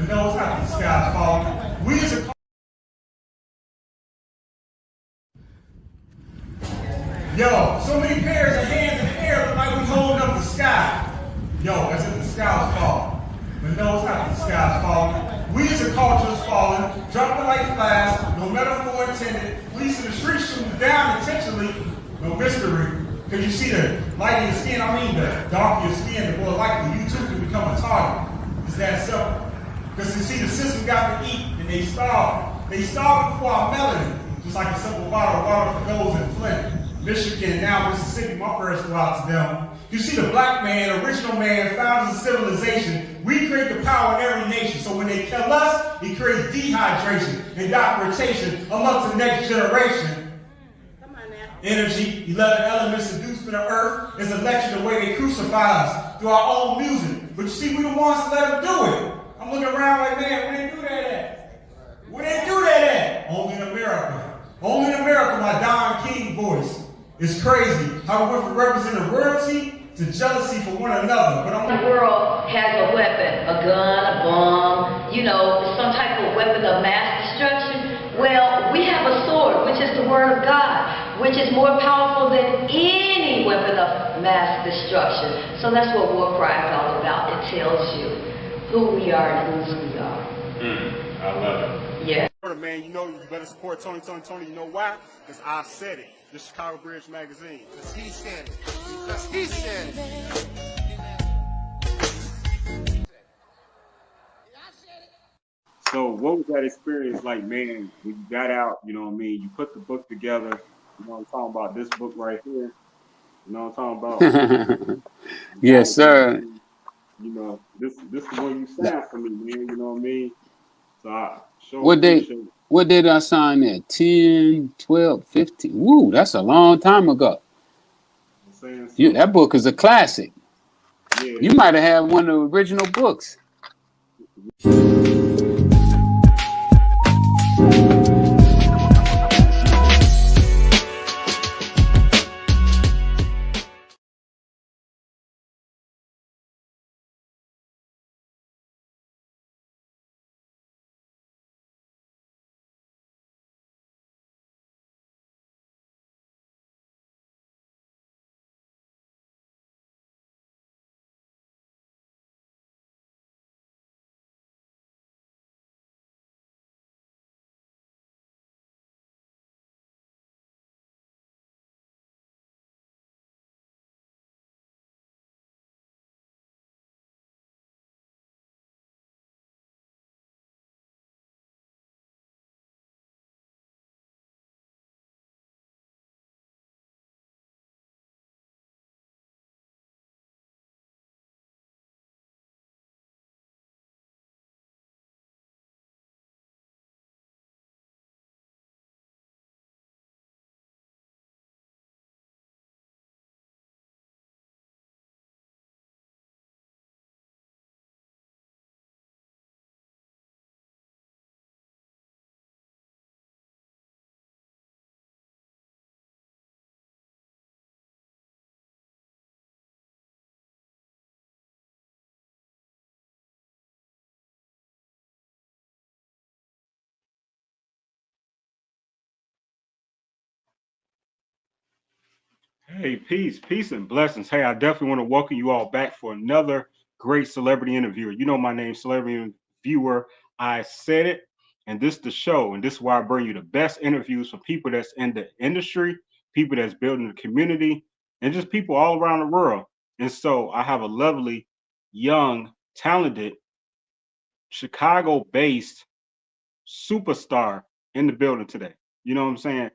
but knows how the sky's falling. We as a Yo, so many pairs of hands in the air look like we holding up the sky. Yo, as if the sky's falling. But knows how the sky's falling. We as a culture is falling, dropping like flies, no metaphor intended. Police in the streets shooting down intentionally, no mystery. Because you see the light in your skin, I mean the darker your skin, the more likely you too can become a target. It's that simple. Because you see the system got to eat and they starve. They starve for our melanin, just like a simple bottle of water for those in Flint, Michigan, now Mississippi, my prayers go out to them. You see the black man, original man, founders of civilization, we create the power in every nation. So when they kill us, it creates dehydration and documentation amongst the next generation. Come on now. Energy, 11 elements seduced from the earth is a lecture the way they crucify us through our own music. But you see, we the ones that let them do it. I'm looking around like, man, where they do that at? Where they do that at? Only in America. Only in America, my Don King voice. It's crazy how we went from representing royalty to jealousy for one another. But the world has a weapon, a gun, a bomb, you know, some type of weapon of mass destruction. Well, we have a sword, which is the word of God, which is more powerful than any weapon of mass destruction. So that's what War Cry is all about. It tells you who we are and whose we are. I love it. Yeah. Man, you know you better support Tony. You know why? Because I said it. The Chicago Bridge Magazine. Because he said it. Because he said it. So what was that experience like, man, when you got out, you know what I mean? You put the book together, you know what I'm talking about, this book right here. You know what I'm talking about? Yes, sir. You know, this is when you signed for me, man, you know what I mean? So I sure What date? appreciate it. What did I sign there? 10, 12, 15. Woo, that's a long time ago. That book is a classic. Yeah. You might have had one of the original books. Hey, peace and blessings. Hey, I definitely want to welcome you all back for another great celebrity interviewer. You know my name, celebrity viewer. I said it, and this is the show, and this is why I bring you the best interviews for people that's in the industry, people that's building the community, and just people all around the world. And so I have a lovely, young, talented, Chicago-based superstar in the building today. You know what I'm saying?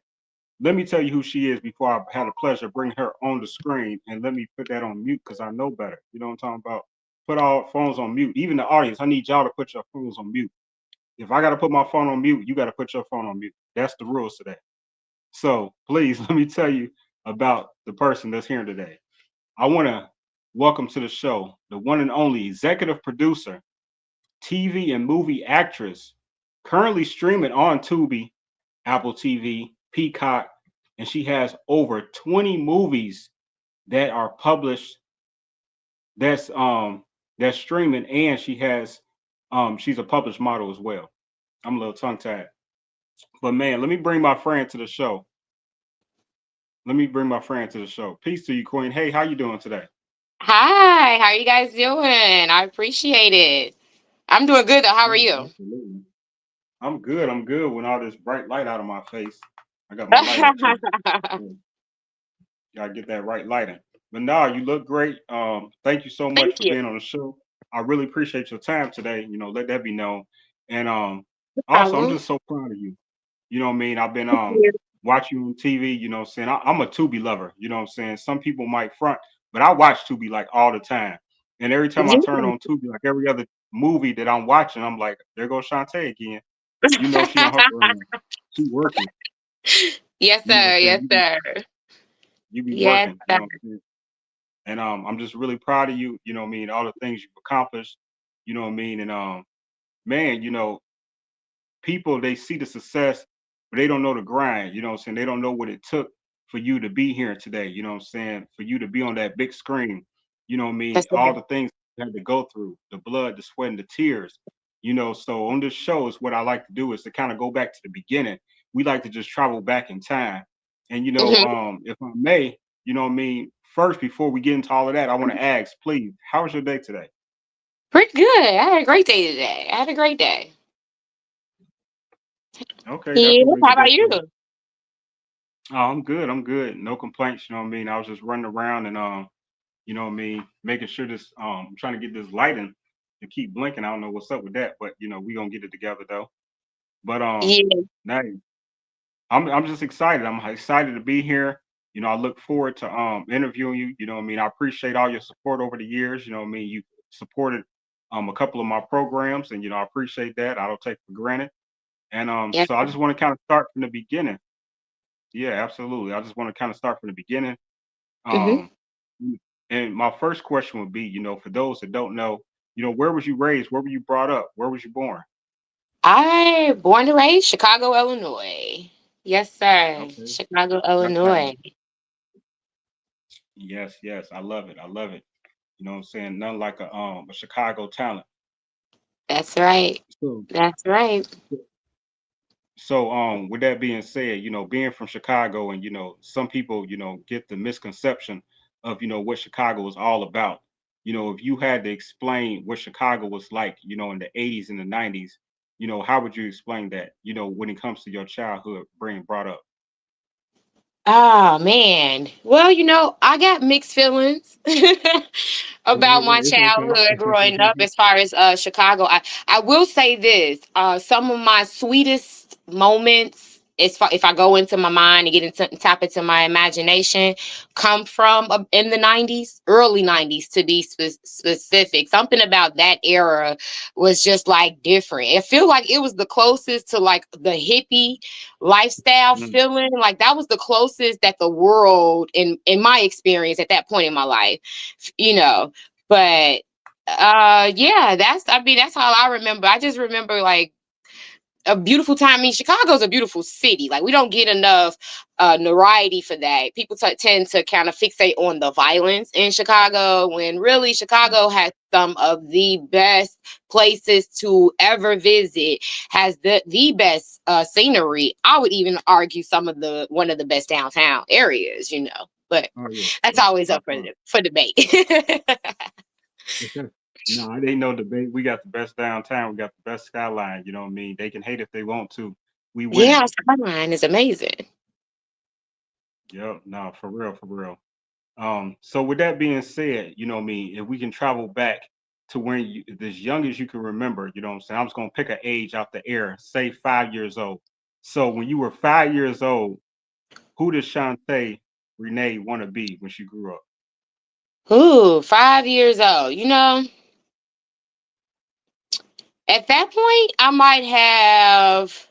Let me tell you who she is before I had the pleasure of bringing her on the screen. And let me put that on mute because I know better. You know what I'm talking about? Put all phones on mute. Even the audience, I need y'all to put your phones on mute. If I got to put my phone on mute, you got to put your phone on mute. That's the rules today. So please, let me tell you about the person that's here today. I want to welcome to the show the one and only executive producer, TV and movie actress, currently streaming on Tubi, Apple TV, Peacock, and she has over 20 movies that are published that's streaming, and she has She's a published model as well. I'm a little tongue tied, but man, let me bring my friend to the show. Let me bring my friend to the show. Peace to you, Queen. Hey, how you doing today? Hi, how are you guys doing? I appreciate it. I'm doing good though. How are Yeah, you? absolutely. I'm good. I'm good. With all this bright light out of my face, I got my light up too. So, gotta get that right lighting. But nah, you look great. Thank you so much Thank for you. being on the show. I really appreciate your time today. Let that be known. And No also, I'm problem. just so proud of you. You know what I mean? I've been Thank you. watching you on TV. You know what I'm saying? I'm a Tubi lover. You know what I'm saying? Some people might front, but I watch Tubi like all the time. And every time I turn on Tubi, like every other movie that I'm watching, I'm like, there goes Shantae again. You know she on her grind. She working. Yes, You know what sir. I'm Yes, saying? sir. You be Yes, working. You sir. know what I'm saying? And I'm just really proud of you. You know what I mean? All the things you've accomplished. You know what I mean? And man, people they see the success, but they don't know the grind. You know what I'm saying? They don't know what it took for you to be here today. You know what I'm saying? For you to be on that big screen. You know what I mean? That's All right. the things you had to go through, the blood, the sweat, and the tears. So on this show is what I like to do is to kind of go back to the beginning. We like to just travel back in time. And Hmm. if I may, you know what I mean, first before we get into all of that, I want to ask, please, how was your day today? Pretty good. I had a great day today. I had a great day. Okay, that's Yeah. a really How good day about you? for you. Oh, I'm good. I'm good. No complaints. You know what I mean? I was just running around and you know what I mean, making sure this I'm trying to get this lighting to keep blinking. I don't know what's up with that, but we gonna get it together though. But Yeah. now I'm just excited. I'm excited to be here. I look forward to interviewing you. You know what I mean? I appreciate all your support over the years. You know what I mean? You supported a couple of my programs and I appreciate that. I don't take for granted. And Yes. so I just want to kind of start from the beginning. Yeah, absolutely. I just want to kind of start from the beginning. Hmm. Um, and my first question would be, for those that don't know, where was you raised? Where were you brought up? Where was you born? I born and raised Chicago, Illinois. Yes, sir. Okay, Chicago, that's nice. Illinois. Yes, yes, I love it. I love it. You know what I'm saying? None like a Chicago talent. That's right. So That's right. with that being said, being from Chicago and some people, get the misconception of, what Chicago is all about. If you had to explain what Chicago was like, in the 80s and the 90s, how would you explain that, when it comes to your childhood being brought up? Oh man. Well, I got mixed feelings Right, about my right. It's okay. childhood growing up as far as Chicago. I will say this. Some of my sweetest moments as far if I go into my mind and get into tap into my imagination come from in the 90s, early 90s to be specific. Something about that era was just like different. I feel like it was the closest to like the hippie lifestyle Mm, feeling like that was the closest that the world in my experience at that point in my life you know but yeah, that's how I remember. I just remember like a beautiful time. I mean, Chicago's a beautiful city. Like we don't get enough notoriety for that. People tend to kind of fixate on the violence in Chicago when really Chicago has some of the best places to ever visit. Has the best scenery. I would even argue some of the one of the best downtown areas. But oh yeah, that's yeah, always by up for far. for debate. Okay. No, it ain't no debate. We got the best downtown. We got the best skyline. You know what I mean? They can hate if they want to. We winning. Yeah, Skyline is amazing. Yep. No, for real, for real. So with that being said, you know what I mean, if we can travel back to when you as young as you can remember, you know what I'm saying? I'm just gonna pick an age out the air, say 5 years old. So when you were 5 years old, who did Shantae Renee want to be when she grew up? Ooh, 5 years old. At that point, I might have.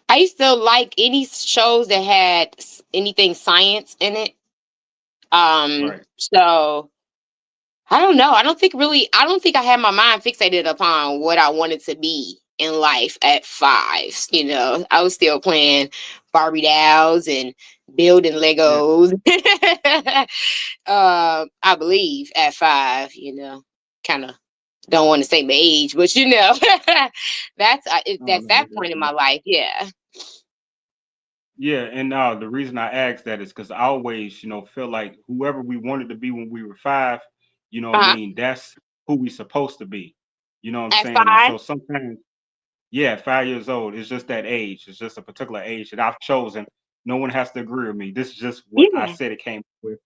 I used to like any shows that had anything science in it. Right. So I don't know. I don't think I had my mind fixated upon what I wanted to be in life at 5. I was still playing Barbie dolls and building Yeah. Legos. I believe at 5, kind of. don't want to say my age, but you know, that's Oh, that's no, that yeah, point in yeah. my life. Yeah. Yeah, and the reason I asked that is because I always, feel like whoever we wanted to be when we were 5, Uh-huh. that's who we supposed to be. You know what I'm At saying? And 5. so sometimes, yeah, 5 years old. It's just that age. It's just a particular age that I've chosen. No one has to agree with me. This is just what I Yeah. said it came with.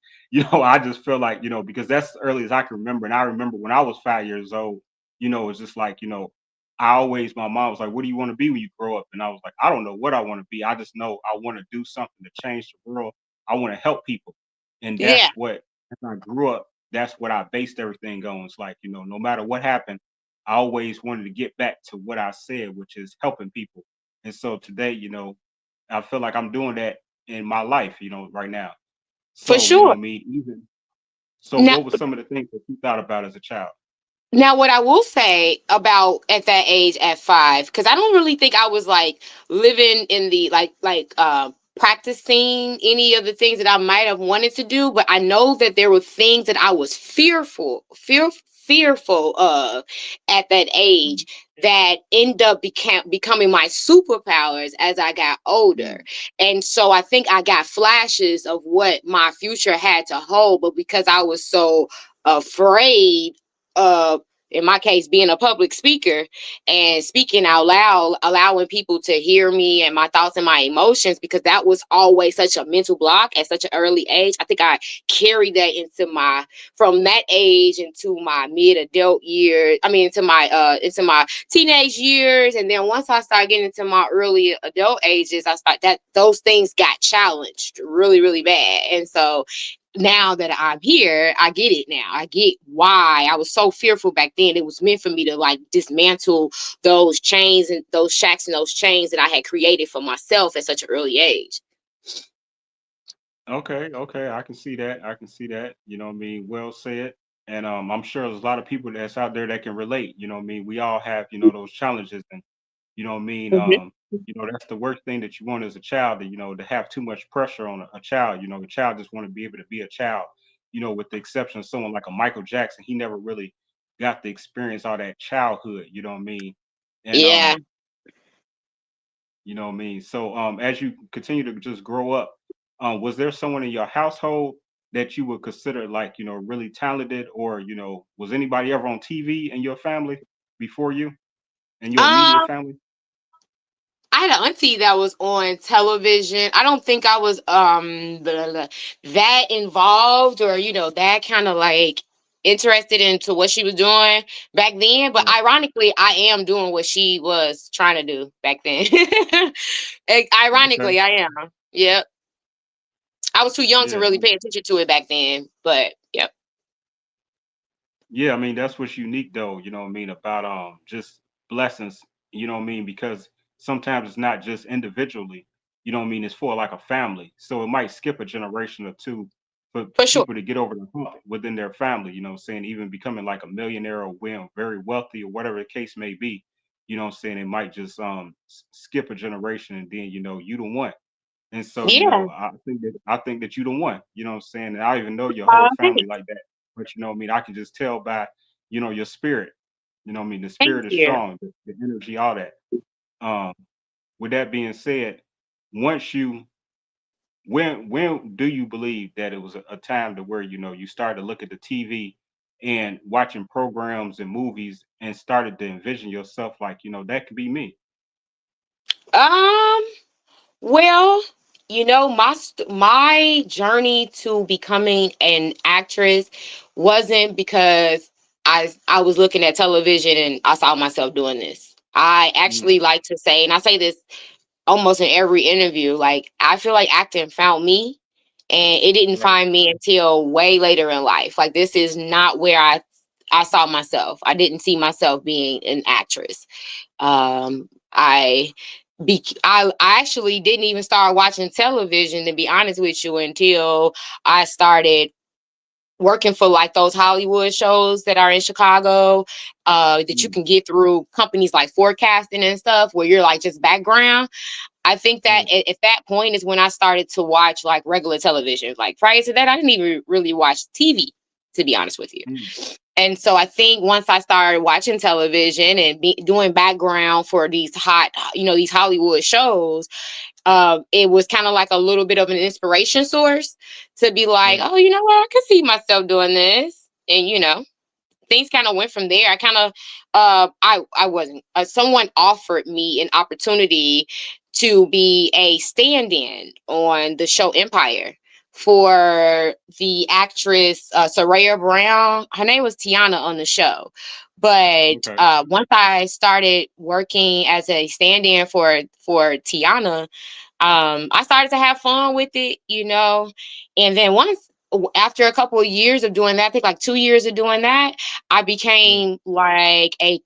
I just feel like, because that's as early as I can remember. And I remember when I was 5 years old, it's just like, my mom was like, what do you want to be when you grow up? And I was like, I don't know what I want to be. I just know I want to do something to change the world. I want to help people. And Yeah. that's what, as I grew up, that's what I based everything on. It's like, no matter what happened, I always wanted to get back to what I said, which is helping people. And so today, I feel like I'm doing that in my life, right now. For So, sure. even so, Now, what were some of the things that you thought about as a child? Now, what I will say about at that age at 5, because I don't really think I was like living in the practicing any of the things that I might have wanted to do, but I know that there were things that I was fearful of at that age that end up becoming my superpowers as I got older. Mm, And so I think I got flashes of what my future had to hold, but because I was so afraid of, in my case, being a public speaker and speaking out loud, allowing people to hear me and my thoughts and my emotions, because that was always such a mental block at such an early age. I think I carried that from that age into my mid adult years. I mean, into my teenage years. And then once I started getting into my early adult ages, those things got challenged really, really bad. And so now that I'm here, I get it now. I get why I was so fearful back then. It was meant for me to like dismantle those chains and those shacks and those chains that I had created for myself at such an early age. okay, okay, I can see that. I can see that. Well said. And I'm sure there's a lot of people that's out there that can relate. We all have, those challenges, and you know what I mean? Mhm. That's the worst thing that you want as a child, to have too much pressure on a child. The child just want to be able to be a child, with the exception of someone like a Michael Jackson. He never really got to experience all that childhood, you know what I mean? And Yeah. you know what I mean? So as you continue to just grow up, was there someone in your household that you would consider like, really talented, or, was anybody ever on TV in your family before you and your immediate Um, family? I had an auntie that was on television. I don't think I was that involved, or that kind of like interested into what she was doing back then. But Right. ironically, I am doing what she was trying to do back then. Okay. Ironically, I am. Yep. I was too young to Yeah. really pay attention to it back then, but yep. Yeah, I mean, that's what's unique though, you know what I mean, about just blessings, you know what I mean, because sometimes it's not just individually, you know what I mean, it's for like a family. So it might skip a generation or two for For sure. people to get over the hump within their family, saying, even becoming like a millionaire or very wealthy or whatever the case may be, saying, it might just skip a generation, and then you the one. And so, Yeah. I think that you the one, you know what I'm saying? And I don't even know your whole family like that. But you know what I mean, I can just tell by, your spirit. You know what I mean? The Thank spirit is you. strong, the energy, all that. Um, with that being said, once you when do you believe that it was a time to where, you started to look at the TV and watching programs and movies and started to envision yourself like, that could be me? Um. Well, my journey to becoming an actress wasn't because I was looking at television and I saw myself doing this. I Mm, actually like to say, and I say this almost in every interview, like I feel like acting found me, and it didn't right. find me until way later in life. Like this is not where I saw myself. I didn't see myself being an actress. I actually didn't even start watching television, to be honest with you, until I started working for like those Hollywood shows that are in Chicago, that you Mm, can get through companies like forecasting and stuff, where you're like just background. I think that right. at that point is when I started to watch like regular television. Like prior to that, I didn't even really watch TV, to be honest with you. Mm. And so I think once I started watching television and doing background for these hot, these Hollywood shows, it was kind of like a little bit of an inspiration source to be like, oh, you know what, I could see myself doing this. And, things kind of went from there. I kind of, I wasn't, someone offered me an opportunity to be a stand-in on the show Empire for the actress Soraya Brown. Her name was Tiana on the show. But once I started working as a stand-in for Tiana, I started to have fun with it, and then after a couple of years of doing that, I think like 2 years of doing that, I became like I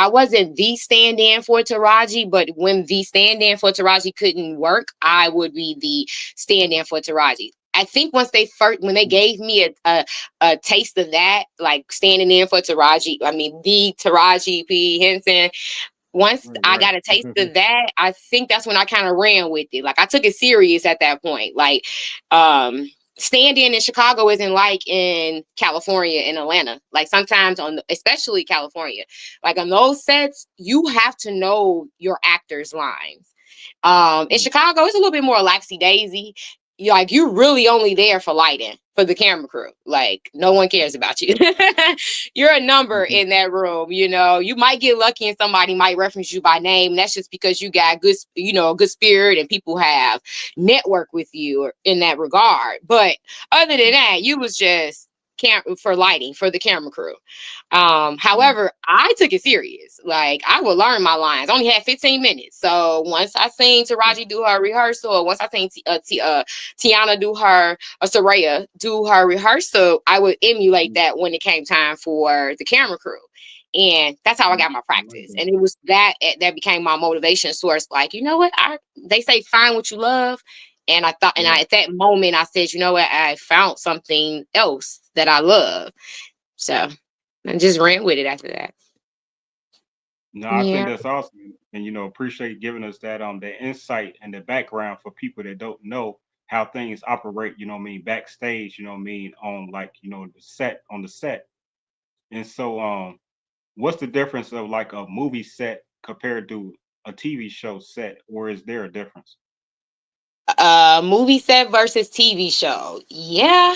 wasn't the stand-in for Taraji, but when the stand-in for Taraji couldn't work, I would be the stand-in for Taraji. I think when they gave me a taste of that, like standing in for Taraji, I mean the Taraji P. Henson. Once I got a taste of that, I think that's when I kind of ran with it. Like I took it serious at that point. Like, stand-in in Chicago isn't like in California and Atlanta. Like sometimes especially California, like on those sets, you have to know your actors' lines. In Chicago, it's a little bit more laxy-daisy. You're really only there for lighting, for the camera crew. Like no one cares about you. You're a number in that room. You might get lucky and somebody might reference you by name. That's just because you got a good spirit and people have network with you in that regard. But other than that, you was just for lighting for the camera crew. However, I took it serious. Like I would learn my lines. Only had 15 minutes. So once I seen Taraji do her rehearsal, or once I seen Tiana do her, Soraya do her rehearsal, I would emulate that when it came time for the camera crew. And that's how I got my practice. And it was that became my motivation source. Like, you know what? They say find what you love. And I thought, at that moment I said, you know what? I found something else that I love. So I just ran with it after that. No, I think that's awesome. And appreciate giving us that the insight and the background for people that don't know how things operate, backstage, on like, on the set. And so what's the difference of like a movie set compared to a TV show set, or is there a difference? Movie set versus TV show. Yeah,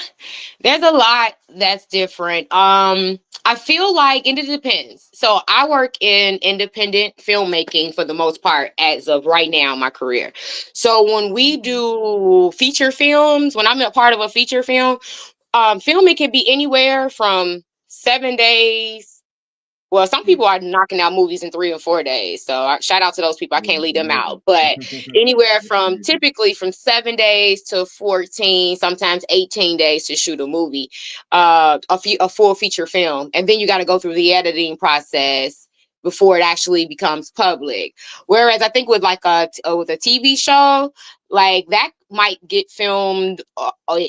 there's a lot that's different. I feel like it depends. So I work in independent filmmaking for the most part as of right now in my career. So when we do feature films, when I'm a part of a feature film, filming can be anywhere from 7 days. Well, some people are knocking out movies in 3 or 4 days. So shout out to those people. I can't leave them out. But anywhere from typically from 7 days to 14, sometimes 18 days to shoot a movie, a full feature film. And then you got to go through the editing process before it actually becomes public. Whereas I think with like with a TV show, like that might get filmed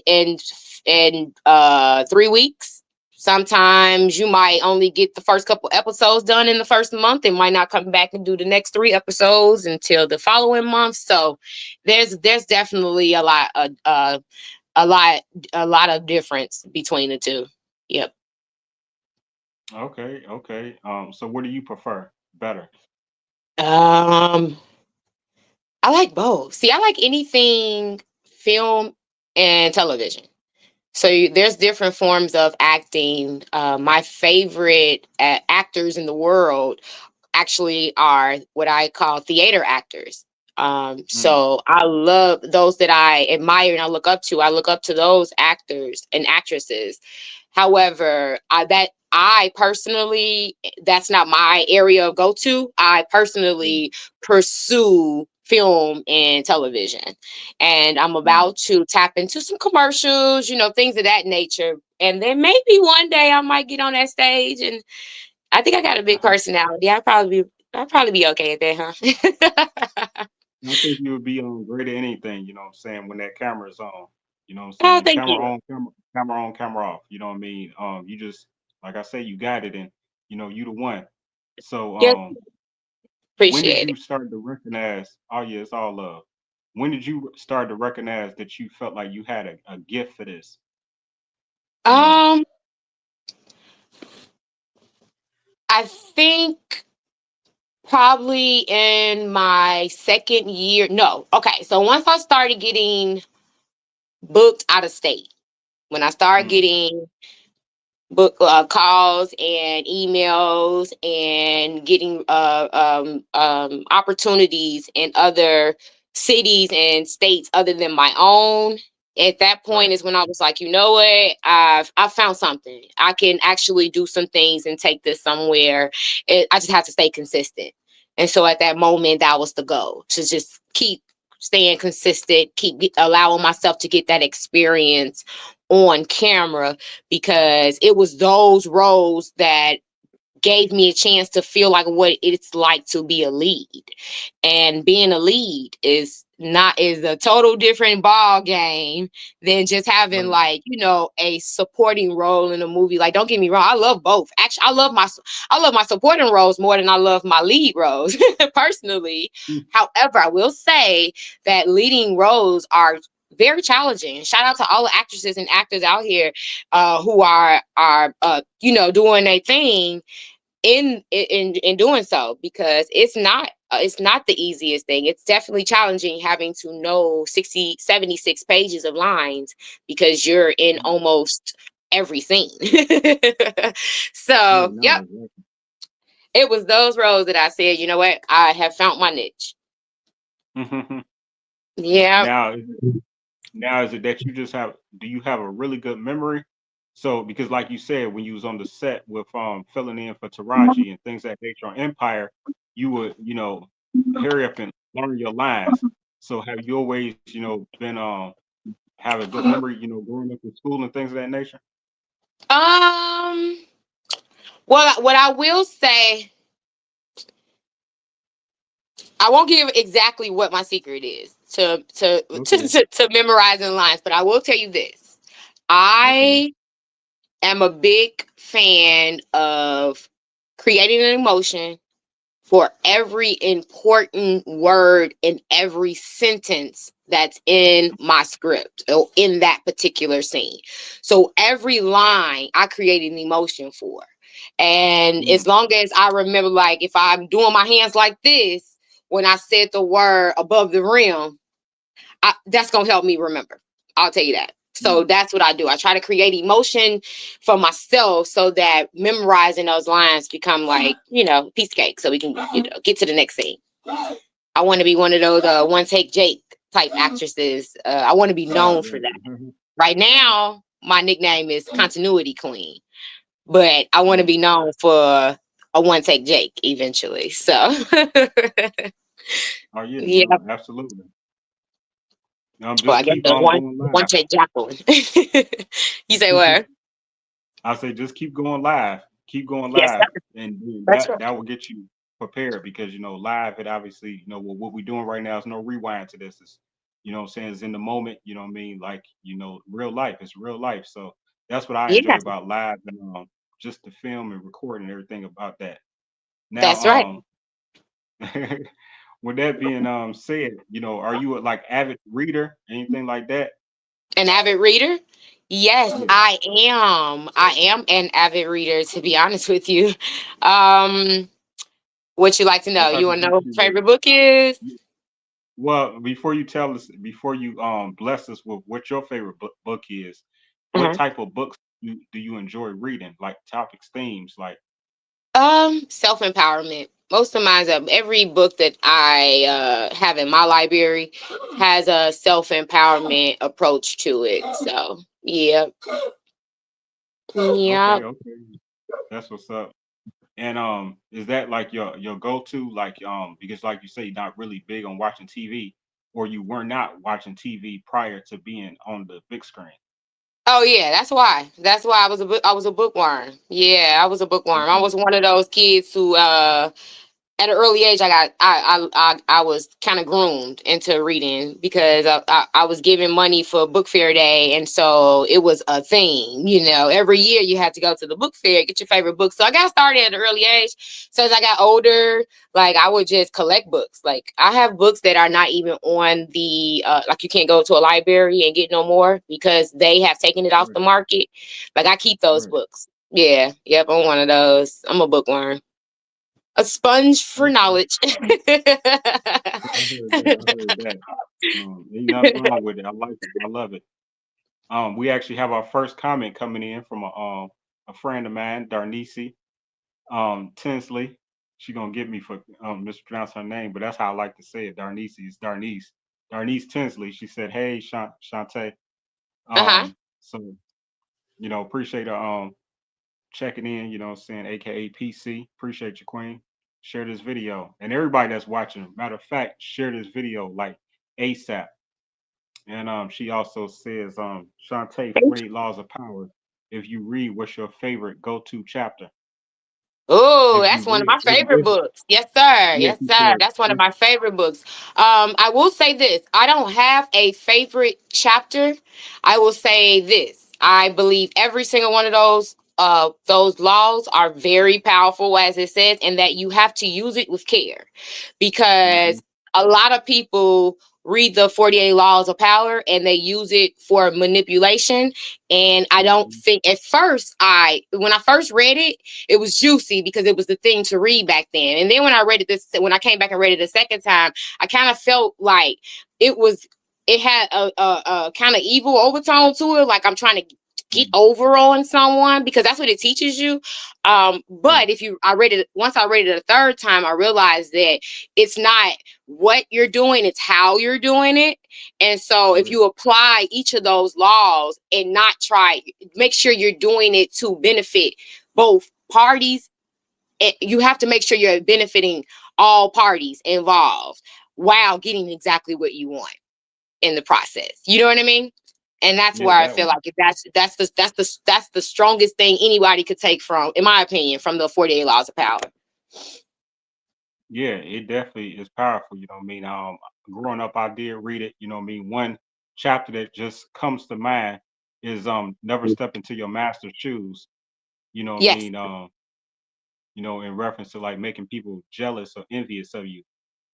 in 3 weeks. Sometimes you might only get the first couple episodes done in the first month and might not come back and do the next 3 episodes until the following month. So there's definitely a lot of difference between the two. Yep. Okay. So what do you prefer better? I like both. See, I like anything film and television. So there's different forms of acting. My favorite actors in the world actually are what I call theater actors. So I love those that I admire and I look up to. I look up to those actors and actresses. However, I personally, that's not my area of go-to. I personally pursue film and television. And I'm about to tap into some commercials, things of that nature. And then maybe one day I might get on that stage. And I think I got a big personality. I'll probably be okay at that, huh? I think you would be great at anything, what I'm saying, when that camera's on. What I'm Oh, saying? thank Camera you. on, camera on, camera off. You know what I mean? You just like I say, you got it, and you the one. So Yes, when did appreciate you it. start to recognize? Oh yeah, it's all love. When did you start to recognize that you felt like you had a gift for this? You know? Um, I think probably in my second year. No, okay. So once I started getting booked out of state, when I started getting book calls and emails and getting opportunities in other cities and states other than my own. At that point is when I was like, you know what, I found something. I can actually do some things and take this somewhere. I just have to stay consistent. And so at that moment, that was the goal, to just keep staying consistent, allowing myself to get that experience on camera, because it was those roles that gave me a chance to feel like what it's like to be a lead. And being a lead is a total different ball game than just having like, a supporting role in a movie. Like, don't get me wrong, I love both. Actually, I love my supporting roles more than I love my lead roles personally. However, I will say that leading roles are very challenging. Shout out to all the actresses and actors out here who are doing their thing in doing so, because it's not the easiest thing. It's definitely challenging having to know 76 pages of lines, because you're in almost every scene. So yep, it was those roles that I said, you know what, I have found my niche. Yeah. Now, is it that do you have a really good memory? So, because like you said, when you was on the set with filling in for Taraji and things that nature on Empire, you would, hurry up and learn your lines. So have you always, been have a good memory, growing up in school and things of that nature? Well, what I will say, I won't give exactly what my secret is to memorizing lines, but I will tell you this. I am a big fan of creating an emotion for every important word in every sentence that's in my script or in that particular scene. So every line I create an emotion for. And as long as I remember, like if I'm doing my hands like this, when I said the word above the rim, that's going to help me remember. I'll tell you that. So that's what I do. I try to create emotion for myself so that memorizing those lines become like, piece of cake, so we can, get to the next scene. I want to be one of those one take Jake type actresses. I want to be known for that. Right now, my nickname is Continuity Queen, but I want to be known for a one take Jake eventually. So, Oh yeah, yeah. no, absolutely. Well, I Just guess keep the going one live. take Jacqueline. You say what? I say just keep going Yes, live, and dude, that's right. that will get you prepared, because live, it obviously, what we're doing right now is no rewind to this. Is, what I'm saying, is in the moment. You know what I mean? Like, real life. It's real life. So that's what I Yeah, enjoy about live, and just the film and recording and everything about that. that's Now, right. with that being said, are you a like avid reader, anything like that? An avid reader? Yes, Yeah. I am. I am an avid reader, to be honest with you. Um, what you like to know? What You type of want to know books what you my read? favorite book is? Well, before you tell us, before you bless us with what your favorite book is, what Uh-huh. type of books do you enjoy reading? Like topics, themes, like Self-empowerment. Most of mine, every book that I have in my library has a self-empowerment approach to it. So, yeah. Yeah. okay, that's what's up. And is that like your go to? Like because like you say, you're not really big on watching TV, or you were not watching TV prior to being on the big screen. Oh yeah, that's why. That's why I was a bookworm. Yeah, I was a bookworm. I Okay, was one of those kids who at an early age, I was kind of groomed into reading, because I was given money for book fair day, and so it was a thing. Every year you had to go to the book fair, get your favorite book. So I got started at an early age. So as I got older, like I would just collect books. Like I have books that are not even on the like you can't go to a library and get no more because they have taken it off right, the market. Like I keep those right. books. Yeah, yep, I'm one of those. I'm a bookworm. A sponge for Okay. knowledge. I heard that. I heard that. Ain't nothing wrong with it. I like it. I love it. We actually have our first comment coming in from a friend of mine, Darnisi Tinsley. She gonna get me for mispronounce her name, but that's how I like to say it. Darnisi. It's Darnice. Darnice Tinsley. She said, "Hey, Shantae." Uh-huh. So appreciate her checking in. Saying AKA PC. Appreciate you, Queen. Share this video, and everybody that's watching. Matter of fact, share this video like ASAP. And she also says, Shantae, 48 Laws of Power. If you read, what's your favorite go-to chapter? Oh, If you that's one of read, my favorite books. Yes, sir. yes, Yes, she sir. said, That's one of my favorite books. I will say this. I don't have a favorite chapter. I will say this. I believe every single one of those laws are very powerful, as it says, and that you have to use it with care, mm-hmm, because a lot of people read the 48 laws of power and they use it for manipulation. And I don't mm-hmm, think at first when I first read it, it was juicy because it was the thing to read back then. And then when I came back and read it the second time, I kind of felt like it had a kind of evil overtone to it. Like I'm trying to get over on someone, because that's what it teaches you. right, But once I read it a third time, I realized that it's not what you're doing, it's how you're doing it. And so if right, you apply each of those laws and make sure you're doing it to benefit both parties, you have to make sure you're benefiting all parties involved while getting exactly what you want in the process. You know what I mean? And that's yeah, where I that feel one, like that's the strongest thing anybody could take from, in my opinion, from the 48 Laws of Power. yeah, it definitely is powerful. You know what I mean? Growing up, I did read it. You know what I mean? One chapter that just comes to mind is never step into your master's shoes. You know what I Yes. mean? In reference to like making people jealous or envious of you.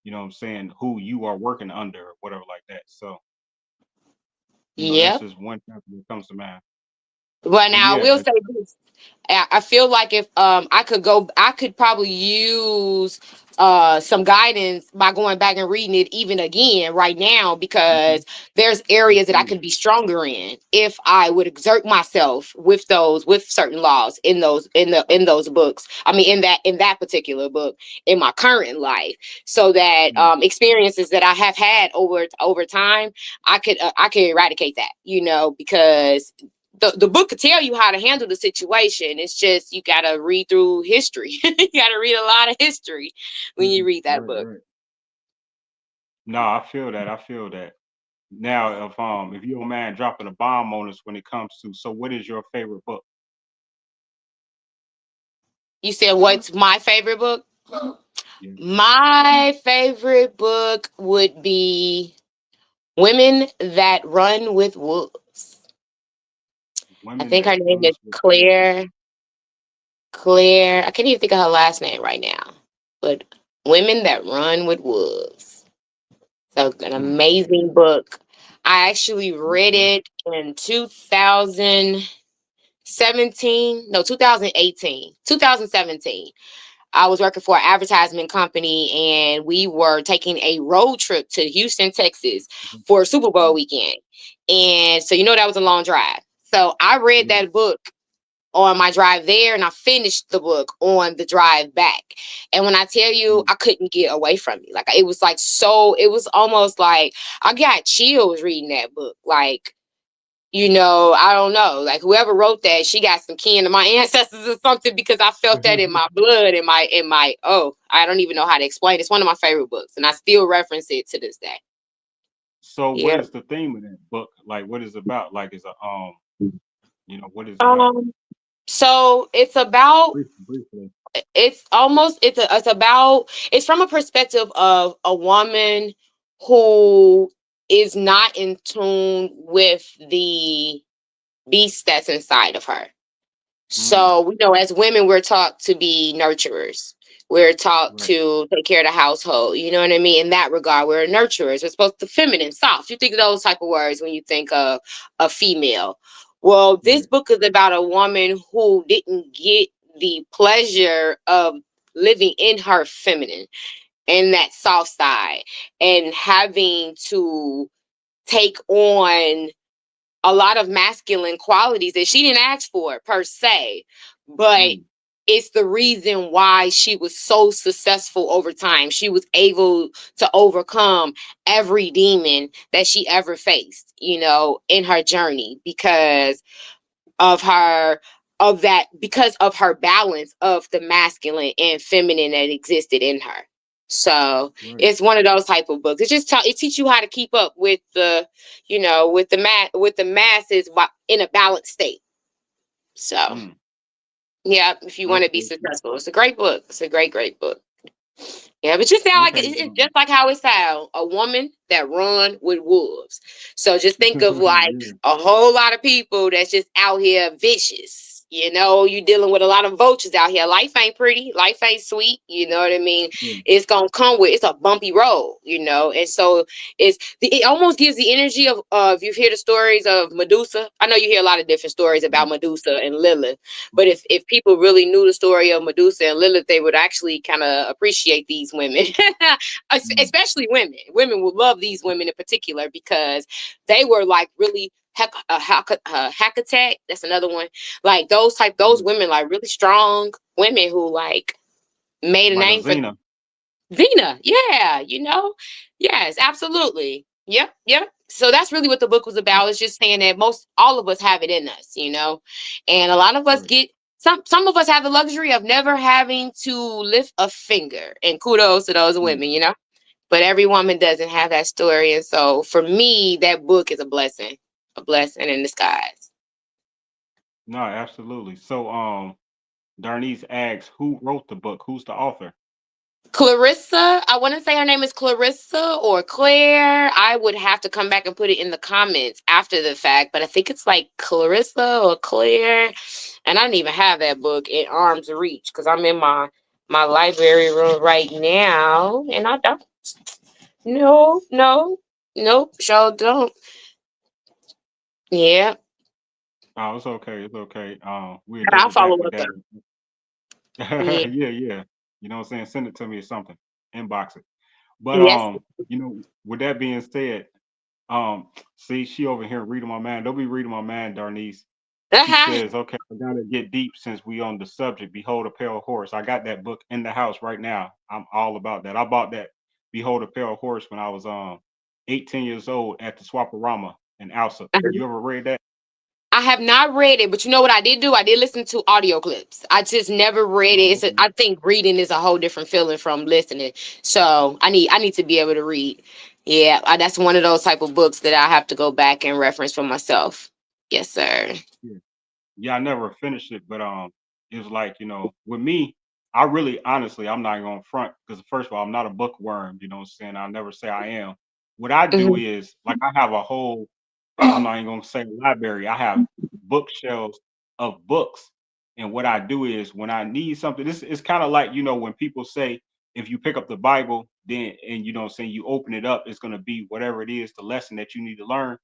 You know what I'm saying? Who you are working under or whatever like that. So, that's Yep. just one chapter that comes to mind. But But now I yeah, will say this. I feel like if I could probably use some guidance by going back and reading it even again right now, mhm, because there's areas that I absolutely. could be stronger in if I would exert myself with certain laws in those books. I mean, in that particular book in my current life, so that Yeah, experiences that I have had over time, I could eradicate that, because the book could tell you how to handle the situation. It's just you got to read through history. You got to read a lot of history when you read that right, book. right. No, I feel that. I feel that. Now, if you don't mind dropping a bomb on us when it comes to, so what is your favorite book? You said, what's my favorite book? Yeah, My favorite book would be Women That Run with Wolves. I women think that her name is runs with wolves. Claire. I can't even think of her last name right now. But Women That Run with Wolves. So an Hmm. amazing book. I actually read Okay. it in 2017. No, 2018. 2017. I was working for an advertisement company, and we were taking a road trip to Houston, Texas Mhm. for Super Bowl Right. weekend. And so that was a long drive. So I read Yeah. that book on my drive there, and I finished the book on the drive back. And when I tell you, Mm. I couldn't get away from it. Like, it was it was almost like I got chills reading that book. Like, I don't know, like whoever wrote that, she got some kin to my ancestors or something, because I felt that in my blood, I don't even know how to explain. It's one of my favorite books, and I still reference it to this day. So, what Yeah. is the theme of that book? Like, what is it about? Like, is a what is it about? Um. So it's about Briefly. it's from a perspective of a woman who is not in tune with the beast that's inside of her. Mm. So, as women, we're taught to be nurturers. We're taught Right. to take care of the household. You know what I mean? In that regard, we're nurturers. We're supposed to feminine, soft. You think of those type of words when you think of a female. Well, this Right. book is about a woman who didn't get the pleasure of living in her feminine, in that soft side, and having to take on a lot of masculine qualities that she didn't ask for per se, but Mm. it's the reason why she was so successful over time. She was able to overcome every demon that she ever faced, in her journey, of her because of her balance of the masculine and feminine that existed in her. So Right. it's one of those type of books. It teaches you how to keep up with with the masses in a balanced state. So Mm. yeah, if you want to be Okay. successful, it's a great book. It's a great, great book. Yeah, but you sound like Okay. it's just like how it sounds. A woman that run with wolves. So just think of like Yeah. a whole lot of people that's just out here vicious. You dealing with a lot of vultures out here. Life ain't pretty. Life ain't sweet. You know what I mean? Yeah. It's gonna come with it's a bumpy road. And so it almost gives the energy of you hear the stories of Medusa. I know you hear a lot of different stories about Mm. Medusa and Lilith. But Right. if people really knew the story of Medusa and Lilith, they would actually kind of appreciate these women, Mm. especially women. Women would love these women in particular because they were like really Hecate. That's another one. Like those Yeah. women, like really strong women who like made a Like a name for Xena. Vina, yeah, yes, absolutely. Yep, yep. So that's really what the book was about. It's just saying that all of us have it in us. And a lot of us Right. get some of us have the luxury of never having to lift a finger. And kudos to those Mm. women. But every woman doesn't have that story. And so for me, that book is a blessing in disguise. No, absolutely. So, Darnice asks, who wrote the book? Who's the author? Clarissa, I want to say her name is Clarissa or Claire. I would have to come back and put it in the comments after the fact, but I think it's like Clarissa or Claire. And I don't even have that book in arm's reach because I'm in my library room right now, and I don't. No, no, nope, sure don't. Yeah, Oh, it's okay. It's okay. We'll but I'll double follow back with up that. though. Yeah, Yeah, yeah. You know what I'm saying? Send it to me or something. Inbox it. But yes. with that being said, see, she over here reading my mind. Don't be reading my mind, Darnice. She Uh-huh. says, okay, I gotta get deep since we on the subject. Behold a Pale Horse. I got that book in the house right now. I'm all about that. I bought that Behold a Pale Horse when I was 18 years old at the Swaparama in Alsa. You ever read that? I have not read it, but you know what I did do? I did listen to audio clips. I just never read it. Oh, okay. I think reading is a whole different feeling from listening. So I need to be able to read. Yeah, that's one of those type of books that I have to go back and reference for myself. Yes, sir. Yeah. Yeah, I never finished it, but it was like, with me, I really honestly, I'm not gonna front because first of all, I'm not a bookworm, you know what I'm saying? I'll never say I am. What I do Hmm. is like I have a whole, I'm not even gonna say library. I have bookshelves of books. And what I do is when I need something, this is kind of like, when people say if you pick up the Bible, then and you know what I'm saying, you open it up, it's gonna be whatever it is, the lesson that you need to learn.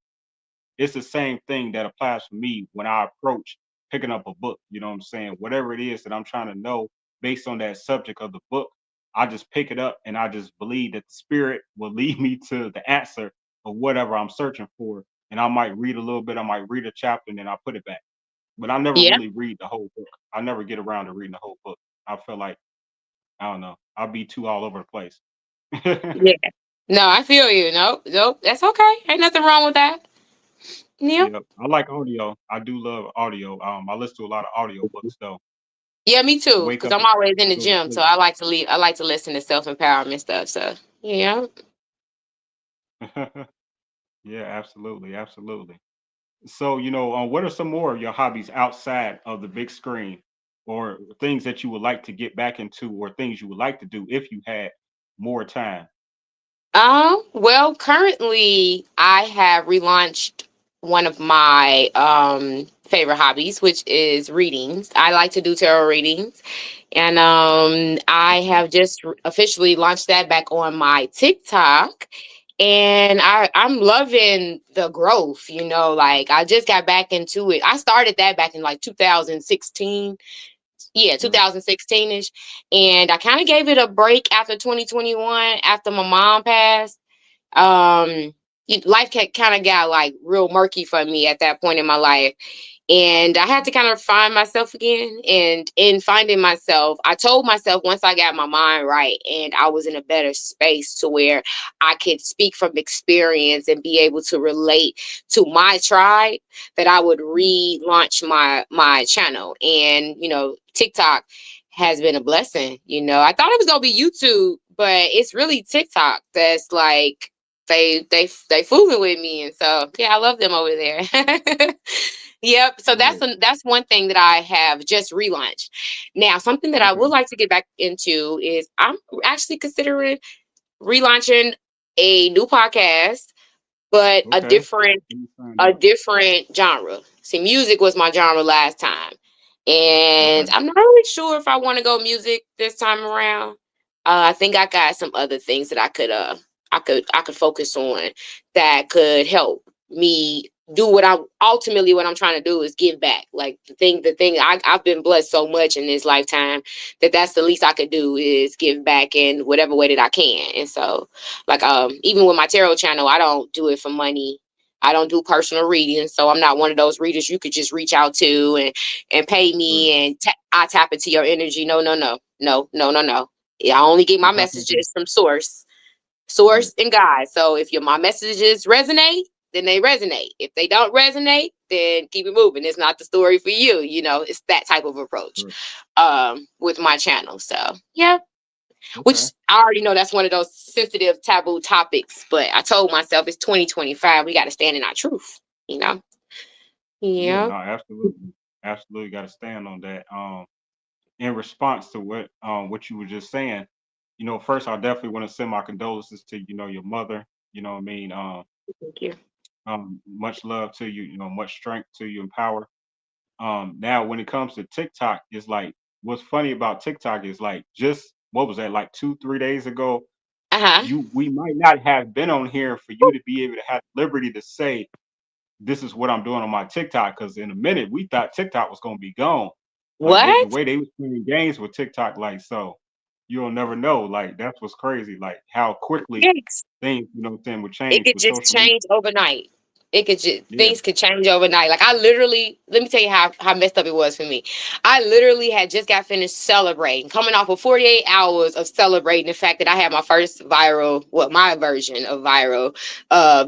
It's the same thing that applies for me when I approach picking up a book. You know what I'm saying? Whatever it is that I'm trying to know based on that subject of the book, I just pick it up and I just believe that the spirit will lead me to the answer of whatever I'm searching for. And I might read a little bit, I might read a chapter, and then I put it back. But I never Yeah, really read the whole book. I never get around to reading the whole book. I feel like, I don't know, I'll be too all over the place. yeah. No, I feel you. Nope, nope. That's okay. Ain't nothing wrong with that. Yeah. Yeah, I like audio. I do love audio. I listen to a lot of audio books though. Yeah, me To too. wake Because up I'm always in and the go to gym, so sleep. I like to leave. I like to listen to self empowerment stuff. So yeah. Yeah, absolutely, absolutely. So, what are some more of your hobbies outside of the big screen, or things that you would like to get back into, or things you would like to do if you had more time? Well, currently I have relaunched one of my favorite hobbies, which is readings. I like to do tarot readings, and I Okay. have just officially launched that back on my TikTok. and I'm loving the growth, like I just got back into it. I started that back in like 2016. Yeah, 2016ish. And I kind of gave it a break after 2021 after my mom passed. Life kind of got like real murky for me at that point in my life. And I had to kind of find myself again. And in finding myself, I told myself once I got my mind right and I was in a better space to where I could speak from experience and be able to relate to my tribe, that I would relaunch my channel. And, TikTok has been a blessing. I thought it was gonna be YouTube, but it's really TikTok that's like they fooling with me. And so yeah, I love them over there. Yep. So that's one thing that I have just relaunched. Now, something that I would like to get back into is I'm actually considering relaunching a new podcast, but a different genre. See, music was my genre last time, and I'm not really sure if I want to go music this time around. I think I got some other things that I could focus on that could help me do what I'm trying to do is give back. Like I've been blessed so much in this lifetime that's the least I could do is give back in whatever way that I can. And so like even with my tarot channel, I don't do it for money. I don't do personal readings, so I'm not one of those readers you could just reach out to and pay me and I tap into your energy. No, no, no, no, no, no, no. I only get my messages from source and God. So if my messages resonate, then they resonate. If they don't resonate, then keep it moving. It's not the story for you. It's that type of approach with my channel. So yeah. Which I already know that's one of those sensitive taboo topics, but I told myself it's 2025. We got to stand in our truth, Yeah, Yeah. no, absolutely got to stand on that. In response to what you were just saying, first I definitely want to send my condolences to your mother. You know what I mean? Thank you. Much love to you. Much strength to you and power. Now when it comes to TikTok, it's like what's funny about TikTok is like just what was that like 2-3 days ago? Uh-huh. We might not have been on here for you to be able to have liberty to say this is what I'm doing on my TikTok because in a minute we thought TikTok was gonna be gone. Like the What? way they was playing games with TikTok, like so you'll never know. Like that's what's crazy, like how quickly Yes. things, what I'm saying, would It change could with just social media. change overnight. It could just Yeah. things could change overnight. Like I literally, let me tell you how messed up it was for me. I literally had just got finished celebrating, coming off of 48 hours of celebrating the fact that I had my first viral, my version of viral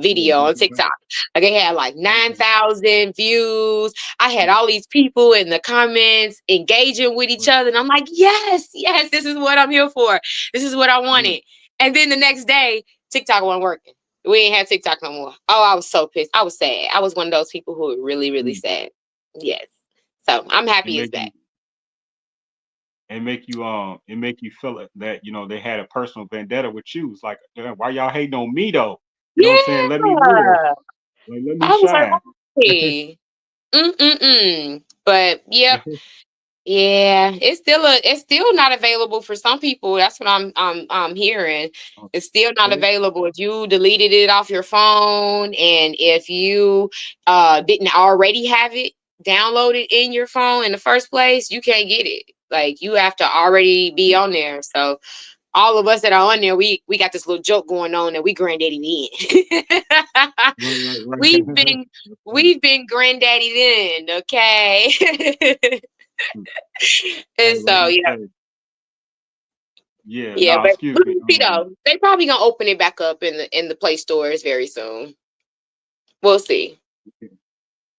video on TikTok. Like it had like 9,000 views. I had all these people in the comments engaging with each other. And I'm like, yes, yes, this is what I'm here for. This is what I wanted. And then the next day, TikTok wasn't working. We ain't have TikTok no more. Oh, I was so pissed. I was sad. I was one of those people who were really, really sad. Yes. So I'm It happy it's make back. you it make you feel it that they had a personal vendetta with you. It's like, why y'all hating on me though? You know what I'm saying? Let me live. Yeah. Like let me I was like, shine. hey. Mm-mm-mm. But yep. Yeah, it's still not available for some people. That's what I'm hearing. It's still not Really? available if you deleted it off your phone and if you didn't already have it downloaded in your phone in the first place, you can't get it. Like you have to already be on there. So all of us that are on there, we got this little joke going on that we granddaddy in. Right. we've been we've been granddaddy in, okay? Hey, And like so I yeah, say, yeah, yeah, no, but excuse we'll me. see though. They probably gonna open it back up in the Play stores very soon. We'll see.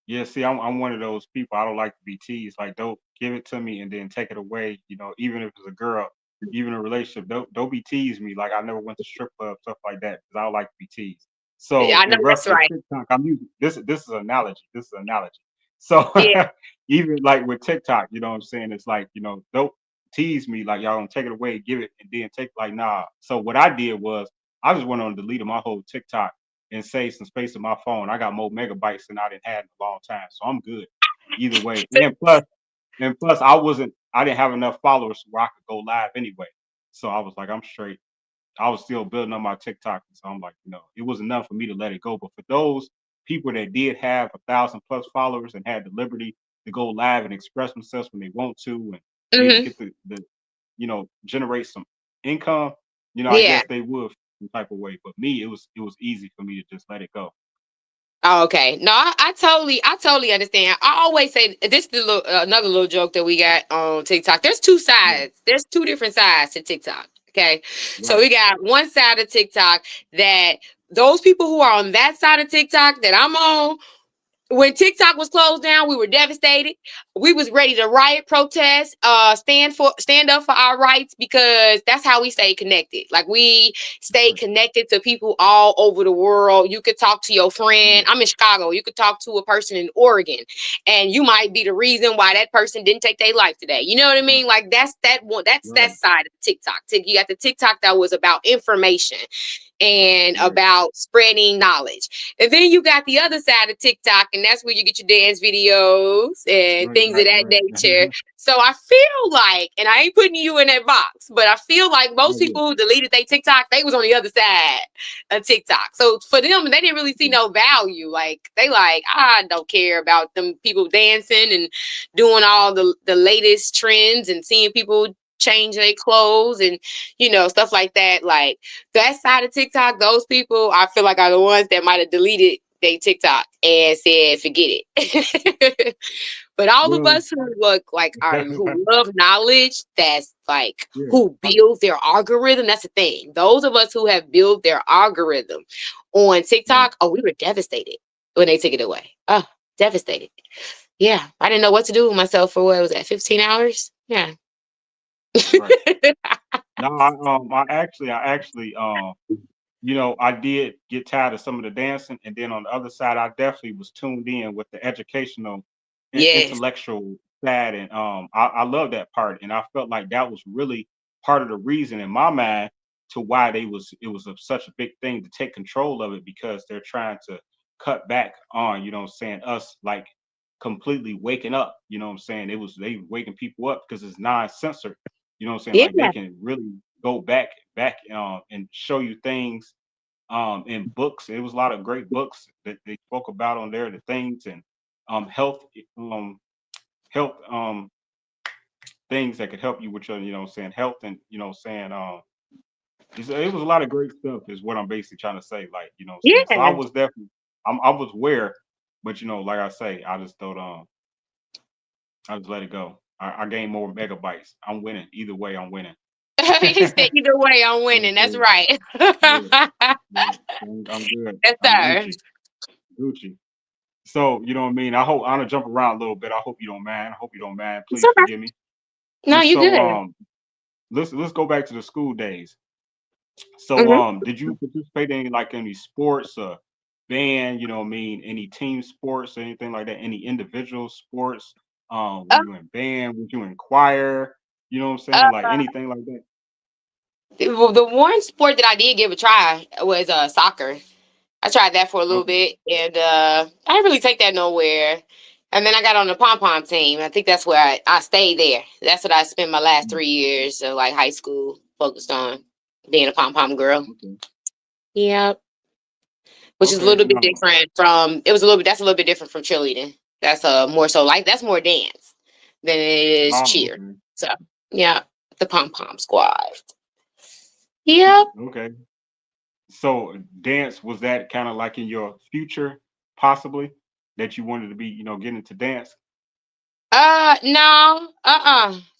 Yeah, see, I'm one of those people. I don't like to be teased. Like, don't give it to me and then take it away. Even if it's a girl, even a relationship, don't be teased me. Like, I never went to strip club stuff like that because I don't like to be teased. So, I know in that's reference right. to TikTok, I'm using this. This is an analogy. This is an analogy. So, Yeah. even like with TikTok, you know what I'm saying? It's like don't tease me. Like, y'all don't take it away, give it, and then take like nah. So, what I did was I just went on and deleted my whole TikTok and save some space in my phone. I got more megabytes than I didn't have in a long time, so I'm good either way. And plus, I didn't have enough followers where I could go live anyway. So I was like, I'm straight. I was still building up my TikTok. So I'm like, it was enough for me to let it go. But for those people that did have 1,000+ followers and had the liberty to go live and express themselves when they want to and be able to Mm-hmm. get the generate some income, I Yeah. guess they would some type of way. But me, it was easy for me to just let it go. Oh, okay. No, I totally understand. I always say this is another little joke that we got on TikTok. There's two Yeah, sides. There's two different sides to TikTok. Okay. So right. we got one side of TikTok that those people who are on that side of TikTok that I'm on, when TikTok was closed down, we were devastated. We was ready to riot, protest, stand up for our rights, because that's how we stay connected. Like, we stay Right. connected to people all over the world. You could talk to your friend. Yeah, I'm in Chicago. You could talk to a person in Oregon, and you might be the reason why that person didn't take their life today. You know what I mean? Like, that's that one. That's that right, side of TikTok. You got the TikTok that was about information and right, about spreading knowledge. And then you got the other side of TikTok, and that's where you get your dance videos and right, things of right, that right. nature. So I feel like, and I ain't putting you in that box, but I feel like most Oh yeah. people who deleted their TikTok, they was on the other side of TikTok. So for them, they didn't really see no value. Like, they like, I don't care about them people dancing and doing all the latest trends and seeing people change their clothes and stuff like that. Like, that side of TikTok, those people, I feel like, are the ones that might have deleted their TikTok and said, forget it. But all of Well, us who who love knowledge, that's like yeah, who build their algorithm. That's the thing. Those of us who have built their algorithm on right, TikTok, oh, we were devastated when they took it away. Oh, devastated. Yeah. I didn't know what to do with myself for, what was that, 15 hours? Yeah. right. No, I actually, I did get tired of some of the dancing, and then on the other side, I definitely was tuned in with the educational, Yes. intellectual side, and I love that part, and I felt like that was really part of the reason in my mind to why it was such a big thing to take control of it, because they're trying to cut back on, what I'm saying, us like completely waking up, what I'm saying. They waking people up because it's non-censored, what I'm saying. Yeah. Like, they can really go back and show you things in books. It was a lot of great books that they spoke about on there, the things and health um health things that could help you with your, what I'm saying, health, and it was a lot of great stuff is what I'm basically trying to say. Like, what I'm saying. So I Yeah. was definitely I was aware, but like I say, I just thought I just let it go. I gained more megabytes. I'm winning. Either way, I'm winning. He said, either way, I'm That's winning. That's good. right. Yeah, yeah. I'm good. Yes, I'm sir. Gucci. Gucci. So, you know what I mean? I'm gonna jump around a little bit. I hope you don't mind. I hope you don't mind. It's Please okay. forgive me. No, you So good. let's go back to the school days. So Hmm. did you participate in like any sports band, you know what I mean, any team sports or anything like that, any individual sports? Were Uh, you in band? Were you in choir? You know what I'm saying? Like uh, anything like that? the one sport that I did give a try was soccer. I tried that for a little Okay. bit, and I didn't really take that nowhere. And then I got on the pom pom team. I think that's where I stayed there. That's what I spent my last Mm, 3 years of like high school focused on, being a pom pom girl. okay. Yep. Which is a Okay. little bit No. different from, it was a little bit that's a little bit different from cheerleading. That's more so like, that's more dance than it is cheer. Okay. So yeah, the pom pom squad. Yep. Okay. So dance, was that kind of like in your future, possibly, that you wanted to be, get into dance? No.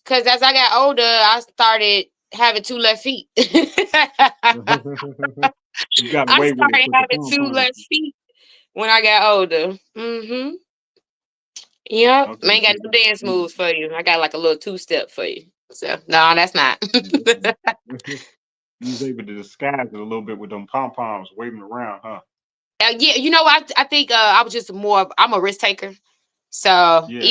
Cause as I got older, I started having two left feet. You got I away with it started with the having pom two pom. left feet when I got older. Mm-hmm. Yep. Okay, Man, so got some dance moves for you. I got like a little two-step for you. So no, that's not. okay. You was able to disguise it a little bit with them pom poms waving around, huh? Yeah, I think I was just I'm a risk taker. So Yeah.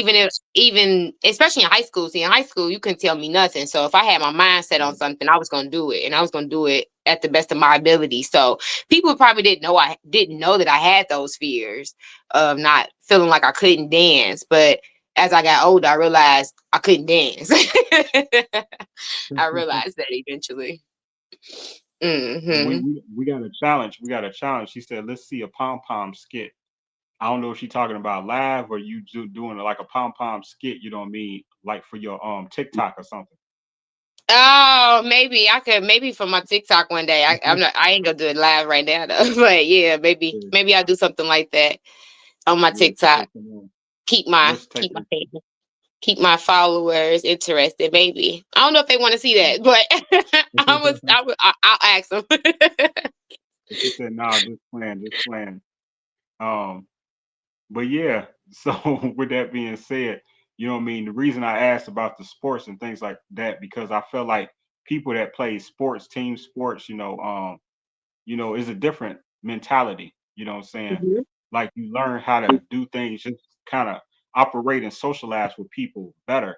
even especially in high school, see, in high school you couldn't tell me nothing. So if I had my mindset on Right. something, I was gonna do it, and I was gonna do it at the best of my ability. So people probably didn't know that I had those fears of not feeling like I couldn't dance. But as I got older, I realized I couldn't dance. I realized that eventually. We got a challenge. We got a challenge. She said, let's see a pom pom skit. I don't know if she's talking about live or you doing like a pom pom skit, you know what I mean? Like for your TikTok or something. Oh, maybe for my TikTok one day. I ain't gonna do it live right now though. But yeah, maybe I'll do something like that on my TikTok. Keep my keep my followers interested, maybe. I don't know if they want to see that, but I'll ask them. She said, nah, just playing. Um, but yeah, so with that being said, you know what I mean? The reason I asked about the sports and things like that, because I feel like people that play sports, team sports, is a different mentality. You know what I'm saying? Mhm. Like you learn how to do things, just kind of operate and socialize with people better.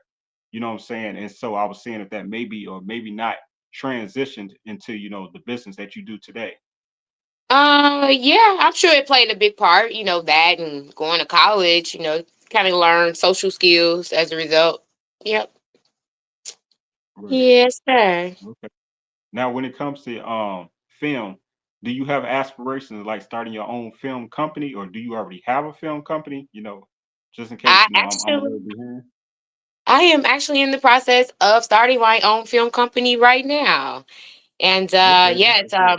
You know what I'm saying? And so I was saying that maybe or maybe not transitioned into, the business that you do today. Yeah, I'm sure it played a big part, that and going to college, kind of learn social skills as a result. Yep. Right. Yes, sir. Okay. Now, when it comes to film, do you have aspirations of like starting your own film company, or do you already have a film company? Just in case, I I'm a actually little behind. I am actually in the process of starting my own film company right now. And Okay, that's yeah, what's up.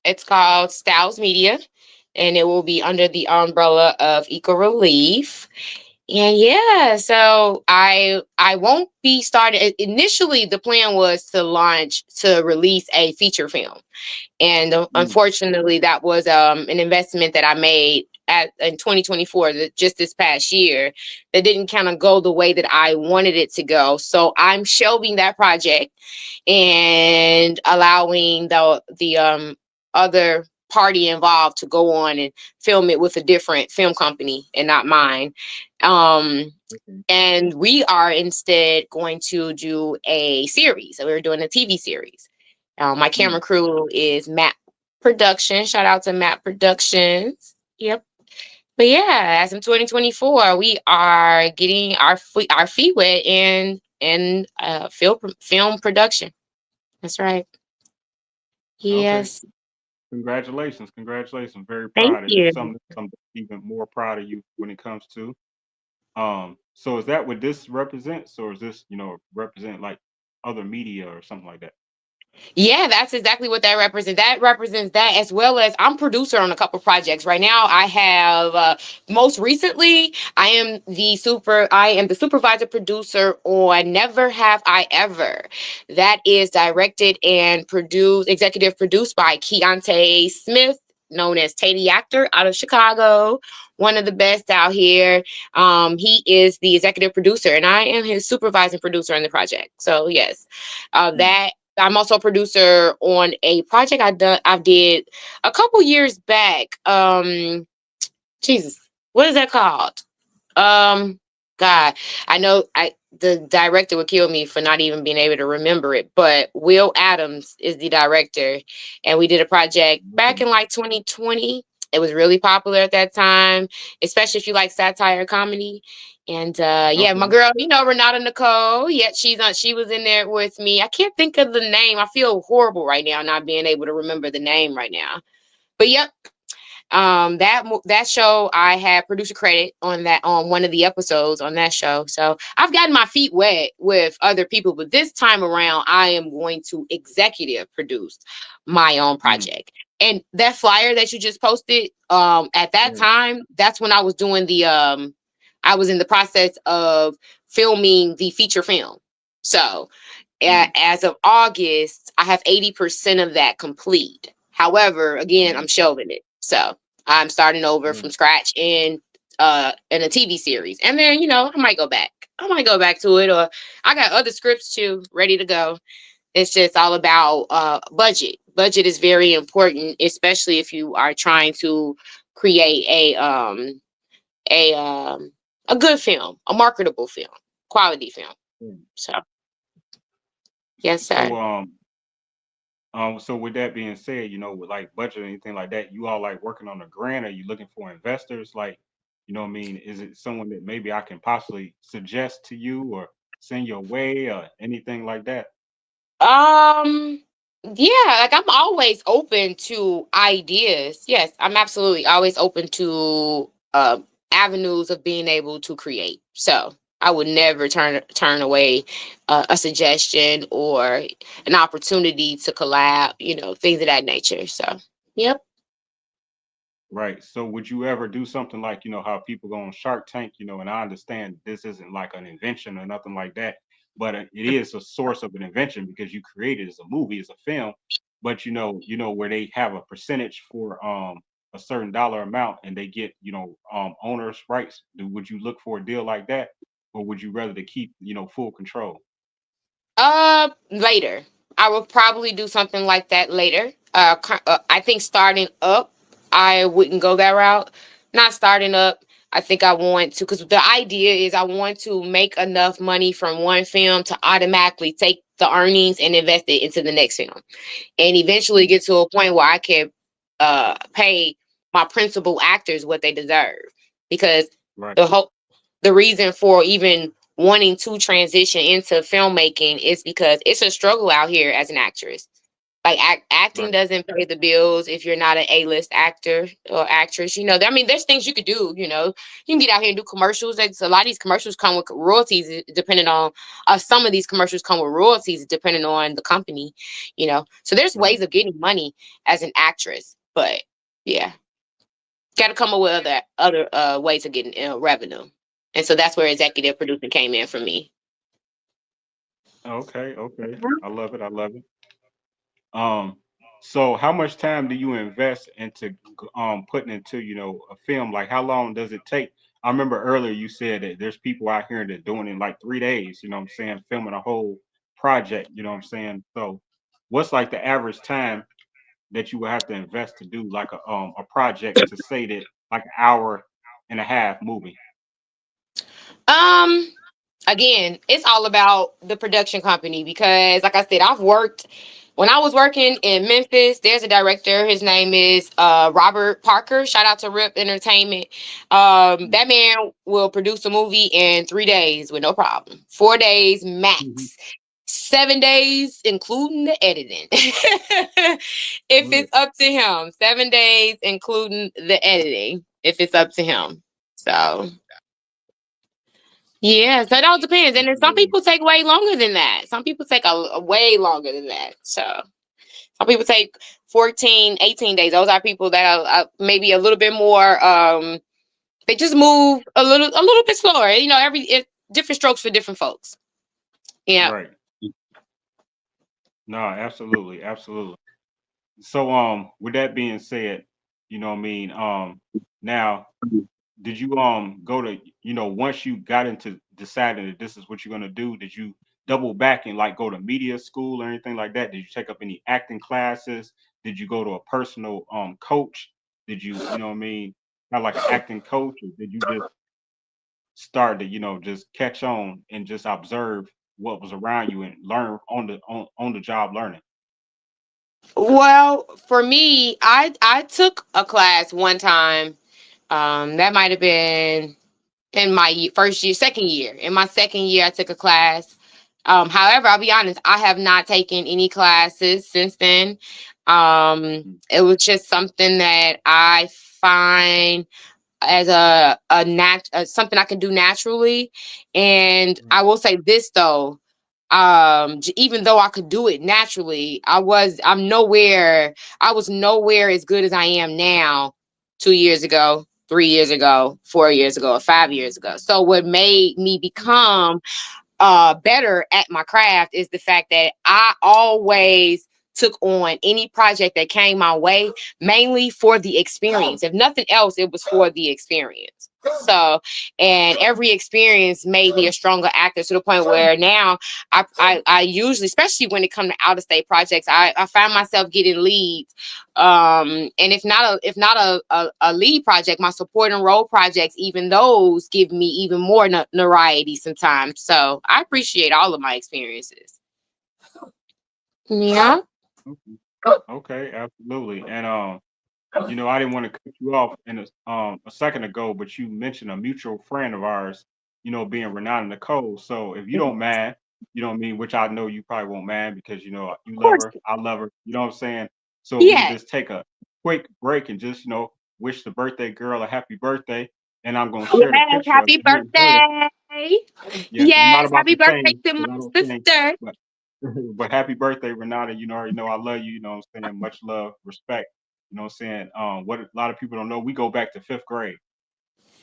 it's called Styles Media, and it will be under the umbrella of Eco Relief. And yeah, so I won't be starting. Initially, the plan was to release a feature film, and Mm, unfortunately, that was an investment that I made in 2024, just this past year, that didn't kind of go the way that I wanted it to go. So I'm shelving that project and allowing the other party involved to go on and film it with a different film company and not mine. Um, okay. and we are instead going to do a series. So we're doing a TV series. My camera Mm, crew is Map Production. Shout out to Map Productions. Yep. But yeah, as in 2024, we are getting our feet wet in film production. That's right. okay. Yes. Congratulations, congratulations. Very Thank proud. And it's you. something even more proud of you when it comes to. So is that what this represents, or is this, represent like other media or something like that? Yeah, that's exactly what that represents. That represents that, as well as I'm producer on a couple projects right now. I have most recently, I am the supervisor producer on Never Have I Ever. That is directed and executive produced by Keontae Smith, known as Tatey Actor, out of Chicago. One of the best out here. He is the executive producer, and I am his supervising producer on the project. So yes, Mm, that I'm also a producer on a project I did a couple years back. Jesus, what is that called? Um, God, I know the director would kill me for not even being able to remember it, but Will Adams is the director, and we did a project back okay. in like 2020. It was really popular at that time, especially if you like satire comedy. And yeah, my Okay. girl, Renata Nicole. Yeah, she was in there with me. I can't think of the name. I feel horrible right now, not being able to remember the name right now. But yep, that show, I had producer credit on one of the episodes on that show. So I've gotten my feet wet with other people, but this time around I am going to executive produce my own Mm, project. And that flyer that you just posted, at that right. time, that's when I was doing I was in the process of filming the feature film. So Mm, as of August, I have 80% of that complete. However, again, I'm mm, shelving it. So I'm starting over from right. scratch in a TV series. And then, I might go back. I might go back to it, or I got other scripts too ready to go. It's just all about budget. Budget is very important, especially if you are trying to create a um a good film, a marketable film, quality film. Mm. So yes, So sir. so with that being said, with like budget or anything like that, you all like working on a grant? Are you looking for investors? Like, you know what I mean? Is it someone that maybe I can possibly suggest to you or send your way or anything like that? Um, Yeah, like I'm always open to ideas. Yes, I'm absolutely always open to avenues of being able to create. So I would never turn away a suggestion or an opportunity to collab, things of that nature. So, yep. Right. So would you ever do something like, how people go on Shark Tank, and I understand this isn't like an invention or nothing like that, but it is a source of an invention because you created it as a movie, as a film, but where they have a percentage for a certain dollar amount and they get, owners' rights. Would you look for a deal like that? Or would you rather to keep, full control? Later. I will probably do something like that later. I think starting up, I wouldn't go that route. Not starting up. I think I want to, because the idea is I want to make enough money from one film to automatically take the earnings and invest it into the next film, and eventually get to a point where I can pay my principal actors what they deserve. Because Right. the whole the reason for even wanting to transition into filmmaking is because it's a struggle out here as an actress. Like acting Right. doesn't pay the bills if you're not an A-list actor or actress. I mean, there's things you could do. You can get out here and do commercials. A lot of these commercials come with royalties, depending on. Some of these commercials come with royalties, depending on the company. So there's Right. ways of getting money as an actress, but yeah, got to come up with other ways of getting revenue, and so that's where executive producing came in for me. Okay. Okay. I love it. I love it. Um, so how much time do you invest into putting into, a film? Like how long does it take? I remember earlier you said that there's people out here that doing it in like 3 days, you know what I'm saying, filming a whole project, you know what I'm saying? So what's like the average time that you would have to invest to do like a project to say that like an hour and a half movie? Um, Again, it's all about the production company because, like I said, I've worked. When I was working in Memphis, there's a director. His name is Robert Parker. Shout out to Rip Entertainment. That man will produce a movie in 3 days with no problem. 4 days Mhm. max. 7 days, including the editing. If Right. it's up to him, 7 days, including the editing. If it's up to him. So yeah, so it all depends. And then some Absolutely. people take way longer than that. Some people take a way longer than that. So some people take 14, 18 days. Those are people that are maybe a little bit more they just move a little bit slower. Different strokes for different folks. Yeah. Right. No, absolutely, absolutely. So with that being said, what I mean, now did you go to, once you got into deciding that this is what you're gonna do, did you double back and like go to media school or anything like that? Did you take up any acting classes? Did you go to a personal coach? Did you know what I mean, have like an acting coach, or did you just start to, just catch on and just observe what was around you and learn on the job learning? Well, for me, I took a class one time. That might have been in my first year, second year. In my second year, I took a class. However, I'll be honest, I have not taken any classes since then. Mm. It was just something that I find as something I can do naturally. And Right. I will say this though, even though I could do it naturally, I was nowhere as good as I am now 2 years ago, 3 years ago, 4 years ago, or 5 years ago. So what made me become better at my craft is the fact that I always took on any project that came my way, mainly for the experience. If nothing else, it was for the experience. So, and every experience made me a stronger actor to the point where now I usually, especially when it comes to out of state projects, I find myself getting leads. And if not a lead project, my supporting role projects, even those give me even more notoriety sometimes. So I appreciate all of my experiences. Yeah. Okay. Okay, absolutely. And I didn't want to cut you off in a second ago, but you mentioned a mutual friend of ours, being Renata Nicole. So if you don't mind, you know what I mean, which I know you probably won't mind because you know you Of love course. her, I love her. You know what I'm saying? So if we could Yes. just take a quick break and just wish the birthday girl a happy birthday, and I'm gonna share the Yes. picture of Happy you and her. birthday. Yes, I'm not Yes. about Happy to birthday sing to my because I don't sing, sister. but but happy birthday, Renata. You know, already know I love you. You know what I'm saying? Much love, respect. You know what I'm saying? What a lot of people don't know, we go back to fifth grade.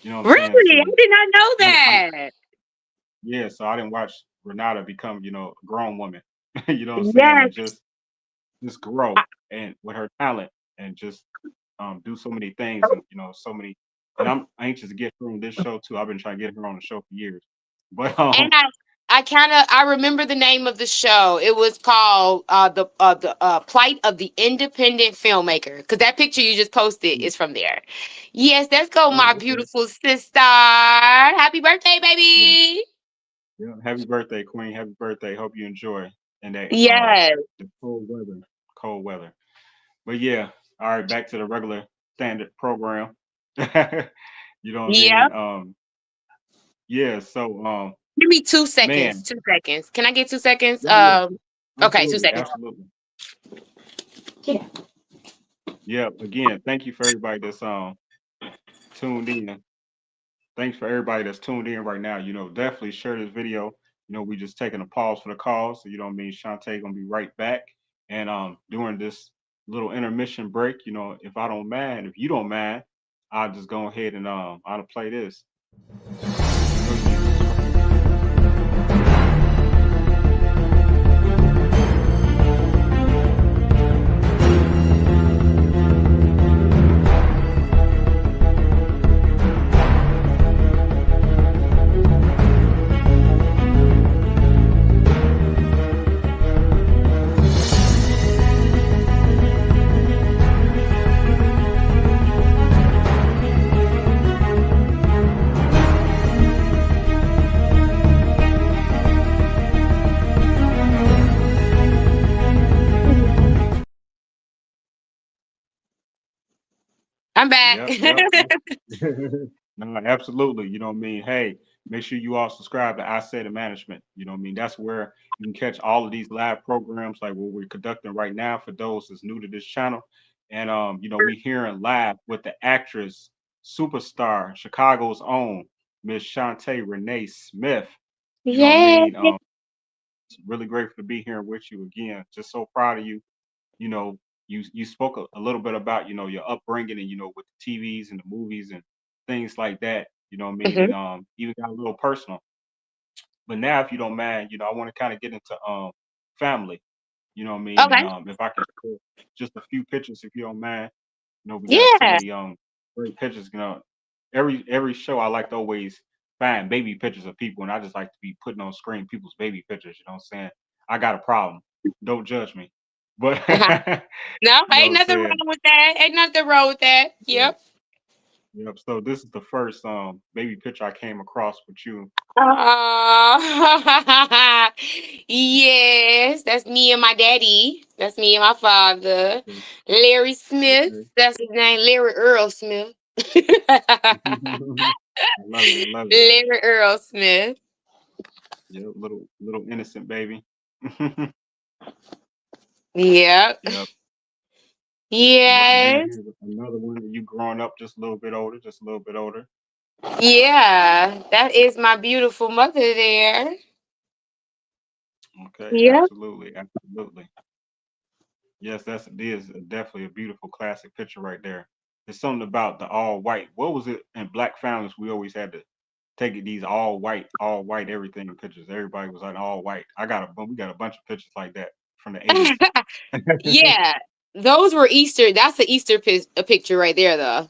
You know what I'm saying? Really? I So did not know I'm that. yeah, so I didn't watch Renata become, a grown woman. You know what I'm saying? And Yes. just grow and with her talent and just do so many things and so many and I'm anxious to get her on this show too. I've been trying to get her on the show for years. But And I remember the name of the show. It was called the Plight of the Independent Filmmaker. Because that picture you just posted is from there. Yes, let's go, my oh, okay. beautiful sister. Happy birthday, Yeah, baby. yeah. Happy birthday, Queen. Happy birthday. Hope you enjoy and that Yes. the cold weather. Cold weather. But yeah, all right, back to the regular standard program. You know what I Yep. mean? Yeah, so Give me 2 seconds. man, 2 seconds. Can I get 2 seconds? yeah, yeah, Okay, two absolutely, seconds. absolutely. Yeah, again, thank you for everybody that's tuned in. Thanks for everybody that's tuned in right now. Definitely share this video. We just taking a pause for the call. So you know what I mean, Shantae gonna be right back. And during this little intermission break, if I don't mind, if you don't mind, I'll just go ahead and I'll play this. I know you I'm back. Yep, yep. No, absolutely. You know what I mean? Hey, make sure you all subscribe to Isaidit Management. You know what I mean? That's where you can catch all of these live programs like what we're conducting right now for those that's new to this channel. And we hearing live with the actress, superstar, Chicago's own Miss Shanta Renee Smith. You know what I Yay. mean? It's really grateful to be here with you again. Just so proud of you. you know, you spoke a little bit about, your upbringing and, with the TVs and the movies and things like that, you know what I mean? Mhm. And even got a little personal. But now if you don't mind, I want to kind of get into family, you know what I mean? And Okay. if I can share just a few pictures if you don't mind. We got so Yeah. many great pictures, every show I like to always find baby pictures of people and I just like to be putting on screen people's baby pictures, you know what I'm saying? I got a problem. Don't judge me. But No, you know what ain't I'm nothing saying? wrong with that. Ain't nothing wrong with that. Yeah. Yep. Yep. So this is the first baby picture I came across with you. Yes, that's me and my daddy. That's me and my father. Okay. Larry Smith. Okay. That's his name. Larry Earl Smith. I love it. I love it. Larry Earl Smith. Yeah, little innocent baby. Yep. Yep. Yep. And then Yes. here's another one of you growing up just a little bit older, just a little bit older. Yeah. That is my beautiful mother there. Okay, Yep. absolutely, absolutely. Yes, it is definitely a beautiful classic picture right there. There's something about the all white. What was it in black families? We always had to take it these all white everything pictures. Everybody was like all white. We got a bunch of pictures like that from the 80s. Yeah. Those were Easter. That's the Easter a picture right there, though.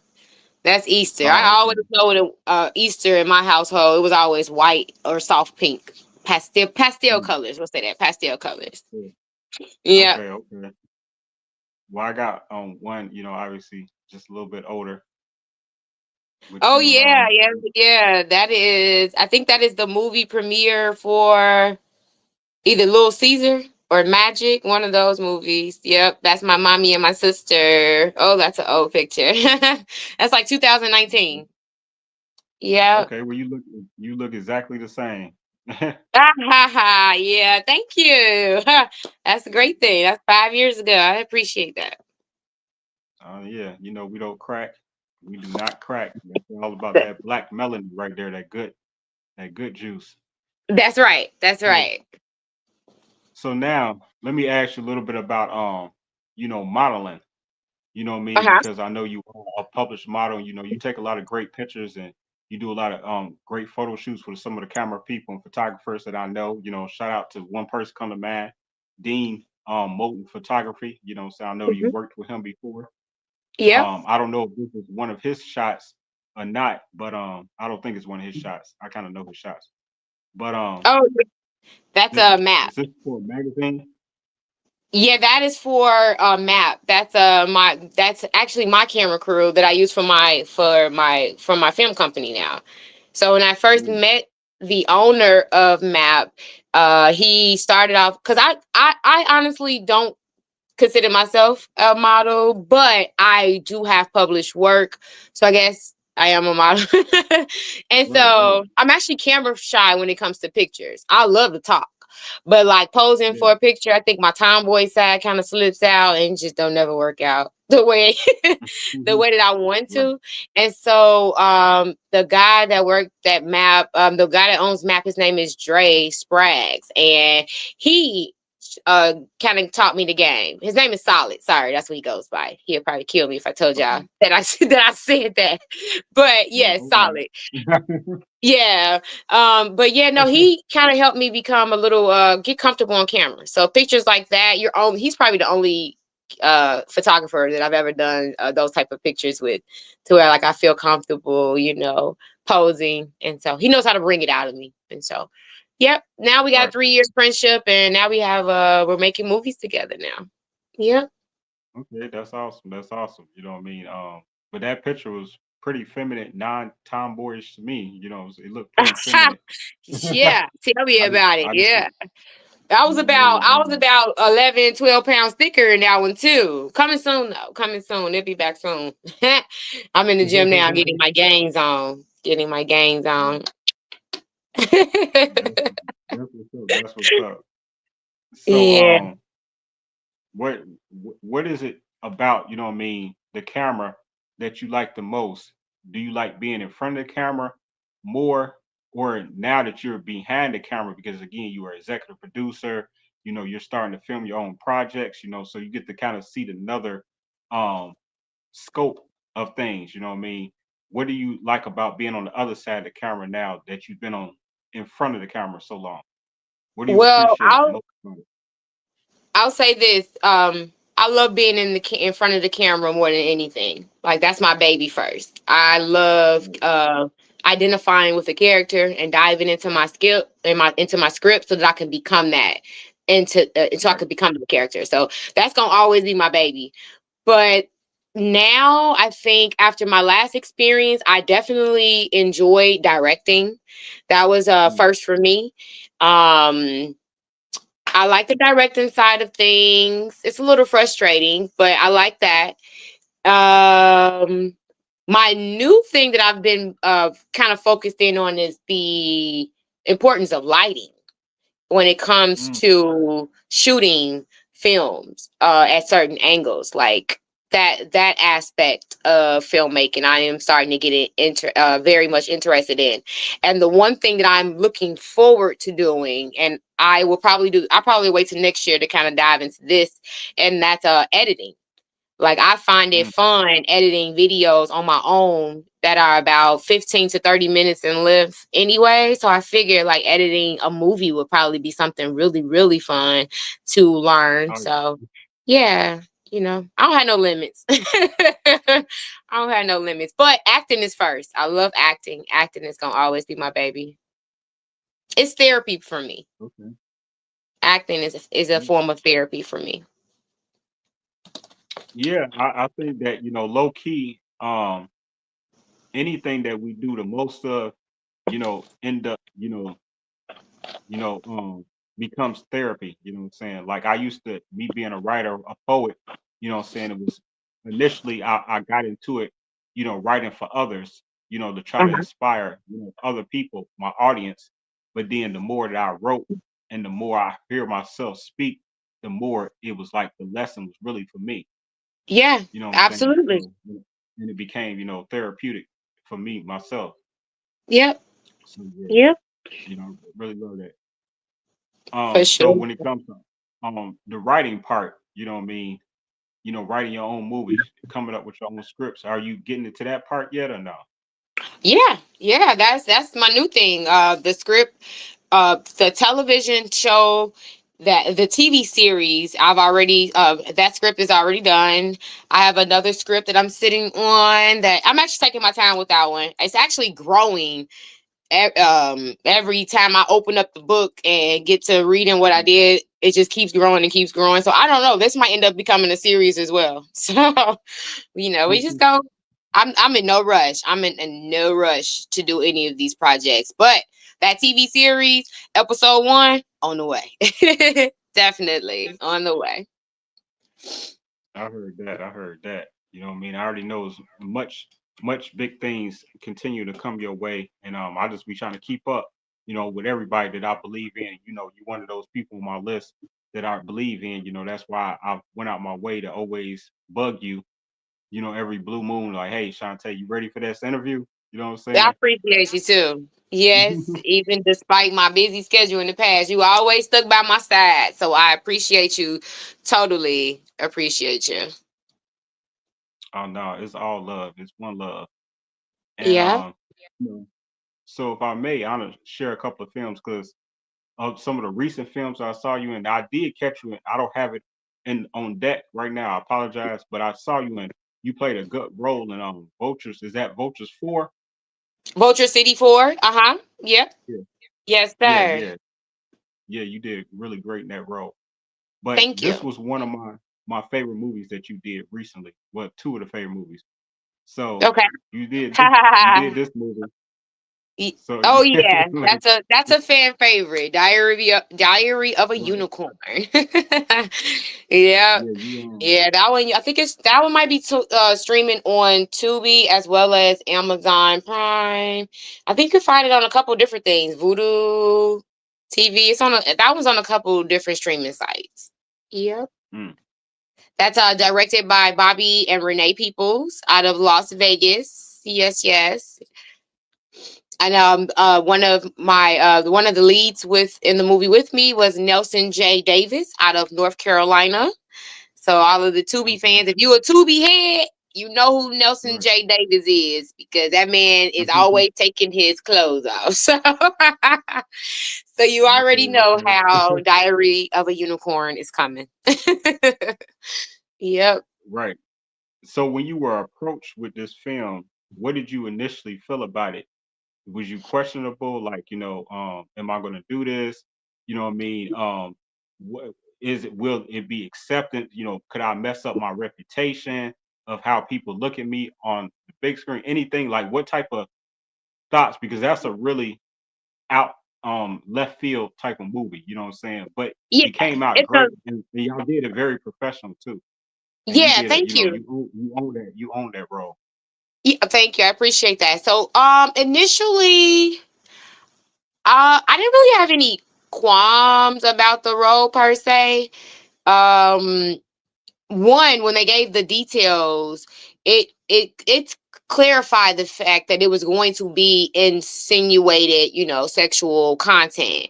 That's Easter. I Oh, always know that Easter in my household, it was always white or soft pink. Pastel okay. colors. What's that? Pastel colors. Yeah. Yeah. Okay, okay. Well, I got one, obviously just a little bit older with Oh you and yeah, yeah, yeah. I think that is the movie premiere for either Little Caesar or Magic, one of those movies. Yep, that's my mommy and my sister. Oh, that's an old picture. That's like okay. 2019. Yep. Okay, well you look exactly the same. Yeah, thank you. That's a great thing. That's 5 years ago. I appreciate that. Yeah, we don't crack. We do not crack. That's all about that black melon right there, that good juice. That's right. That's So right. so now let me ask you a little bit about modeling. You know what I mean? Uh-huh. Because I know you are a published model. You take a lot of great pictures and you do a lot of great photo shoots with some of the camera people and photographers that I know. Shout out to one person come to mind, Dean Moulton Photography. So I know you Mhm. worked with him before. Yep. I don't know if this is one of his shots or not, but I don't think it's one of his shots. I kind of know his shots. But Oh, that's this a map. is this for a magazine? Yeah, that is for a map. That's actually my camera crew that I use for my film company now. So when I first Mm, met the owner of Map, he started off because I honestly don't consider myself a model, but I do have published work. So I guess I am a model. And right, right. so I'm actually camera shy when it comes to pictures. I love to talk. But like posing Yeah. for a picture, I think my tomboy side kind of slips out and just don't never work out the way the Mhm. way that I want Right. to. And so the guy that worked that map, the guy that owns Map, his name is Dre Spraggs. And he kind of taught me the game. His name is Solid. Sorry, that's what he goes by. He'll probably kill me if I told y'all Okay. that I that I said that. But yeah, No, Solid. okay. Yeah. But yeah, no, he kind of helped me become a little get comfortable on camera. So pictures like that, he's probably the only photographer that I've ever done those type of pictures with to where like I feel comfortable, posing. And so he knows how to bring it out of me. And so yep, now we got Right. 3 years friendship and now we have we're making movies together now. Yeah. Okay, that's awesome. That's awesome. You know what I mean? But that picture was pretty feminine, non-tomboyish to me. It looked pretty feminine. Yeah, tell me I didn't, about it. I didn't, Yeah. I was yeah, it about was, I was about 11, 12 pounds thicker in that one too. Coming soon though. Coming soon. It'll be back soon. I'm in the gym now getting my gains on. Getting my gains on. that's, that's what's up. That's what's up. So, Yeah. what what is it about, what I mean, the camera that you like the most? Do you like being in front of the camera more, or now that you're behind the camera, because again, you are executive producer, you're starting to film your own projects, so you get to kind of see another um scope of things, you know what I mean? What do you like about being on the other side of the camera now that you've been on in front of the camera so long? What do you Well, appreciate most about it? I'll say this. I love being in front of the camera more than anything. Like that's my baby first. I love identifying with a character and diving into my skill into my script so that I can become that so I Right. could become the character. So that's gonna always be my baby. But now I think after my last experience, I definitely enjoyed directing. That was Mm, first for me. Um, I like the directing side of things. It's a little frustrating, but I like that. Um, my new thing that I've been kind of focused in on is the importance of lighting when it comes mm, to shooting films at certain angles. Like that aspect of filmmaking, I am starting to get very much interested in. And the one thing that I'm looking forward to doing, and I'll probably wait till next year to kind of dive into this, and that's editing. Like I find it mm. fun editing videos on my own that are about 15 to 30 minutes in length anyway. So I figured like editing a movie would probably be something really, really fun to learn. Oh, So yeah, I don't have no limits. I don't have no limits. But acting is first. I love acting. Acting is gonna always be my baby. It's therapy for me. okay. Acting is a form of therapy for me. Yeah, I think that, low key, anything that we do the most of, end up, you know, becomes therapy. You know what I'm saying? Like I used to, me being a writer, a poet, what I'm saying, it was initially I got into it, writing for others, to try to Uh-huh. inspire, other people, my audience. But then the more that I wrote and the more I hear myself speak, the more it was like the lesson was really for me. Yeah, You know what I'm saying? absolutely. So, and it became, therapeutic for me myself. Yep. So yeah, Yep. really love that. For So sure. when it comes to the writing part, you know what I mean, writing your own movies, coming up with your own scripts, are you getting into that part yet or no? Yeah, yeah, that's my new thing. The script, the television show, that the TV series, I've already that script is already done. I have another script that I'm sitting on that I'm actually taking my time with that one. It's actually growing every time I open up the book and get to reading what I did. It just keeps growing and keeps growing. So I don't know. This might end up becoming a series as well. So we just go. I'm in no rush. I'm in no rush to do any of these projects. But that TV series, episode 1, on the way. Definitely on the way. I heard that. I heard that. You know what I mean? I already know much big things continue to come your way. And I just be trying to keep up, with everybody that I believe in. You're one of those people on my list that I believe in. That's why I went out my way to always bug you, every blue moon, like, hey, Shanta, you ready for this interview? You know what I'm I saying? appreciate you too. Yes, even despite my busy schedule in the past, you always stuck by my side. So I appreciate you. Totally appreciate you. Oh no, it's all love. It's one love. And Yeah. you know, so if I may, I want to share a couple of films because of some of the recent films I saw you in. I did catch you in. I don't have it in on deck right now. I apologize, but I saw you in. You played a good role in Vultures. Is that Vultures 4? Vulture City 4. Uh-huh. Yep. Yeah, Yes, yeah, sir. yeah, yeah. You did really great in that role. But Thank this you. was one of my favorite movies that you did recently. Well, two of the favorite movies. So Okay. you did this movie. So Oh yeah, yeah, like, that's a fan favorite. Diary of a right. Unicorn. Yeah, Yeah, you yeah. That one. I think that one might be streaming on Tubi as well as Amazon Prime. I think you can find it on a couple different things. Voodoo TV. That one's on a couple different streaming sites. Yep. mm, That's directed by Bobby and Renee Peoples out of Las Vegas. Yes, yes. And one of the leads with in the movie with me was Nelson J. Davis out of North Carolina. So all of the Tubi okay, fans, if you a Tubi head, you know who Nelson right. J. Davis is because that man is always taking his clothes off. So you already Okay, know how okay. Diary of a Unicorn is coming. Yep. Right. So when you were approached with this film, what did you initially feel about it? Was you questionable, like, am I gonna do this? You know what I mean? What will it be accepted? Could I mess up my reputation of how people look at me on the big screen? Anything like what type of thoughts? Because that's a really out left field type of movie, you know what I'm saying? But Yeah. it came out It's a great and y'all did it very professional too. And you yeah. did it, Thank you. you own that role. Yeah, thank you. I appreciate that. So, initially, I didn't really have any qualms about the role per se. Um, One, when they gave the details, it clarified the fact that it was going to be insinuated, sexual content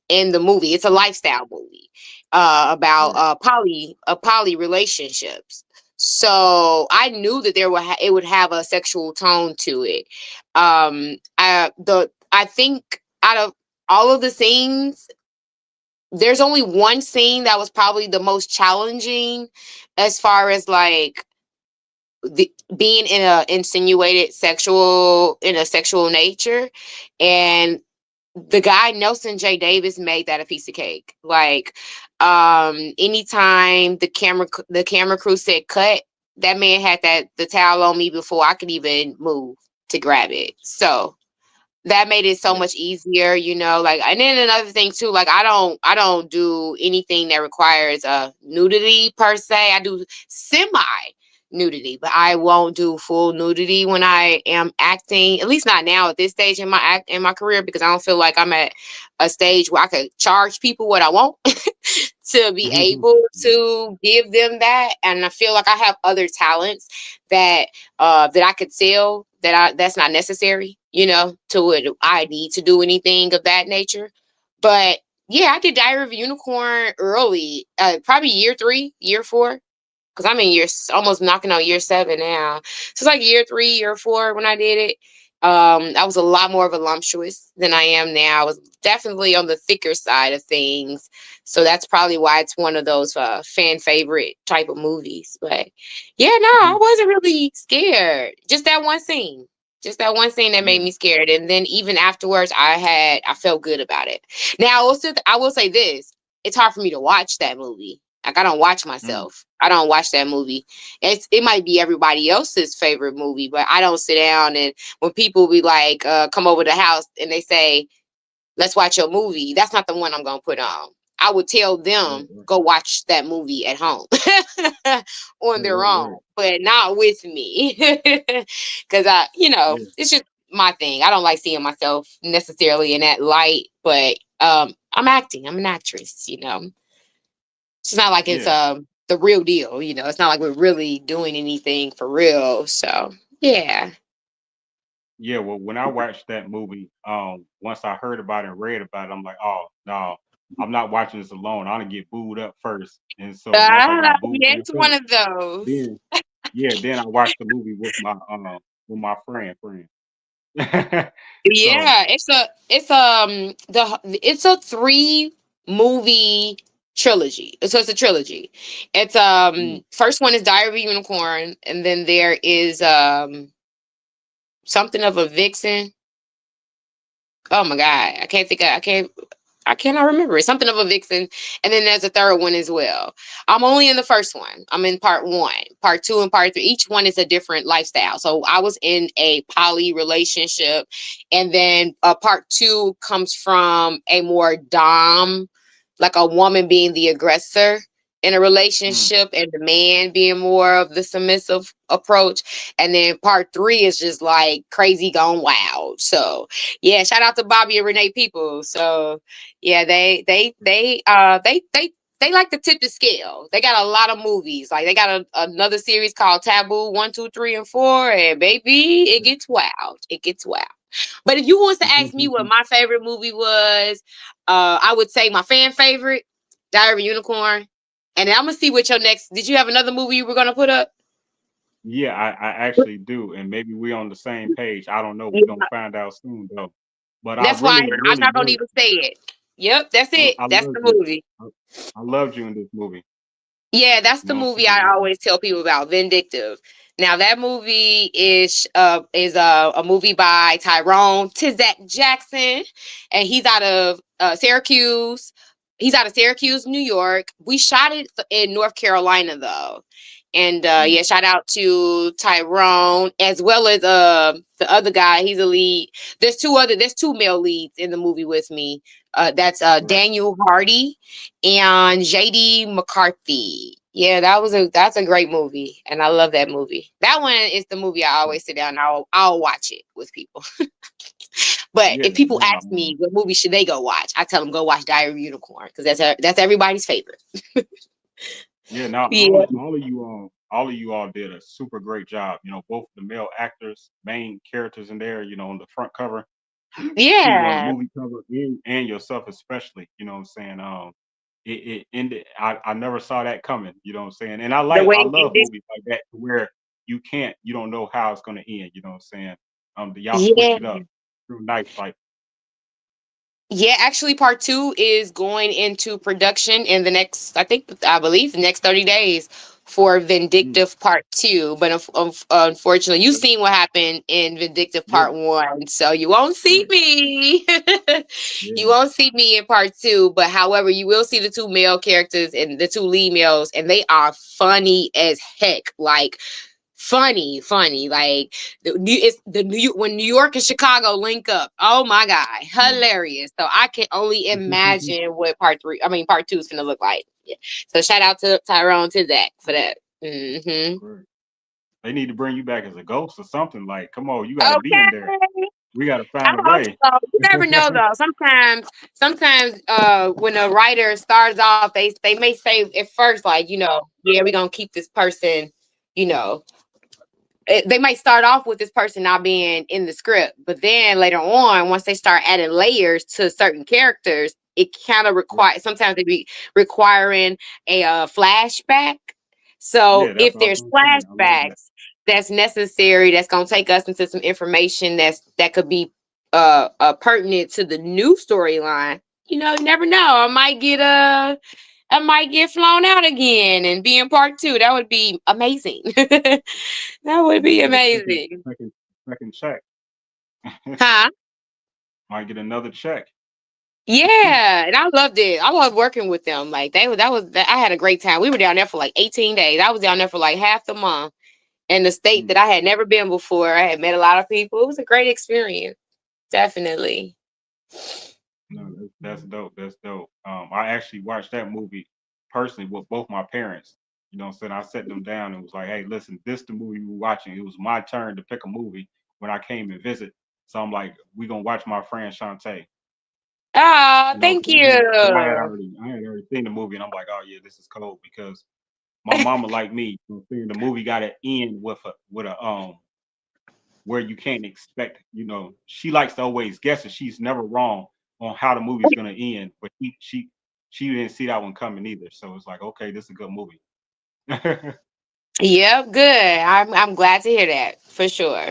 in the movie. It's a Mm, lifestyle movie about right, poly relationships. So I knew that it would have a sexual tone to it. I think out of all of the scenes, there's only one scene that was probably the most challenging as far as like being in a insinuated sexual in a sexual nature, and the guy Nelson J. Davis made that a piece of cake. Like anytime the camera crew said cut, that man had the towel on me before I could even move to grab it. So that made it so yeah, much easier, like. And then another thing too, like I don't do anything that requires nudity per se. I do semi nudity, but I won't do full nudity when I am acting. At least not now at this stage in my career, because I don't feel like I'm at a stage where I could charge people what I want to be able to give them that. And I feel like I have other talents that that I could sell that's not necessary, to what I need to do anything of that nature. But yeah, I did Diary of a Unicorn early, probably year 3, year 4, because I'm in almost knocking on year 7 now. So it's like year 3, year 4 when I did it. I was a lot more voluptuous than I am now. I was definitely on the thicker side of things. So that's probably why it's one of those fan favorite type of movies. But yeah, no, I wasn't really scared. Just that one scene. Just that one scene that made me scared. And then even afterwards, I felt good about it. Now, I will say this. It's hard for me to watch that movie. Like, I don't watch myself. I don't watch that movie. It might be everybody else's favorite movie, but I don't sit down and when people be like, come over to the house and they say, let's watch your movie, that's not the one I'm going to put on. I would tell them, go watch that movie at home on their own, but not with me. Because it's just my thing. I don't like seeing myself necessarily in that light, but I'm acting. I'm an actress, It's not like it's the real deal, It's not like we're really doing anything for real. So yeah. Yeah, well, when I watched that movie, once I heard about it and read about it, I'm like, oh no, I'm not watching this alone. I'm gonna get booed up first. And so once I got booed Yeah, back it's up, one of those. then then I watched the movie with my friend. So Yeah, it's a 3 movie trilogy. So it's a trilogy. It's mm, first one is Diary of a Unicorn, and then there is something of a vixen. Oh my god, I cannot remember it. Something of a vixen. And then there's a third one as well. I'm only in the first one. I'm in part 1, part 2, and part 3. Each one is a different lifestyle. So I was in a poly relationship. And then part 2 comes from a more dom, like a woman being the aggressor in a mm, relationship and the man being more of the submissive approach. And then part 3 is just like crazy gone wild. So yeah, shout out to Bobby and Renee People. So yeah, they like to tip the scale. They got a lot of movies. Like they got another series called Taboo 1, 2, 3, and 4. And baby, it gets wild. It gets wild. But if you was to ask me what my favorite movie was, I would say my fan favorite, Diary of a Unicorn. And then I'm gonna see what your next. Did you have another movie you were gonna put up? yeah, I actually do, and maybe we're on the same page. I don't know. We're gonna Yeah, find out soon though. But I that's why really, I'm really, not gonna really, even say it. Yep, that's it. I That's loved the you. movie. I, I loved you in this movie. Yeah, that's You the know what movie I'm I saying? always tell people about, Vindictive. Now that movie is a movie by Tyrone Tizak Jackson, and he's out of Syracuse. He's out of Syracuse, New York. We shot it in North Carolina though. And Mm, yeah, shout out to Tyrone as well as the other guy. He's a lead. There's 2 male leads in the movie with me. That's right. Daniel Hardy and JD McCarthy. Yeah, that's a great movie, and I love that movie. That one is the movie I Mm, always sit down and I'll watch it with people. But yeah, if people now, ask me what movie should they go watch, I tell them go watch Diary of a Unicorn because that's everybody's favorite. yeah, now Yeah, all of you all did a super great job. You know, both the male actors, main characters in there, on the front cover, excuse me, on the yeah. movie cover, and yourself especially. You know what I'm saying? It ended. I never saw that coming. You know what I'm saying? And The way I it love ended. movies like that where you don't know how it's gonna end. You know what I'm saying? Y'all switch Yeah. it up through nice, like Yeah, actually, part 2 is going into production in the next, I believe, the next 30 days for mm, Vindictive Part 2. But unfortunately, you've okay, seen what happened in Vindictive yeah, Part 1, so you won't see right, me. You yeah, won't see me in Part 2, but however, you will see the 2 male characters and the 2 lead males, and they are funny as heck. Like, funny. Like it's the when New York and Chicago link up. Oh my god, right. hilarious! So I can only imagine what part 2 is gonna look like. Yeah. So shout out to Tyrone to Zach for that. Hmm. Great. They need to bring you back as a ghost or something. Like, come on, you got to be in there. Okay. We got to I find a hope way. so. You never know though. Sometimes when a writer starts off, they may say at first, like, yeah, we're gonna keep this person, you know. They might start off with this person not being in the script, but then later on, once they start adding layers to certain characters, it kind of requires, sometimes they be requiring a flashback. So Yeah, that's if what I was there's gonna say. I love that. flashbacks that's necessary, that's going to take us into some information that could be pertinent to the new storyline. You never know. I might get flown out again and be in part 2. That would be amazing. That would Might be get a amazing. second check. Huh? Might get another check. Yeah, and I loved it. I loved working with them. Like I had a great time. We were down there for like 18 days. I was down there for like half the month in the state that I had never been before. I had met a lot of people. It was a great experience. Definitely. No, that's dope. That's dope. I actually watched that movie personally with both my parents. You know what I'm saying? I set them down and was like, hey, listen, this the movie we're watching. It was my turn to pick a movie when I came and visit. So I'm like, we gonna watch my friend Shantae. Oh, You know, thank 'cause you. I had already seen the movie and I'm like, oh yeah, this is cold because my mama like me, you know, the movie got to end with a where you can't expect, she likes to always guess and she's never wrong on how the movie's gonna end, but she didn't see that one coming either. So it's like, okay, this is a good movie. Yep, good. I'm glad to hear that for sure.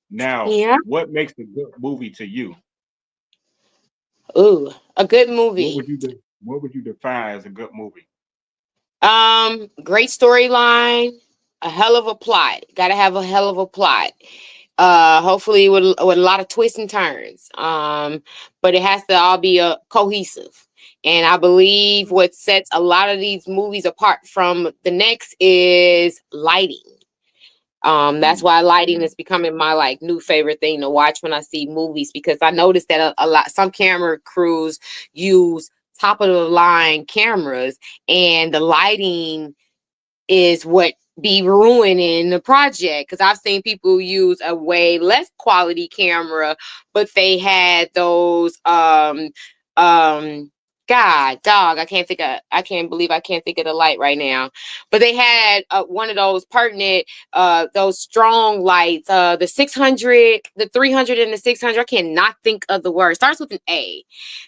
Now, Yeah. what makes a good movie to you? Ooh, a good movie. What would you define as a good movie? Great storyline, a hell of a plot. Got to have a hell of a plot. Hopefully with a lot of twists and turns. But it has to all be cohesive. And I believe what sets a lot of these movies apart from the next is lighting. That's why lighting is becoming my like new favorite thing to watch when I see movies, because I noticed that some camera crews use top of the line cameras, and the lighting is what be ruining the project, because I've seen people use a way less quality camera, but they had those God, dog, I can't believe I can't think of the light right now. But they had one of those pertinent, those strong lights, the 600, the 300, and the 600. I cannot think of the word. Starts with an A.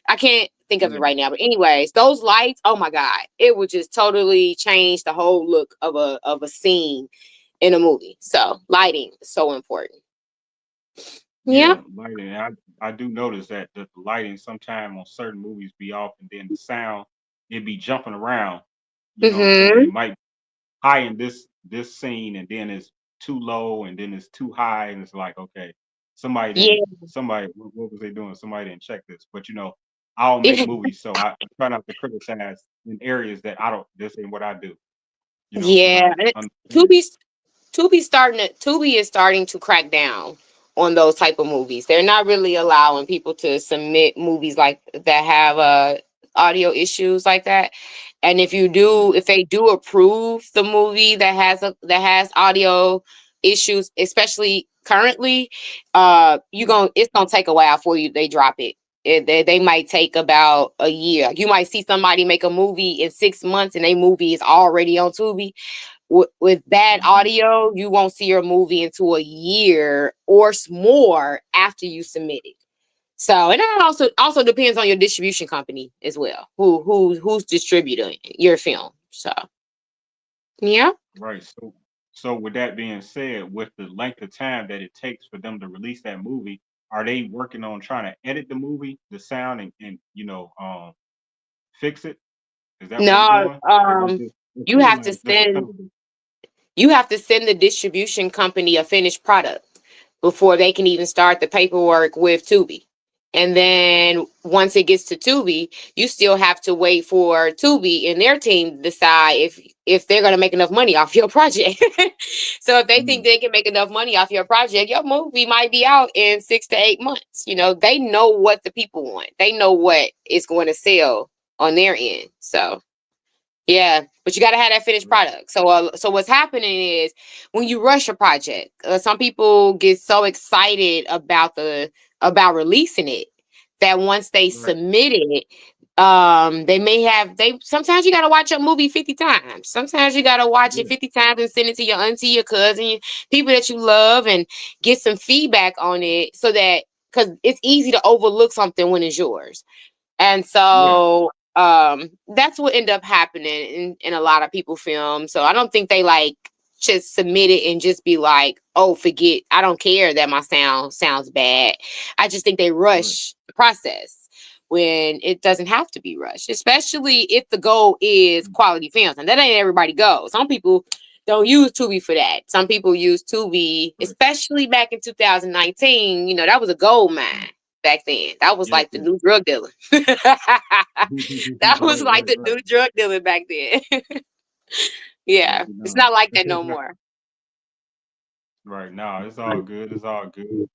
I can't think of it Yeah, right now. But anyways, those lights, oh my God, it would just totally change the whole look of a scene in a movie. So lighting is so important. Yeah. yeah, lighting. I do notice that the lighting sometime on certain movies be off, and then the sound it be jumping around. You know what I'm saying? Mm-hmm. It might high in this scene and then it's too low and then it's too high and it's like, okay, Yeah. what was they doing, somebody didn't check this, but I don't make movies, so I try not to criticize in areas that I don't, this ain't what I do, because Yeah. And understand. Tubi is starting to crack down on those type of movies. They're not really allowing people to submit movies like that have audio issues like that. And if they do approve the movie that has audio issues, especially currently, it's gonna take a while for you. They drop it. They might take about a year. You might see somebody make a movie in 6 months, and a movie is already on Tubi. With bad Mhm. audio, you won't see your movie into a year or more after you submit it. So, and that also depends on your distribution company as well, who's distributing your film. So, yeah. Right. So with that being said, with the length of time that it takes for them to release that movie, are they working on trying to edit the movie, the sound, and fix it? Is that what they No, doing? Or they just it's you sitting have to like just a send penalty? you have to send the distribution company a finished product before they can even start the paperwork with Tubi. And then once it gets to Tubi, you still have to wait for Tubi and their team to decide if they're going to make enough money off your project. So if they think Mm, they can make enough money off your project, your movie might be out in 6 to 8 months. They know what the people want. They know what is going to sell on their end. So, Yeah, but you got to have that finished product. So, so what's happening is when you rush a project, some people get so excited about releasing it that once they submit it, sometimes you got to watch a movie 50 times. Sometimes you got to watch it 50 times and send it to your auntie, your cousin, people that you love, and get some feedback on it, so that, because it's easy to overlook something when it's yours. And so that's what ended up happening in a lot of people films. So I don't think they like just submit it and just be like, oh, forget, I don't care that my sounds bad. I just think they rush the process when it doesn't have to be rushed, especially if the goal is quality films. And that ain't everybody goes. Some people don't use Tubi for that. Some people use Tubi, especially back in 2019. You know, that was a gold mine back then. That was like the new drug dealer. That was like the new drug dealer back then. Yeah, it's not like that no more. Right now, it's all good. It's all good.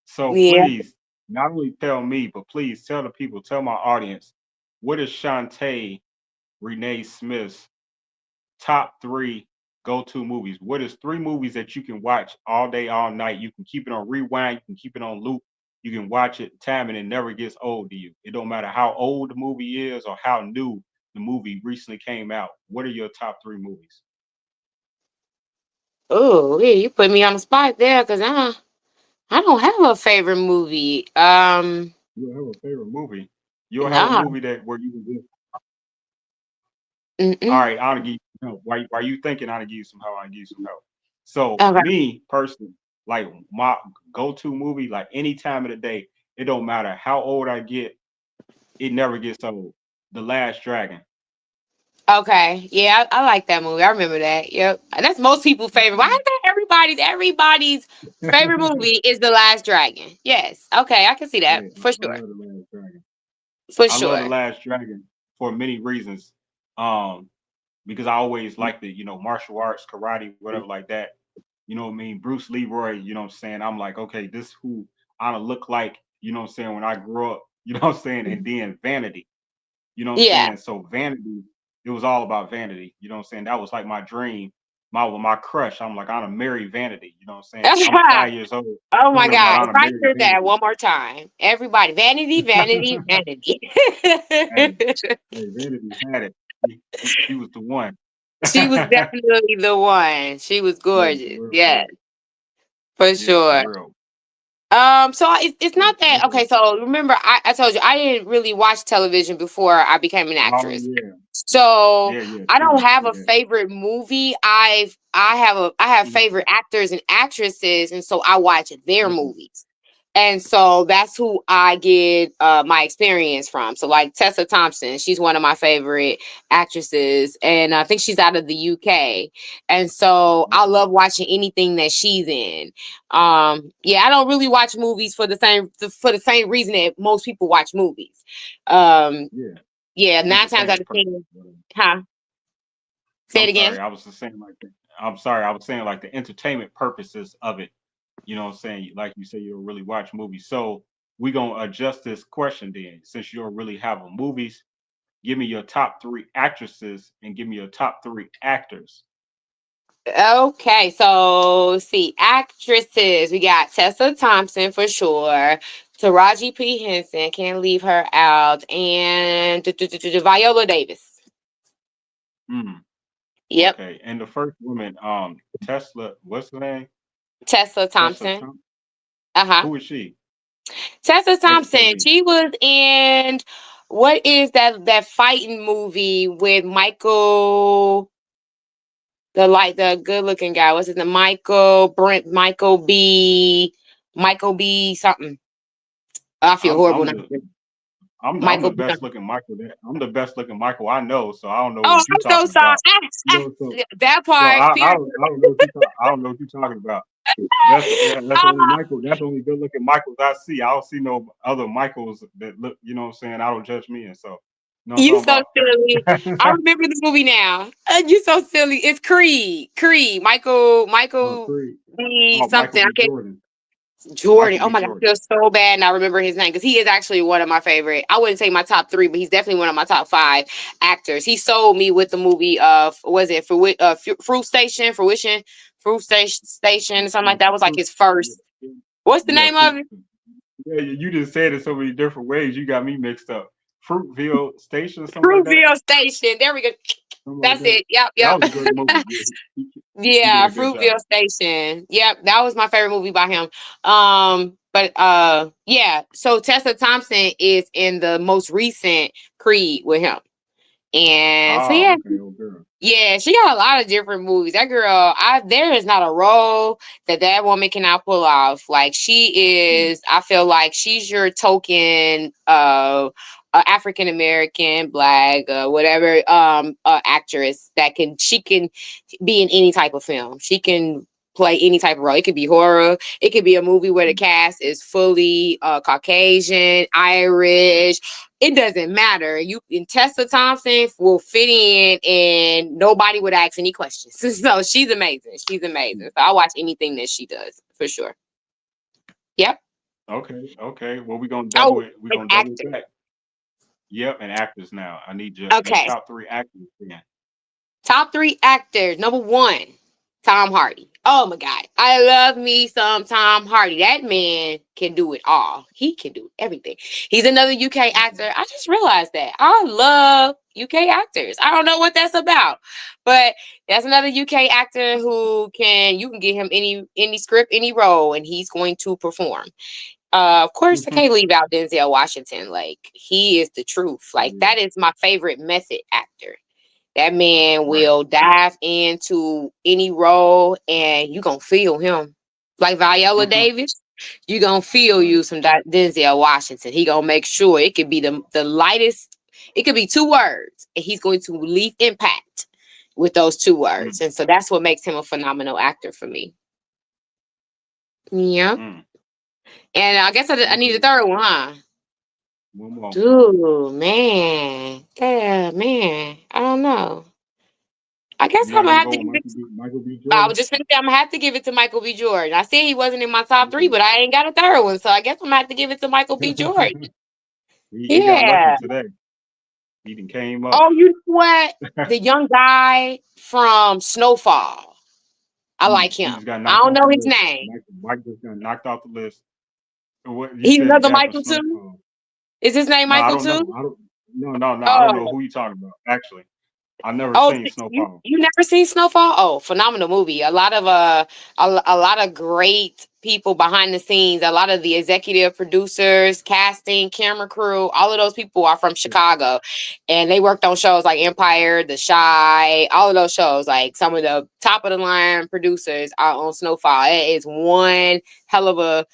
So Yeah. please, not only tell me, but please tell the people, tell my audience, what is Shanta Renee Smith's top 3 go-to movies? What is 3 movies that you can watch all day, all night? You can keep it on rewind, you can keep it on loop, you can watch it time, and it never gets old to you. It don't matter how old the movie is or how new the movie recently came out. What are your top 3 movies? Oh, yeah, you put me on the spot there, because I don't have a favorite movie. You don't have a favorite movie. You don't have a Nah. movie that where you can just. Mm-mm. All right, I'll give you some help. While you thinking, I'll give you some help. I'll give you some help. So Okay. me personally, like my go-to movie, like any time of the day, it don't matter how old I get, it never gets old. The Last Dragon. Okay. Yeah, I like that movie. I remember that. Yep. That's most people's favorite. Why is that everybody's favorite movie is The Last Dragon? Yes. Okay, I can see that Yeah, for I sure. love The Last Dragon. For I love The sure. Last Dragon for many reasons. Um, because I always liked the, martial arts, karate, whatever like that. You know what I mean? Bruce Leroy, you know what I'm saying? I'm like, okay, this is who I don't look like, you know what I'm saying, when I grew up, you know what I'm saying? And then Vanity, you know what I'm Yeah. saying? So Vanity, it was all about Vanity, you know what I'm saying? That was like my dream, my crush. I'm like, I'm gonna marry Vanity, you know what I'm saying? I'm 5 years old. Oh my Talking about God. I'm If gonna I marry hear that Vanity. one more time, everybody, vanity, vanity, vanity. Hey, hey, Vanity had it. She was the one. She was definitely the one. She was Yeah, gorgeous. for real, for Yeah, real. for Yeah, for sure. real. So it's So, not that okay. So remember, I told you I didn't really watch television before I became an oh actress. yeah. So Yeah, I true don't that, have true a that. favorite movie. I have favorite actors and actresses, and so I watch their Okay. movies. And so that's who I get my experience from. So like Tessa Thompson, she's one of my favorite actresses, and I think she's out of the UK. And so I Okay. love watching anything that she's in. Yeah, I don't really watch movies for the same reason that most people watch movies. Yeah. Yeah, 9 times out Entertainment of purpose. 10. Huh? Say I'm it again. sorry, I was just saying like I'm sorry, I was saying like the entertainment purposes of it. You know what I'm saying? Like you say you don't really watch movies. So we're gonna adjust this question then. Since you don't really have a movies, give me your top 3 actresses and give me your top 3 actors. Okay, so let's see, actresses. We got Tessa Thompson for sure. Taraji P. Henson, can't leave her out, and Viola Davis. Mm, Yep, okay. And the first woman, Tesla, what's her name? Tessa Tesla Thompson. Thompson. Uh-huh. Who is she? Tessa Thompson. Educate me. She was in what is that fighting movie with Michael, the good looking guy? What's his name? Michael B. something. I feel I'm horrible I'm now. the I'm Michael the B. best looking Michael I'm the best looking Michael I know, so I don't know Oh, what you're I'm so talking sorry. about. You know, so That so part, period. I don't know what I don't know what you're talking about. That's the only Ah, Michael. That's the only good looking Michaels I see. I don't see no other Michaels that look. You know what I'm saying? I don't judge me, and so you know what you I'm so talking silly. I about. remember the movie now. You so silly. It's Creed. Creed. Michael Oh, Creed. B Oh, Michael something. I B. can't Jordan. Jordan. Michael Oh B. my God, I Jordan. feel so bad and I remember his name because he is actually one of my favorite. I wouldn't say my top 3, but he's definitely one of my top 5 actors. He sold me with the movie of Fruit Station, Station, something like that. Was like his first. What's the Yeah, name of it? yeah, you just said it so many different ways. You got me mixed up. Fruitville Station, something like that. Fruitville Station. There we go. Something like That's that. it. Yep, That yep. was a great movie. He did Yeah, a good job. Fruitville Station. Yep, that was my favorite movie by him. But yeah. So Tessa Thompson is in the most recent Creed with him, and so Ah, yeah, okay, old girl. yeah, she got a lot of different movies. That girl, there is not a role that woman cannot pull off. Like she is, I feel like she's your token African American, Black, whatever actress she can be in any type of film. She can play any type of role. It could be horror. It could be a movie where the cast is fully Caucasian, Irish. It doesn't matter. You and Tessa Thompson will fit in and nobody would ask any questions. So she's amazing. She's amazing. So I watch anything that she does for sure. Yep. Okay. Well, we're gonna Oh, double it. We're an gonna double actor. back. Yep, and actors now. I need your Okay. top 3 actors again. Top 3 actors. Number 1, Tom Hardy. Oh my God. I love me some Tom Hardy. That man can do it all. He can do everything. He's another UK actor. I just realized that. I love UK actors. I don't know what that's about. But that's another UK actor you can get him any script, any role, and he's going to perform. Of course, I can't leave out Denzel Washington. Like, he is the truth. Like, that is my favorite method actor. That man will dive into any role and you gonna feel him. Like Viola Davis, you gonna feel you some Denzel Washington. He gonna make sure it could be the lightest, it could be 2 words, and he's going to leave impact with those 2 words. And so that's what makes him a phenomenal actor for me. Yeah. And I guess I need a third one, huh? One more. Dude, man. Yeah, man. I don't know. I guess You're I'm not gonna gonna have to go give with it. Michael B. I Jordan? was just gonna say I'm gonna have to give it to Michael B. Jordan. I said he wasn't in my top 3, Okay. but I ain't got a third one, so I guess I'm gonna have to give it to Michael B. Jordan. he got lucky Yeah. today. He done came up. Oh, you know what? The young guy from Snowfall. I like He him. just got I knocked don't off know the his list. name. Mike just got knocked off the list. What you He's said? The another guy for Michael too. Snowfall. Is his name No, I Michael don't know. too? No. I don't know Oh, who you talking about. Actually, I never oh, seen you Snowfall. never seen Snowfall? Oh, phenomenal movie. A lot of a lot of great people behind the scenes. A lot of the executive producers, casting, camera crew, all of those people are from Chicago, and they worked on shows like Empire, The Chi, all of those shows. Like some of the top of the line producers are on Snowfall. It is one hell of a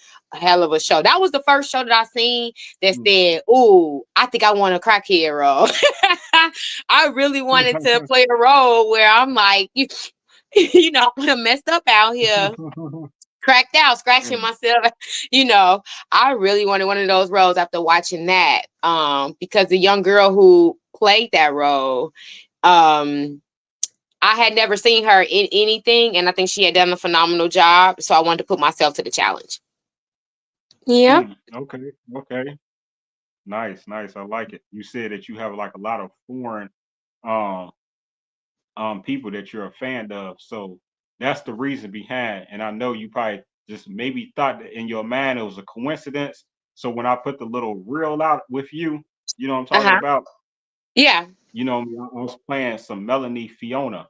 show. That was the first show that I seen that said, "Ooh, I think I want a crackhead role." I really wanted to play a role where I'm like, I'm messed up out here, cracked out, scratching myself. I really wanted one of those roles after watching that. Because the young girl who played that role, I had never seen her in anything, and I think she had done a phenomenal job. So I wanted to put myself to the challenge. Yeah. Okay. Nice. I like it. You said that you have like a lot of foreign um people that you're a fan of. So that's the reason behind. And I know you probably just maybe thought that in your mind it was a coincidence. So when I put the little reel out with you, you know what I'm talking Uh-huh. about? Yeah. I was playing some Melanie Fiona.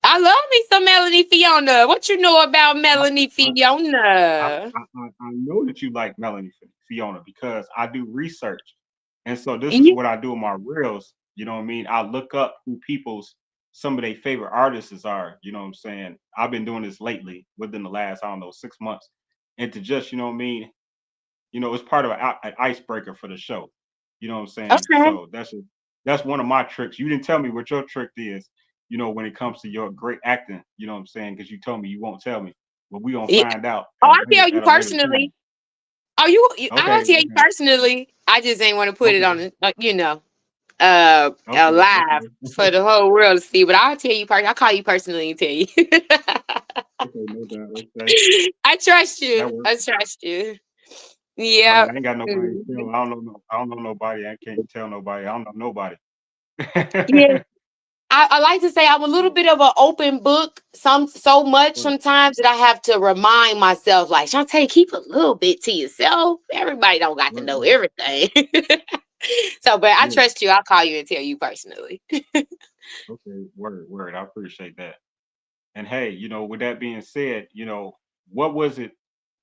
I love me some Melanie Fiona. What you know about Melanie I, Fiona? I know that you like Melanie Fiona because I do research. And so this is Yeah. what I do in my reels. You know what I mean? I look up who some of their favorite artists are. You know what I'm saying? I've been doing this lately within the last, I don't know, 6 months. And to just, you know what I mean? It's part of an icebreaker for the show. You know what I'm saying? Okay. So that's one of my tricks. You didn't tell me what your trick is, when it comes to your great acting, you know what I'm saying? Because you told me you won't tell me. But we're gonna Yeah. find out Oh, I tell you at a later personally. time. Oh, I'll Okay, tell you personally. I just ain't want to put it okay, on, okay, live for the whole world to see. But I'll tell you personally. I'll call you personally and tell you. no doubt. Okay. I trust That you. works. I trust you. I Yeah. mean, I ain't got nobody to tell. I don't know nobody. I can't tell nobody. I don't know nobody. Yeah. I like to say I'm a little bit of an open book. So much Right. sometimes that I have to remind myself, like, Shantae, keep a little bit to yourself. Everybody don't got to Right. know Right. everything. So, but I Yeah. trust you. I'll call you and tell you personally. Okay. Word. I appreciate that. And hey, with that being said, what was it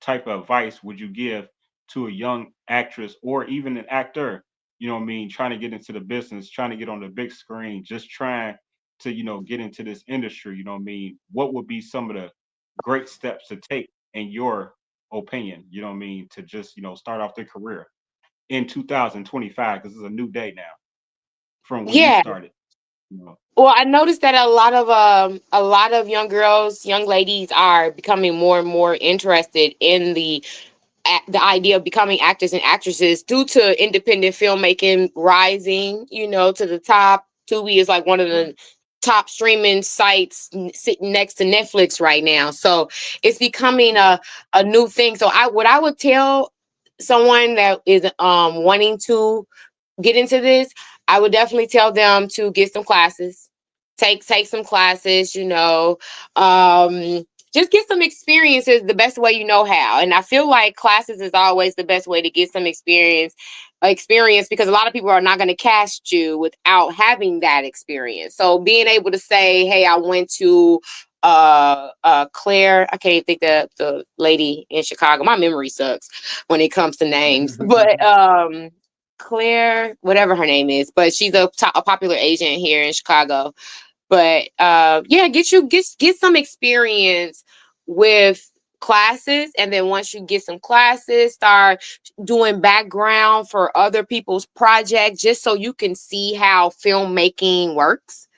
type of advice would you give to a young actress or even an actor, what I mean, trying to get into the business, trying to get on the big screen, just trying to, get into this industry, what I mean? What would be some of the great steps to take in your opinion, what I mean, to just, start off their career in 2025, because it's a new day now from when you Yeah. started, you know. Well, I noticed that a lot of young girls, young ladies are becoming more and more interested in the idea of becoming actors and actresses due to independent filmmaking rising, to the top. Tubi is like one of Right. the top streaming sites sitting next to Netflix right now. So it's becoming Yeah. a new thing. So what I would tell someone that is wanting to get into this, I would definitely tell them to get some classes, take some classes, just get some experiences the best way you know how. And I feel like classes is always the best way to get some experience because a lot of people are not going to cast you without having that experience. So being able to say, hey, I went to Claire, I can't think the lady in Chicago. My memory sucks when it comes to names, but Claire, whatever her name is, but she's a popular agent here in Chicago. But yeah, get some experience with classes, and then once you get some classes, start doing background for other people's projects, just so you can see how filmmaking works.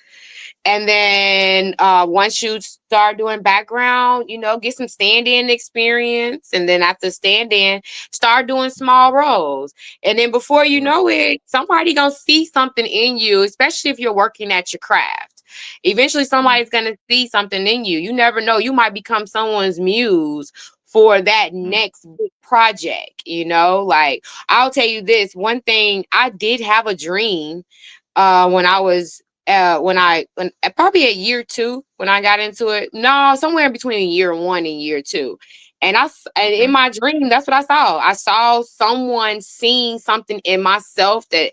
And then once you start doing background, get some stand-in experience. And then after stand-in, start doing small roles. And then before you Right. know it, somebody gonna see something in you, especially if you're working at your craft. Eventually Mm. somebody's gonna see something in you. You never know. You might become someone's muse for that Mm. next big project, Like, I'll tell you this one thing, I did have a dream when I was when probably at year 2 when I got into it. No, somewhere between year 1 and year 2. And in Okay. my dream, that's what I saw. I saw someone seeing something in myself that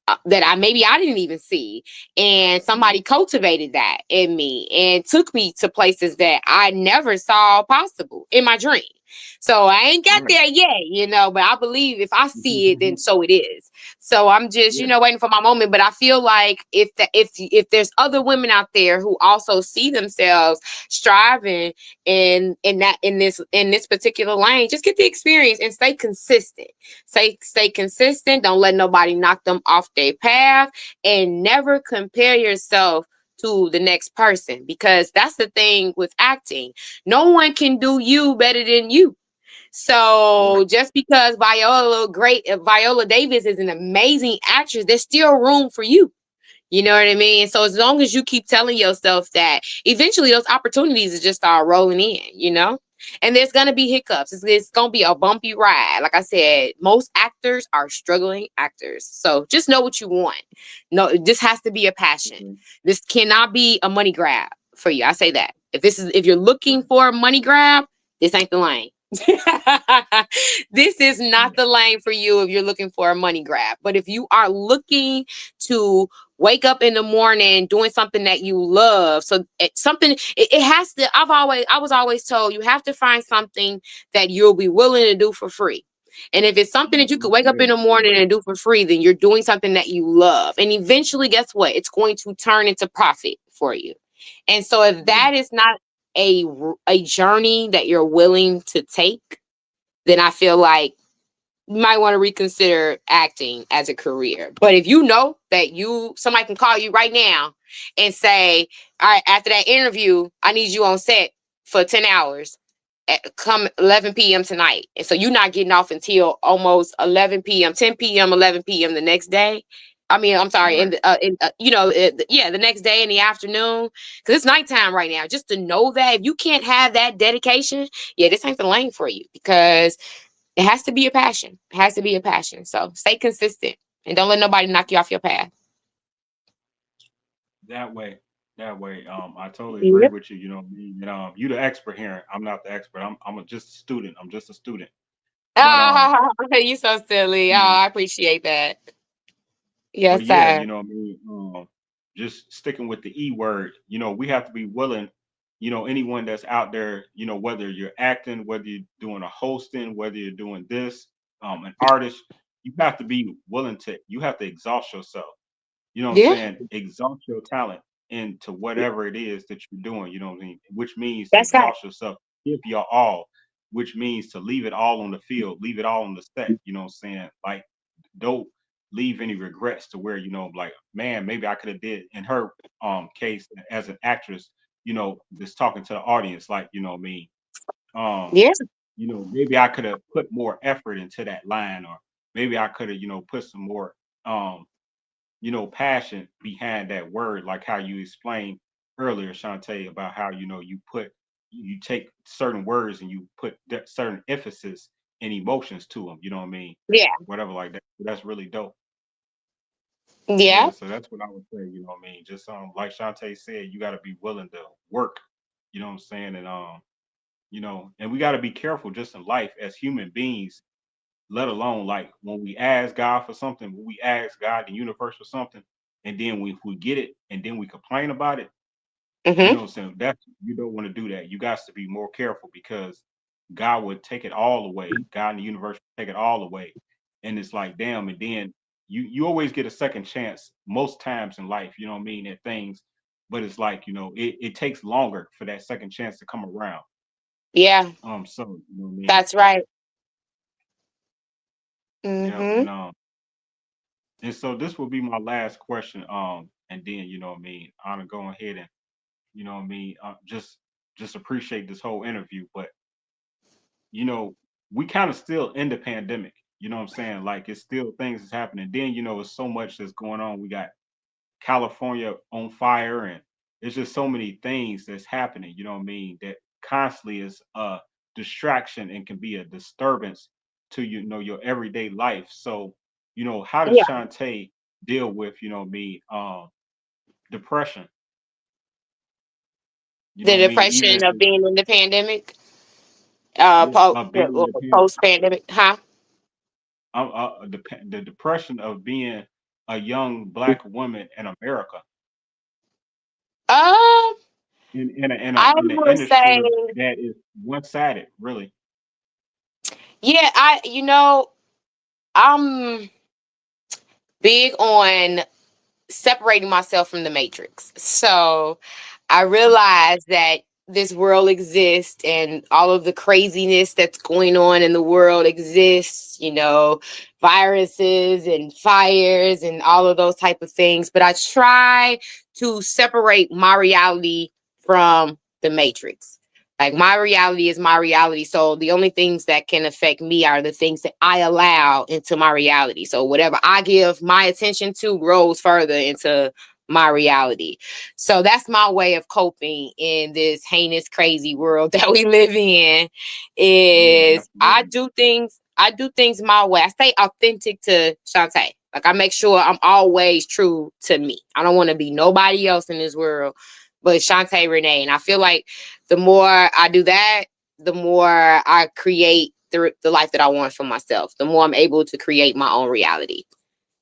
I didn't even see, and Mm. somebody cultivated that in me and took me to places that I never saw possible in my dream. So I ain't got Right. there yet, but I believe if I see it, then so it is. So I'm just, Yeah. waiting for my moment. But I feel like if there's other women out there who also see themselves striving in this particular lane, just get the experience and stay consistent. Stay consistent. Don't let nobody knock them off their path, and never compare yourself to the next person, because that's the thing with acting. No one can do you better than you. Right. So just because Viola Davis is an amazing actress, there's still room for you. You know what I mean? So as long as you keep telling yourself that, eventually those opportunities will just start rolling in. And there's going to be hiccups. It's going to be a bumpy ride. Like I said, most actors are struggling actors. So just know what you want. No, this has to be a passion. Okay. This cannot be a money grab for you. I say that. If you're looking Right. for a money grab, this ain't the lane. This is not Yeah. the lane for you if you're looking for a money grab. But if you are looking to wake up in the morning doing something that you love, so it has to, I was always told, you have to find something that you'll be willing to do for free. And if it's something that you could wake up Yeah. in the morning and do for free, then you're doing something that you love. And eventually, guess what? It's going to turn into profit for you. And so if Yeah. that is not a journey that you're willing to take, then I feel like you might want to reconsider acting as a career. But if you know that somebody can call you right now and say, all right, after that interview, I need you on set for 10 hours. Come 11 p.m. tonight. And so you're not getting off until almost 11 p.m., 10 p.m., 11 p.m. the next day. I mean, I'm sorry, Right. yeah, the next day in the afternoon, because it's nighttime right now. Just to know that if you can't have that dedication, yeah, this ain't the lane for you, because it has to be a passion. It has to be a passion. So stay consistent and don't let nobody knock you off your path. That way, that way. I totally agree Yep. with you. You know what I mean? And you the expert here. I'm not the expert. Just a student. I'm just a student. But Ah, you so silly. Oh, you know, I appreciate that. but Yes, yeah, sir. you know what I mean. Just sticking with the E word. You know, we have to be willing. You know, anyone that's out there. You know, whether you're acting, whether you're doing a hosting, whether you're doing this, an artist, you have to be willing to. You have to exhaust yourself. You know what I'm Yeah, saying? Exalt your talent into whatever it is that you're doing, you know what I mean? Which means to that's right. exhaust yourself, give your all, which means to leave it all on the field, leave it all on the set, you know what I'm saying? Like, don't leave any regrets to where, like, man, maybe I could have did in her case as an actress, just talking to the audience, like, you know what I mean? Um, Yeah, maybe I could have put more effort into that line, or maybe I could have, put some more um passion behind that word, like how you explained earlier, Shantae, about how you take certain words and you put certain emphasis and emotions to them. You know what I mean? yeah, Whatever like that. That's really dope. yeah, Yeah, so that's what I would say. You know what I mean? Just like Shantae said, you got to be willing to work. You know what I'm saying? And and we got to be careful just in life as human beings, let alone like when we ask God for something, when we ask God, the universe for something, and then we get it and then we complain about it, you know mm-hmm, what I'm saying? That's you don't want to do that. You got to be more careful because God would take it all away. God and the universe would take it all away. And it's like, damn, and then you always get a second chance most times in life, you know what I mean, at things. But it's like, it takes longer for that second chance to come around. yeah, So you know what I mean? that's right. Yeah, Mm-hmm. and so this will be my last question. And then you know what I mean, I'm gonna go ahead and you know what I mean, just appreciate this whole interview. But you know, we kind of still in the pandemic. You know what I'm saying? Like it's still things is happening. Then it's so much that's going on. We got California on fire, and it's just so many things that's happening. You know what I mean? That constantly is a distraction and can be a disturbance to your everyday life. So how does Yeah, Shantae deal with depression? You know the what I mean? Even depression if of it's being in the pandemic, being in the post pandemic, huh? the depression of being a young black woman in America Um, I in an would say, industry that is one sided, really. yeah, I'm big on separating myself from the matrix. So I realize that this world exists and all of the craziness that's going on in the world exists, viruses and fires and all of those type of things. But I try to separate my reality from the matrix. Like my reality is my reality. So the only things that can affect me are the things that I allow into my reality. So whatever I give my attention to grows further into my reality. So that's my way of coping in this heinous, crazy world that we live in. Yeah, Is absolutely. I do things my way. I stay authentic to Shantae. Like I make sure I'm always true to me. I don't want to be nobody else in this world but Shanta Renee. And I feel like the more I do that, the more I create the life that I want for myself. The more I'm able to create my own reality.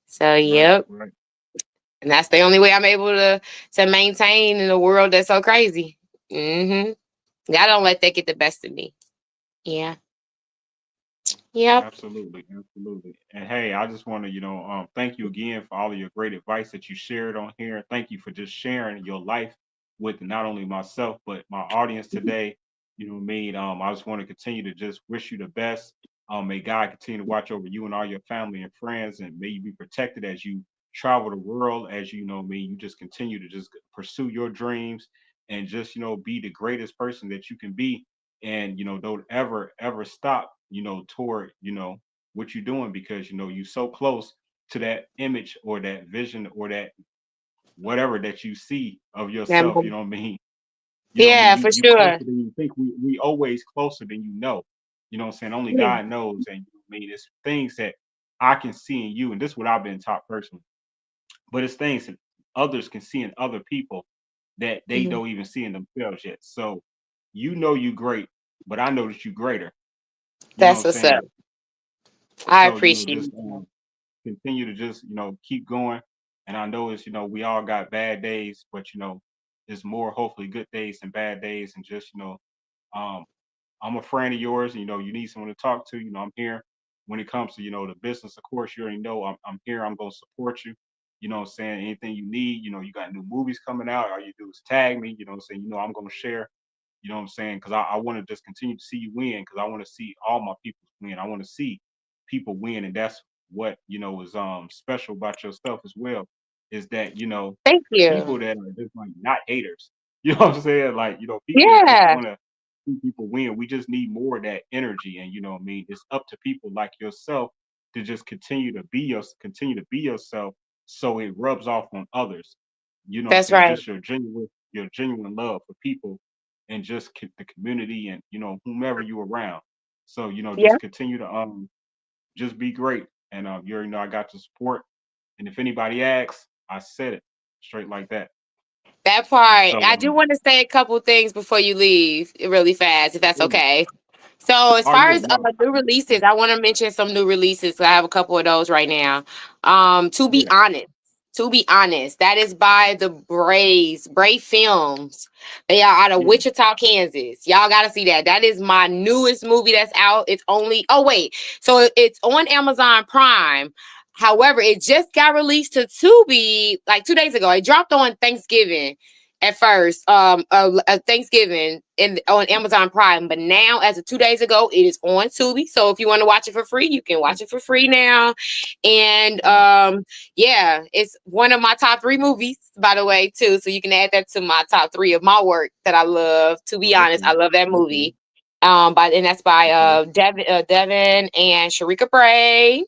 So Right, yep. right. And that's the only way I'm able to maintain in a world that's so crazy. Mm-hmm. I don't let that get the best of me. Yeah. Yep. Absolutely, absolutely. And hey, I just want to, thank you again for all of your great advice that you shared on here. Thank you for just sharing your life with not only myself but my audience today. You know what I mean? I just want to continue to just wish you the best. May God continue to watch over you and all your family and friends, and may you be protected as you travel the world. As you know, me, you just continue to just pursue your dreams and just be the greatest person that you can be, and don't ever stop toward what you're doing, because you so close to that image or that vision or that whatever that you see of That yourself. You movie. know what I mean? You know what I mean? Yeah, You for you closer sure. than you think. We always closer than you know. You know what I'm saying? Only Yeah. God knows. And you know what I mean, it's things that I can see in you, and this is what I've been taught personally. But it's things that others can see in other people that they Mhm. don't even see in themselves yet. So you know you great, but I know that you greater. You know what That's I'm what's up. saying? I So appreciate just it. continue to just keep going. And I know it's we all got bad days, but there's more hopefully good days than bad days, and just um, I'm a friend of yours. And, you need someone to talk to. I'm here when it comes to, the business. Of course, you already know I'm here. I'm going to support you. You know what I'm saying? Anything you need, you got new movies coming out. All you do is tag me. You know what I'm saying? I'm going to share. You know what I'm saying? Because I want to just continue to see you win, because I want to see all my people win. I want to see people win. And that's what, is special about yourself as well, is that, Thank you. people that are just like not haters. You know what I'm saying? Like, people that just Yeah, want to see people win. We just need more of that energy. And you know what I mean? It's up to people like yourself to just continue to be yourself, so it rubs off on others. You know what I'm that's saying? right. Just your genuine love for people, and just the community, and whomever you around. So, Yeah, just continue to just be great. And you already know I got your support. And if anybody asks, I said it straight like that. that part. So, I do want to say a couple things before you leave, really fast, if that's yeah. okay. So as Oh far yeah, as no, new releases, I want to mention some new releases. I have a couple of those right now. To be yeah, honest, that is by the Brave Films. They are out of yeah. Wichita, Kansas. Y'all got to see that. That is my newest movie that's out. It's only so it's on Amazon Prime. However, it just got released to Tubi like 2 days ago. It dropped on Thanksgiving at first, Thanksgiving on Amazon Prime, but now as of 2 days ago, it is on Tubi. So if you want to watch it for free, you can watch it for free now. And Right. yeah, it's one of my top three movies, by the way, too. So you can add that to my top three of my work that I love. To be Oh, honest, okay, I love that okay, movie. And that's by okay. Devin and Sharika Bray.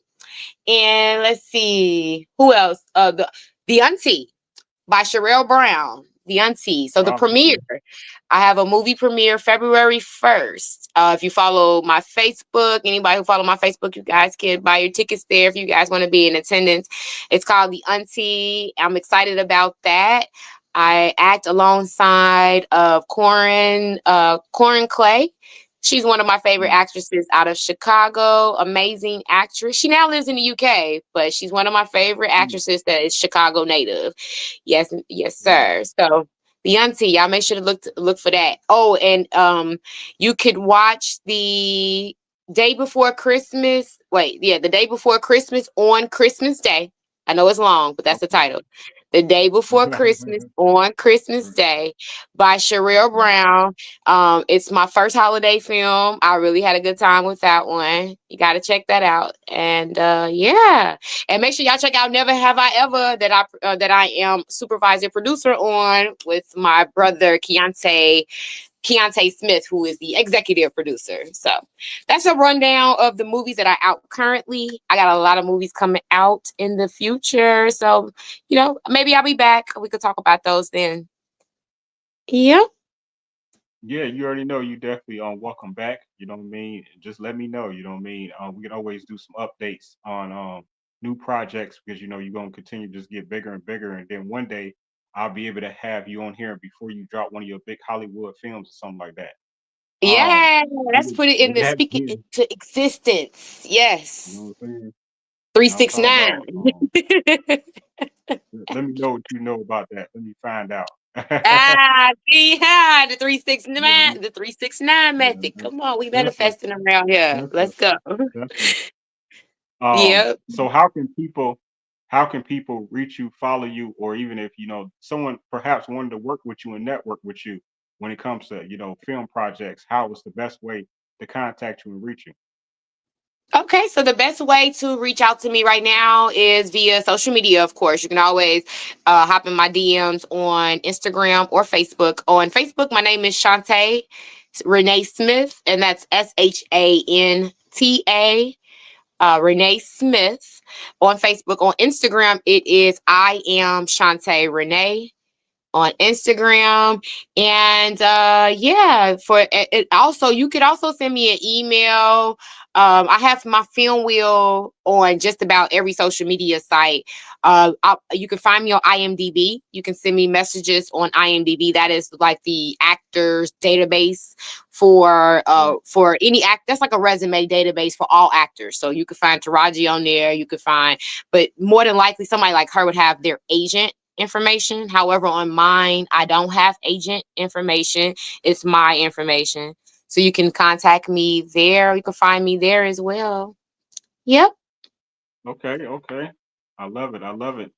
And let's see who else. The Auntie by Sherelle Brown, the Auntie. So the Oh, premiere, okay. I have a movie premiere February 1st. If you follow my Facebook, anybody who follow my Facebook, you guys can buy your tickets there if you guys want to be in attendance. It's called The Auntie. I'm excited about that. I act alongside of Corin Clay. She's one of my favorite Mm, actresses out of Chicago. Amazing actress. She now lives in the UK, but she's one of my favorite mm, actresses that is Chicago native. Yes, yes, right. sir. So the Auntie, y'all make sure to look for that. Oh, and you could watch the day before Christmas. Wait, yeah, the day before Christmas on Christmas Day. I know it's long, but that's the Okay. title. The Day Before Christmas on Christmas Day by Sherelle Okay. Brown. It's my first holiday film. I really had a good time with that one. You got to check that out. And yeah, and make sure y'all check out Never Have I Ever that I am supervisor producer on with my brother Keontae Smith, who is the executive producer. So that's a rundown of the movies that are out currently. I got a lot of movies coming out in the future. So, maybe I'll be back. We could talk about those then. Yeah. Yeah, you already know you definitely welcome back. You know what I mean? Just let me know. You know what I mean? We can always do some updates on new projects, because you're gonna continue to just get bigger and bigger, and then one day I'll be able to have you on here before you drop one of your big Hollywood films or something like that. Um, Yeah. Let's would, put it in would the that speak it be? into existence. You know Yes. what I'm saying? And I'm talking 369. about. Let me know what you know about that. Let me find out. See, the 369, the 369 Yeah, method. Come on, we that's a manifesting around here. that's a Let's go. that's a Yep. So how can people reach you, follow you, or even if someone perhaps wanted to work with you and network with you when it comes to film projects, how is the best way to contact you and reach you? Okay, so the best way to reach out to me right now is via social media, of course. You can always hop in my DMs on Instagram or Facebook. On Facebook, my name is Shanta Renee Smith, and that's Shanta Renee Smith on Facebook. On Instagram, it is I am Shanta Renee on Instagram. And yeah, for it also, you could also send me an email. I have my film wheel on just about every social media site. You can find me on IMDb. You can send me messages on IMDb. That is like the actors database for any act. That's like a resume database for all actors. So you could find Taraji on there. You could find, but more than likely somebody like her would have their agent information. However, on mine, I don't have agent information. It's my information. So you can contact me there. You can find me there as well. Yep. Okay, okay. I love it. I love it.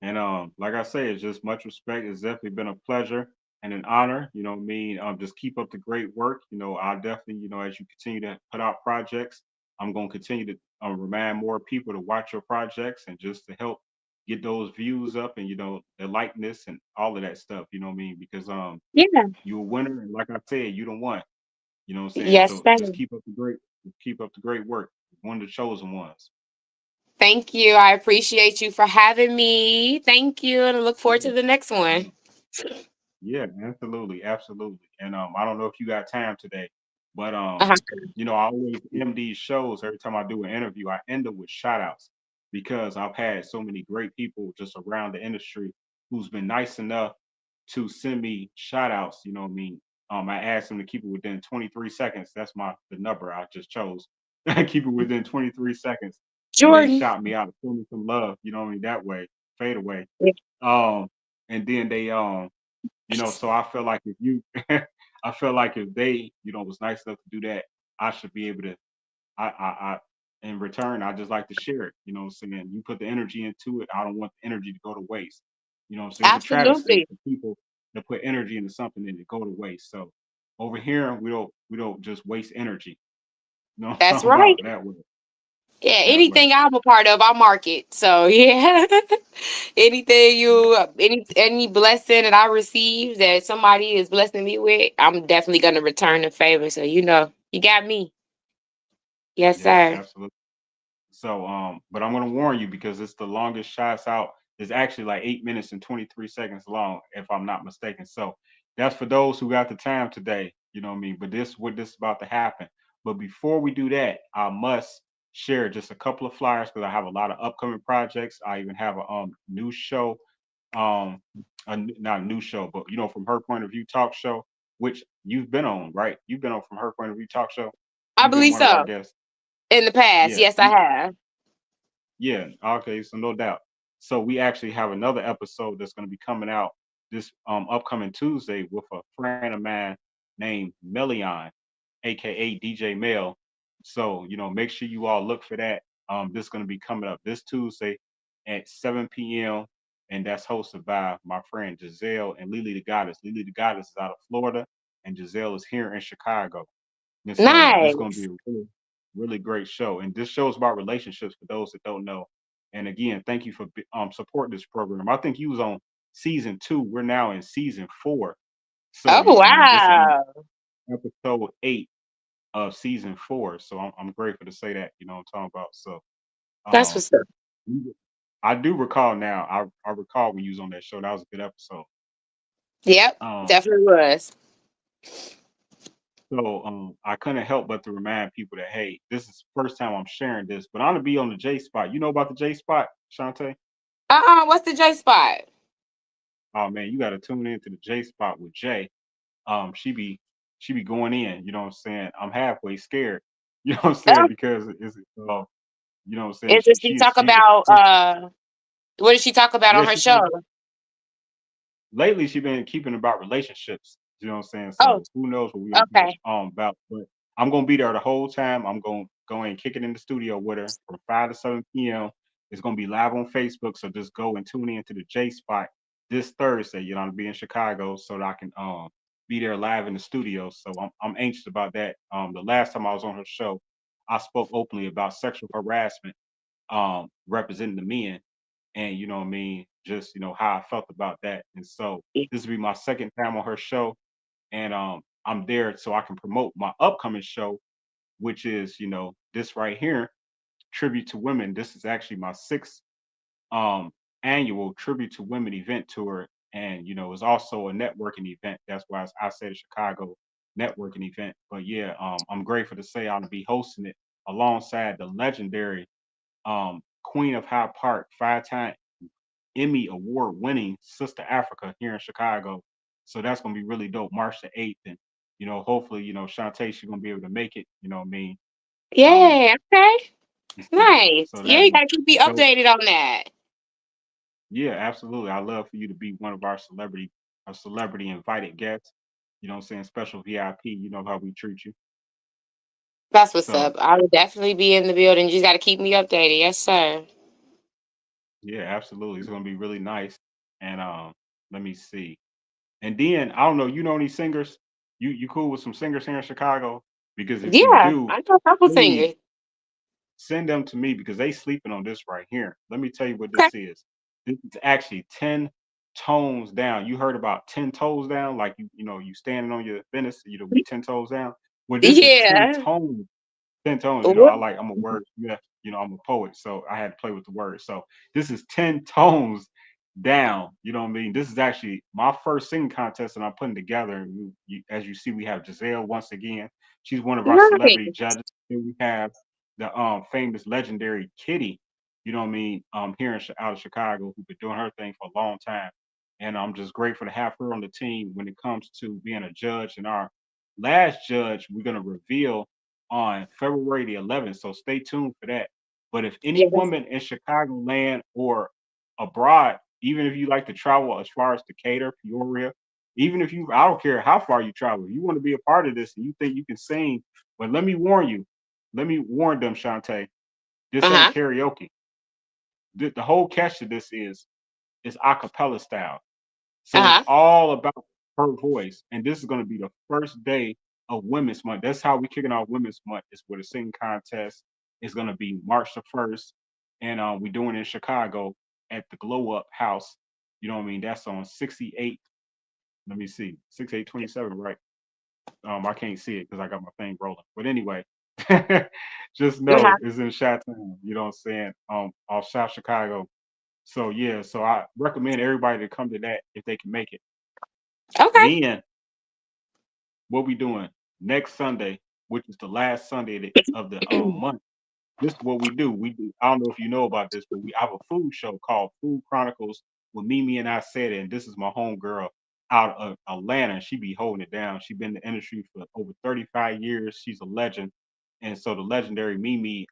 And like I say, it's just much respect. It's definitely been a pleasure and an honor. You know what I mean? Just keep up the great work. You know, I'll definitely, you know, as you continue to put out projects, I'm going to continue to remind more people to watch your projects and just to help get those views up and, you know, the likeness and all of that stuff. You know what I mean? Because Yeah. you're a winner, and like I said, you don't want. You know what I'm saying? Yes, So just sir. keep up the great work. One of the chosen ones. Thank you. I appreciate you for having me. Thank you. And I look forward Yeah. to the next one. Yeah, absolutely, absolutely. And I don't know if you got time today, but Uh-huh. you know, I always end these shows every time I do an interview, I end up with shout outs because I've had so many great people just around the industry who's been nice enough to send me shout outs, you know what I mean? I asked them to keep it within 23 seconds. That's the number I just chose. Keep it within 23 seconds. And they Jordan. shout me out, show me some love, you know what I mean, that way, fade away. Yeah. Um, and then they you know, so I feel like if you, I feel like if they, you know, was nice enough to do that, I should be able to. In return, I just like to share it. You know what I'm saying? You put the energy into it. I don't want the energy to go to waste. You know what I'm saying? It's a travesty Absolutely. for people that put energy into something and it go to waste. So over here, we don't just waste energy. You know what I'm That's talking right. about that way. Yeah, That way. anything I'm a part of, I market. So yeah, anything Yeah. any blessing that I receive that somebody is blessing me with, I'm definitely gonna return the favor. So you got me. Yes, Yeah. sir. Absolutely. So, but I'm gonna warn you because it's the longest shots out. It's actually like 8 minutes and 23 seconds long, if I'm not mistaken. So that's for those who got the time today. You know what I mean? But this is about to happen. But before we do that, I must share just a couple of flyers because I have a lot of upcoming projects. I even have a new show, um, not a new show, but you know, from her point of view talk show, which you've been on, right? You've been on from her point of view talk show. I You've been believe one of our so. guests. In the past, Yeah. yes, I have. Yeah, okay, so no doubt. So we actually have another episode that's going to be coming out this upcoming Tuesday with a friend of mine named Melion, aka DJ Mel. So, you know, make sure you all look for that. This is going to be coming up this Tuesday at 7 p.m. And that's hosted by my friend Giselle and Lily the Goddess. Lily the Goddess is out of Florida, and Giselle is here in Chicago. And so this is going to be Nice. a really, really great show. And this show is about relationships for those that don't know. And again, thank you for supporting this program. I think you was on season 2. We're now in season 4. So Oh you know what I mean. This will be wow, episode 8 of season 4. So I'm grateful to say that. You know what I'm talking about. So that's um, what's up. I do recall now. I recall when you was on that show. That was a good episode. Yep, Um, definitely was. So I couldn't help but to remind people that hey, this is the first time I'm sharing this, but I'm gonna be on the J spot. You know about the J spot, Shantae? What's the J spot? Oh man, you gotta tune into the J spot with Jay. She be going in, you know what I'm saying? I'm halfway scared. You know what I'm saying? Oh, Because it's you know what I'm saying, and does she talk she's a about professional. what does she talk about Yeah, on her she show? lately she's been keeping about relationships. You know what I'm saying? Oh, So who knows what we're gonna be okay. about. But I'm gonna be there the whole time. I'm gonna go and kick it in the studio with her from 5 to 7 p.m. It's gonna be live on Facebook. So just go and tune in to the J spot this Thursday. You know, I'll be in Chicago so that I can be there live in the studio. So I'm anxious about that. The last time I was on her show, I spoke openly about sexual harassment, representing the men and you know what I mean, just you know how I felt about that. And so this will be my second time on her show, and I'm there so I can promote my upcoming show, which is you know this right here. tribute to women. This is actually my 6th annual tribute to women event tour, and it's also a networking event. That's why I said Chicago networking event. But yeah, I'm grateful to say I'll be hosting it alongside the legendary Queen of Hyde Park, 5-time Emmy award winning Sister Africa here in Chicago. So that's gonna be really dope. March the 8th, and hopefully, Shantae, she's gonna be able to make it. You know what I mean? Um, Yeah, okay. so, Nice. so Yeah, that'd you be gotta keep me dope. updated on that. Yeah, absolutely. I love for you to be one of a celebrity invited guests. You know what I'm saying? Special VIP. You know how we treat you. That's what's So up. I will definitely be in the building. You just gotta keep me updated. Yes, sir. yeah, absolutely. It's gonna be really nice. And let me see. And then I don't know, any singers? You cool with some singers here in Chicago? Because if you Yeah, do, I know a couple please singers. send them to me because they sleeping on this right here. Let me tell you what Okay. this is. This is actually 10 tones down. You heard about 10 toes down, like you standing on your business, we 10 toes down. Well, this is 10 Yeah. tones 10 tones, What? I'm a word, yeah, I'm a poet, so I had to play with the words. So this is 10 tones down, you know what I mean? This is actually my first singing contest that I'm putting together. And as you see, we have Giselle once again. She's one of our celebrity Nice. judges. Then we have the famous legendary Kitty, you know what I mean, here out of Chicago, who's been doing her thing for a long time. And I'm just grateful to have her on the team when it comes to being a judge. And our last judge, we're going to reveal on February the 11th. So stay tuned for that. But if any Yes. woman in Chicagoland or abroad, even if you like to travel as far as Decatur, Peoria, even if I don't care how far you travel, you want to be a part of this and you think you can sing, but let me warn you, let me warn them, Shantae, this ain't Uh-huh. karaoke. The whole catch to this is a cappella style. So it's Uh-huh. all about her voice. And this is going to be the first day of Women's Month. That's how we kicking off Women's Month is with a singing contest. It's going to be March the 1st. And we're doing it in Chicago at the Glow Up House. You know what I mean? That's on 68. Let me see. 6827, right? I can't see it because I got my thing rolling. But anyway, just Uh-huh. know it's in Chi-Town. You know what I'm saying? Off South Chicago. So yeah, so I recommend everybody to come to that if they can make it. Okay. Then what we doing next Sunday, which is the last Sunday of the month. This is what we do. We do. I don't know if you know about this, but we have a food show called Food Chronicles with Mimi and Isaidit, and this is my home girl out of Atlanta. She be holding it down. She been in the industry for over 35 years. She's a legend, and so the legendary Mimi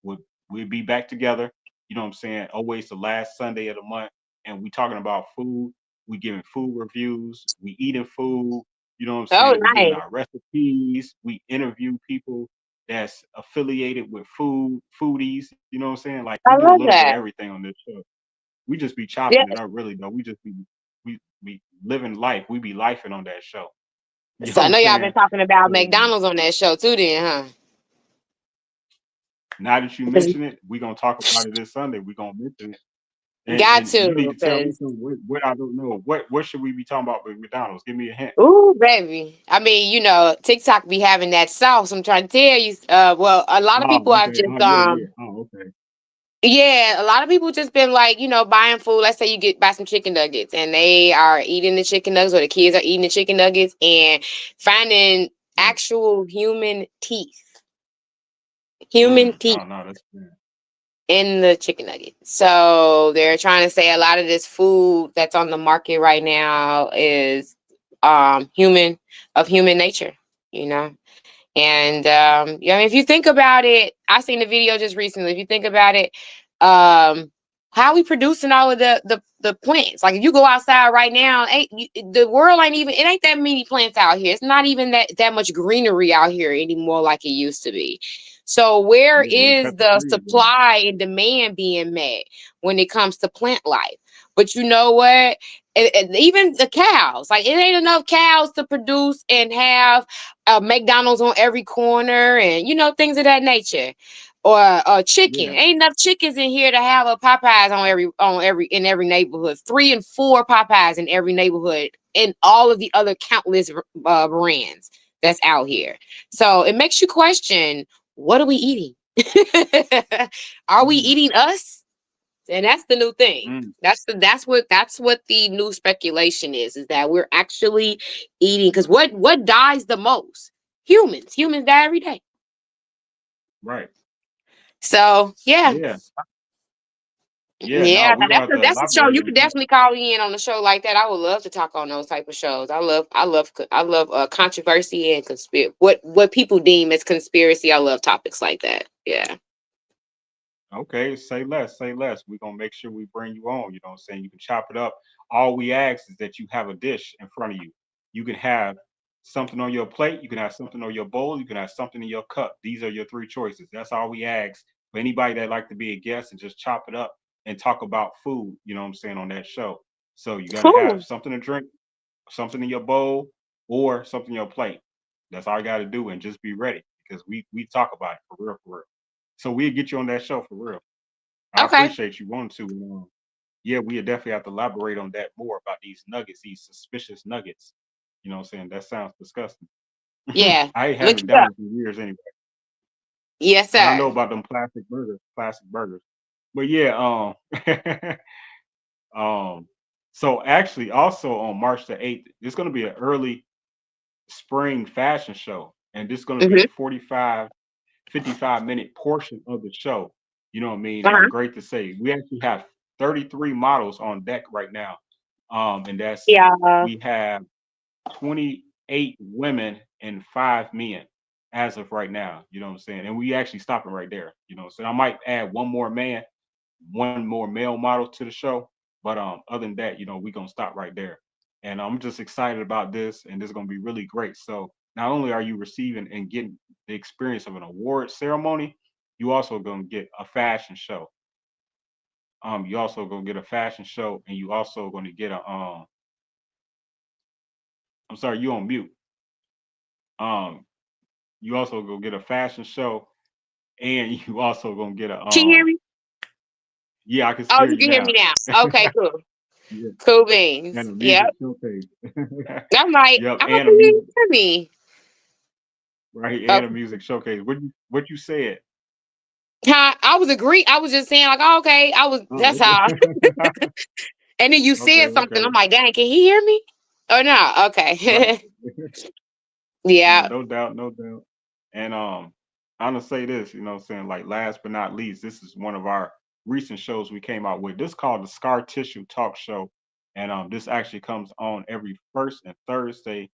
would we'll be back together. You know what I'm saying? Always the last Sunday of the month, and we talking about food. We giving food reviews. We eating food. You know what I'm Oh, saying? We giving nice. our recipes. We interview people that's affiliated with foodies. You know what I'm saying? Like we I do a love little bit of that. everything on this show. We just be Yeah. chopping it up, really though. We just be living life. We be lifing on that show. You So know I what I'm know y'all been saying? talking about So McDonald's on that show too then, huh? now that you 'Cause mention it, we gonna talk about it this Sunday. We gonna mention it. got And you need to, to tell me 'cause something. What I don't know. What should we be talking about with McDonald's? Give me a hint. ooh, baby. I mean, TikTok be having that sauce. I'm trying to tell you. Well, a lot of people Oh, are okay. just Oh, yeah, yeah. Oh, okay. yeah, a lot of people just been like, buying food. Let's say you buy some chicken nuggets and they are eating the chicken nuggets or the kids are eating the chicken nuggets and finding Mm, actual human teeth oh no, that's bad. in the chicken nugget. So they're trying to say a lot of this food that's on the market right now is human nature, you know. And if you think about it, I seen the video just recently. If you think about it, how we producing all of the plants? Like if you go outside right now, the world ain't even it ain't that many plants out here. It's not even that much greenery out here anymore like it used to be. So where Yeah, they is cut the the trees down. supply and demand being met when it comes to plant life? But you know what? Even the cows, like it ain't enough cows to produce and have McDonald's on every corner and things of that nature. Or chicken. Yeah, Ain't enough chickens in here to have a Popeyes in every neighborhood. 3 and 4 Popeyes in every neighborhood, and all of the other countless brands that's out here. So it makes you question, what are we eating? Are we eating us? And that's the new thing. Mm. That's what the new speculation is that we're actually eating, because what dies the most? Humans. Humans die every day. Right. So yeah. Yeah. Yeah. No, Yeah, we're gonna have to that's a show elaborate you on could that. definitely call me in on a show like that. I would love to talk on those type of shows. I love controversy and what people deem as conspiracy. I love topics like that. Yeah. Okay, say less, say less. We're gonna make sure we bring you on. You know what I'm saying? You can chop it up. All we ask is that you have a dish in front of you. You can have something on your plate, you can have something on your bowl, you can have something in your cup. These are your three choices. That's all we ask for anybody that like to be a guest and just chop it up and talk about food, you know what I'm saying, on that show. So you gotta have Cool. something to drink, something in your bowl, or something in your plate. That's all you gotta do, and just be ready because we talk about it for real, for real. So we'll get you on that show for real. I Okay. appreciate you wanting to. Yeah, we definitely have to elaborate on that more about these nuggets, these suspicious nuggets. You know what I'm saying? That sounds disgusting. Yeah. I Look haven't it done up. it in years anyway. Yes, And I know sir. about them plastic burgers. But yeah, um, so actually also on March the 8th, it's gonna be an early spring fashion show. And this is gonna be a Mm-hmm. 55-minute portion of the show. You know what I mean? And Uh-huh. great to say, we actually have 33 models on deck right now. And that's Yeah. we have 28 women and 5 men as of right now. You know what I'm saying? And we actually stopping right there. You know, so I might add one more man, one more male model to the show. But other than that, you know, we're gonna stop right there. And I'm just excited about this, and this is gonna be really great. So not only are you receiving and getting the experience of an award ceremony, you also gonna get a fashion show. You also gonna get a fashion show, and you also gonna get a I'm sorry, you on mute. Um, you also gonna get a fashion show, and you also gonna get a Can you hear me? yeah, I can Oh, hear you you can hear me now. now. Okay, cool. Yeah, Cool and beans. a Yep. music showcase. I'm like, Yep, I and hope a you music hear me. right, and a Okay. music showcase. What you said? I was agree. I was just saying like, oh, okay. That's Oh, how. okay. And then you Okay, said something. okay. I'm like, dang, can he hear me? Or no? Right. Okay. No, Yeah. no doubt, no doubt. And I'm gonna say this, you know what I'm saying? Like last but not least, this is one of our recent shows we came out with. This called the Scar Tissue Talk Show. And this actually comes on every first and Thursday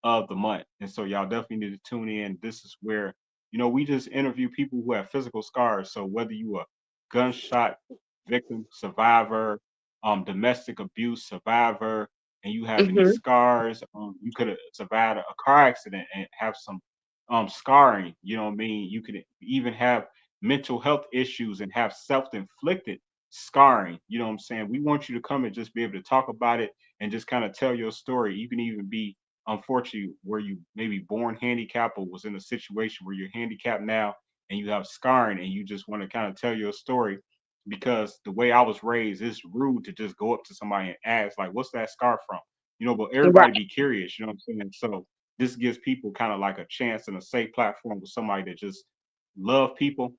of the month. And so y'all definitely need to tune in. This is where, you know, we just interview people who have physical scars. So whether you a gunshot victim, survivor, domestic abuse survivor, and you have any Mm-hmm. scars, you could have survived a car accident and have some scarring, you know what I mean? You could even have mental health issues and have self-inflicted scarring. You know what I'm saying? We want you to come and just be able to talk about it and just kind of tell your story. You can even be unfortunately where you maybe born handicapped or was in a situation where you're handicapped now and you have scarring and you just want to kind of tell your story because the way I was raised, it's rude to just go up to somebody and ask, like, what's that scar from? You know, but everybody Right. be curious, you know what I'm saying? So this gives people kind of like a chance and a safe platform with somebody that just love people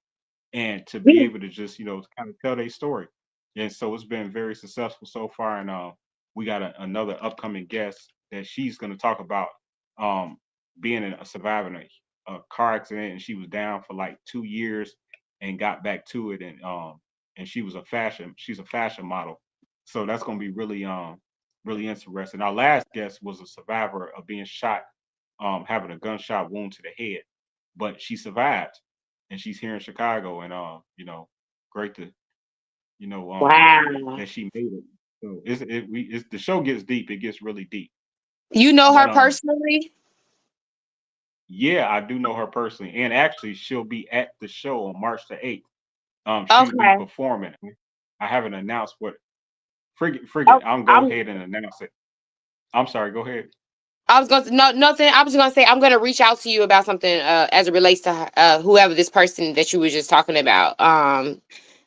and to be Yeah. able to just, you know, kind of tell their story. And so it's been very successful so far. And we got another upcoming guest that she's going to talk about um, being a survivor in a car accident, and she was down for like 2 years and got back to it. And she's a fashion model. So that's going to be really interesting. Our last guest was a survivor of being shot, having a gunshot wound to the head, but she survived and she's here in Chicago, and you know, great to Wow. that she made it. So it's the show gets deep. It gets really deep. You know But her personally? yeah, I do know her personally, and actually, she'll be at the show on March the 8th. She'll be Okay. performing. I haven't announced what. Oh, Forget. I'll go ahead and announce it. I'm sorry. Go ahead. I was going to no nothing. I was going to say I'm going to reach out to you about something as it relates to whoever this person that you were just talking about.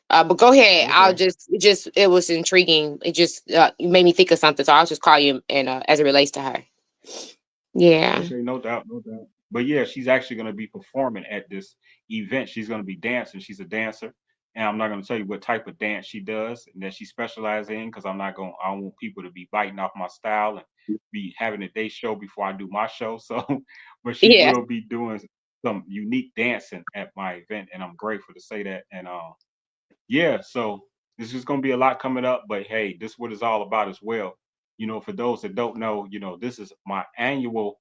But go ahead. I'll Okay. just it was intriguing. It just you made me think of something, so I'll just call you and as it relates to her. Yeah. Okay. No doubt. No doubt. But yeah, she's actually going to be performing at this event. She's going to be dancing. She's a dancer. And I'm not going to tell you what type of dance she does and that she specializes in, because I don't want people to be biting off my style and be having a day show before I do my show. So, but she Yeah. will be doing some unique dancing at my event. And I'm grateful to say that. And yeah, so there's just going to be a lot coming up. But hey, this is what it's all about as well. For those that don't know, this is my annual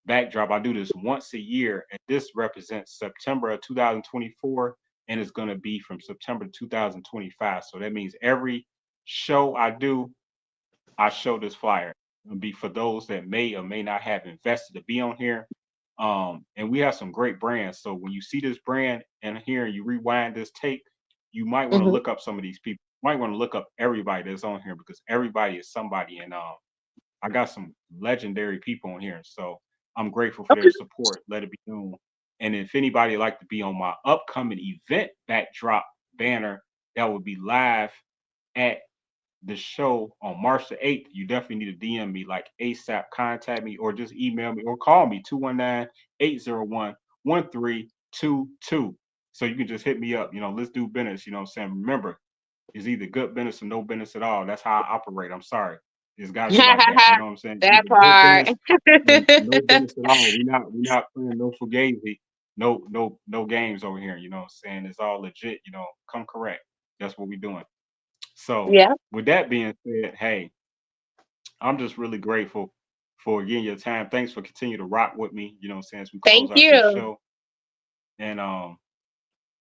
backdrop. I do this once a year, and this represents September of 2024, and it's going to be from September 2025. So that means every show I do, I show this flyer. It'll be for those that may or may not have invested to be on here. And we have some great brands. So when you see this brand and here and you rewind this tape, you might want to Mhm. look up some of these people. You might want to look up everybody that's on here, because everybody is somebody. And I got some legendary people on here. So I'm grateful for their Okay. support. Let it be known. And if anybody would like to be on my upcoming event backdrop banner that will be live at the show on March the 8th, you definitely need to DM me like ASAP, contact me, or just email me or call me 219-801-1322. So you can just hit me up. Let's do business. You know what I'm saying? Remember, it's either good business or no business at all. That's how I operate. I'm sorry. It's got to be like that. You know what I'm saying? That Either good part. business or no business at all. We're not playing no fugazi, no games over here. You know what I'm saying? It's all legit. Come correct. That's what we're doing. So Yeah. with that being said, hey, I'm just really grateful for getting your time. Thanks for continuing to rock with me. You know what I'm saying? As we close Thank out this you. show. And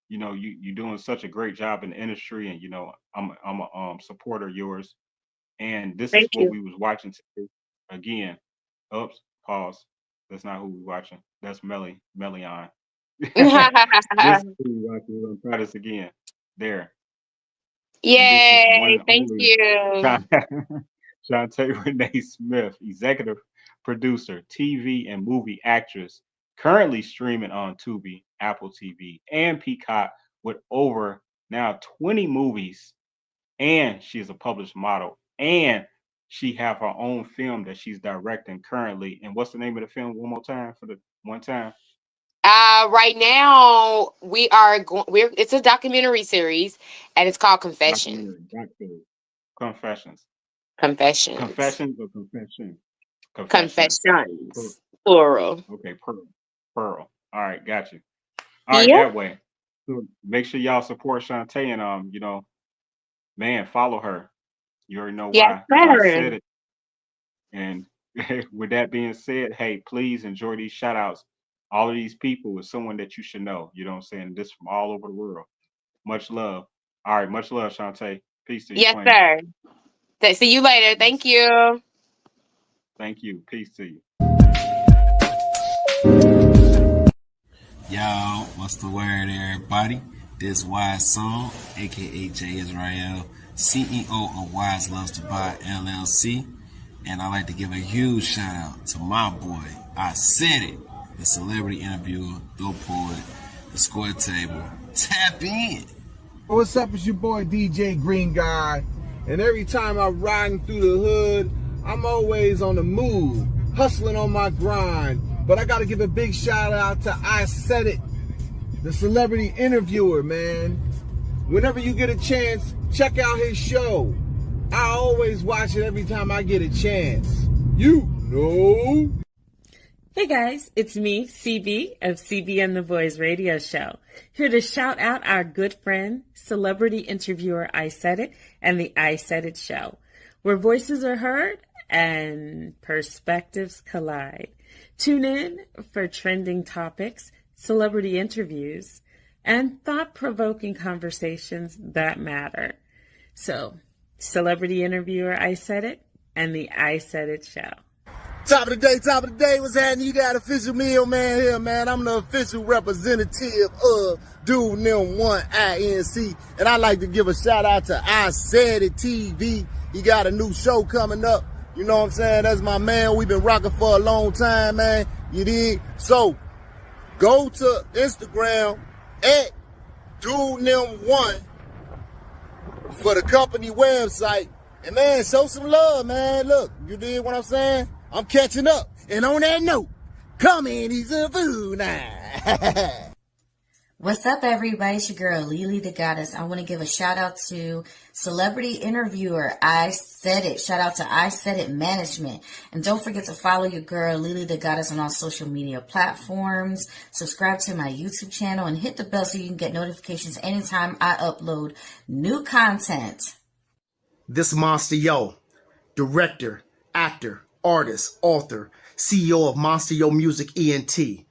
you're doing such a great job in the industry, and I'm a supporter of yours. And this is Thank what you. we was watching today. Again, oops, pause. That's not who we're watching. That's Melion. This is who we're watching. We're gonna try this again. There. And this is one Yay. and Thank only you. Shanta Renee Smith, executive producer, TV and movie actress, currently streaming on Tubi, Apple TV, and Peacock with over now 20 movies. And she is a published model. And she have her own film that she's directing currently. And what's the name of the film one more time for the one time? Right now we're it's a documentary series and it's called Confession. Documentary. Documentary. Confessions. Confessions. Confessions or confession? Confessions. Per- Confessions. Plural. Okay, Pearl. Pearl. All right, got you. All right, Yeah. that way. So make sure y'all support Shantae and man, follow her. You already know Yes, why, because I sir. said it. And with that being said, hey, please enjoy these shout outs. All of these people is someone that you should know. You know what I'm saying? This from all over the world. Much love. All right, much love, Shantae. Peace to you, Yes, Queen. sir. See you later. Thank you. Thank you. Peace to you. Y'all, what's the word, everybody? This Wise Song, aka Jay Israel, CEO of Wise Loves to Buy LLC. And I'd like to give a huge shout out to my boy, Isaidit, the celebrity interviewer, the poet, the score table. Tap in. What's up? It's your boy DJ Green Guy, and every time I'm riding through the hood, I'm always on the move, hustling on my grind. But I gotta give a big shout out to Isaidit, the celebrity interviewer, man. Whenever you get a chance, check out his show. I always watch it every time I get a chance. You know. Hey guys, it's me, CB of CB and the Boys radio show, here to shout out our good friend, celebrity interviewer Isaidit and the Isaidit Show, where voices are heard and perspectives collide. Tune in for trending topics, celebrity interviews, and thought-provoking conversations that matter. So, celebrity interviewer Isaidit and the Isaidit Show. Top of the day, what's happening? You got official meal man here, man. I'm the official representative of Dude Nim 1 INC. And I'd like to give a shout out to Isaidit TV. He got a new show coming up. You know what I'm saying? That's my man. We've been rocking for a long time, man. You dig? So, go to Instagram at Dude Nim 1 for the company website. And man, show some love, man. Look, you dig what I'm saying? I'm catching up. And on that note, Come in, he's a food now. What's up, everybody? It's your girl, Lily the Goddess. I want to give a shout out to celebrity interviewer Isaidit. Shout out to Isaidit Management. And don't forget to follow your girl, Lily the Goddess, on all social media platforms. Subscribe to my YouTube channel and hit the bell so you can get notifications anytime I upload new content. This Monster Yo, director, actor, artist, author, CEO of Monster Yo Music ENT.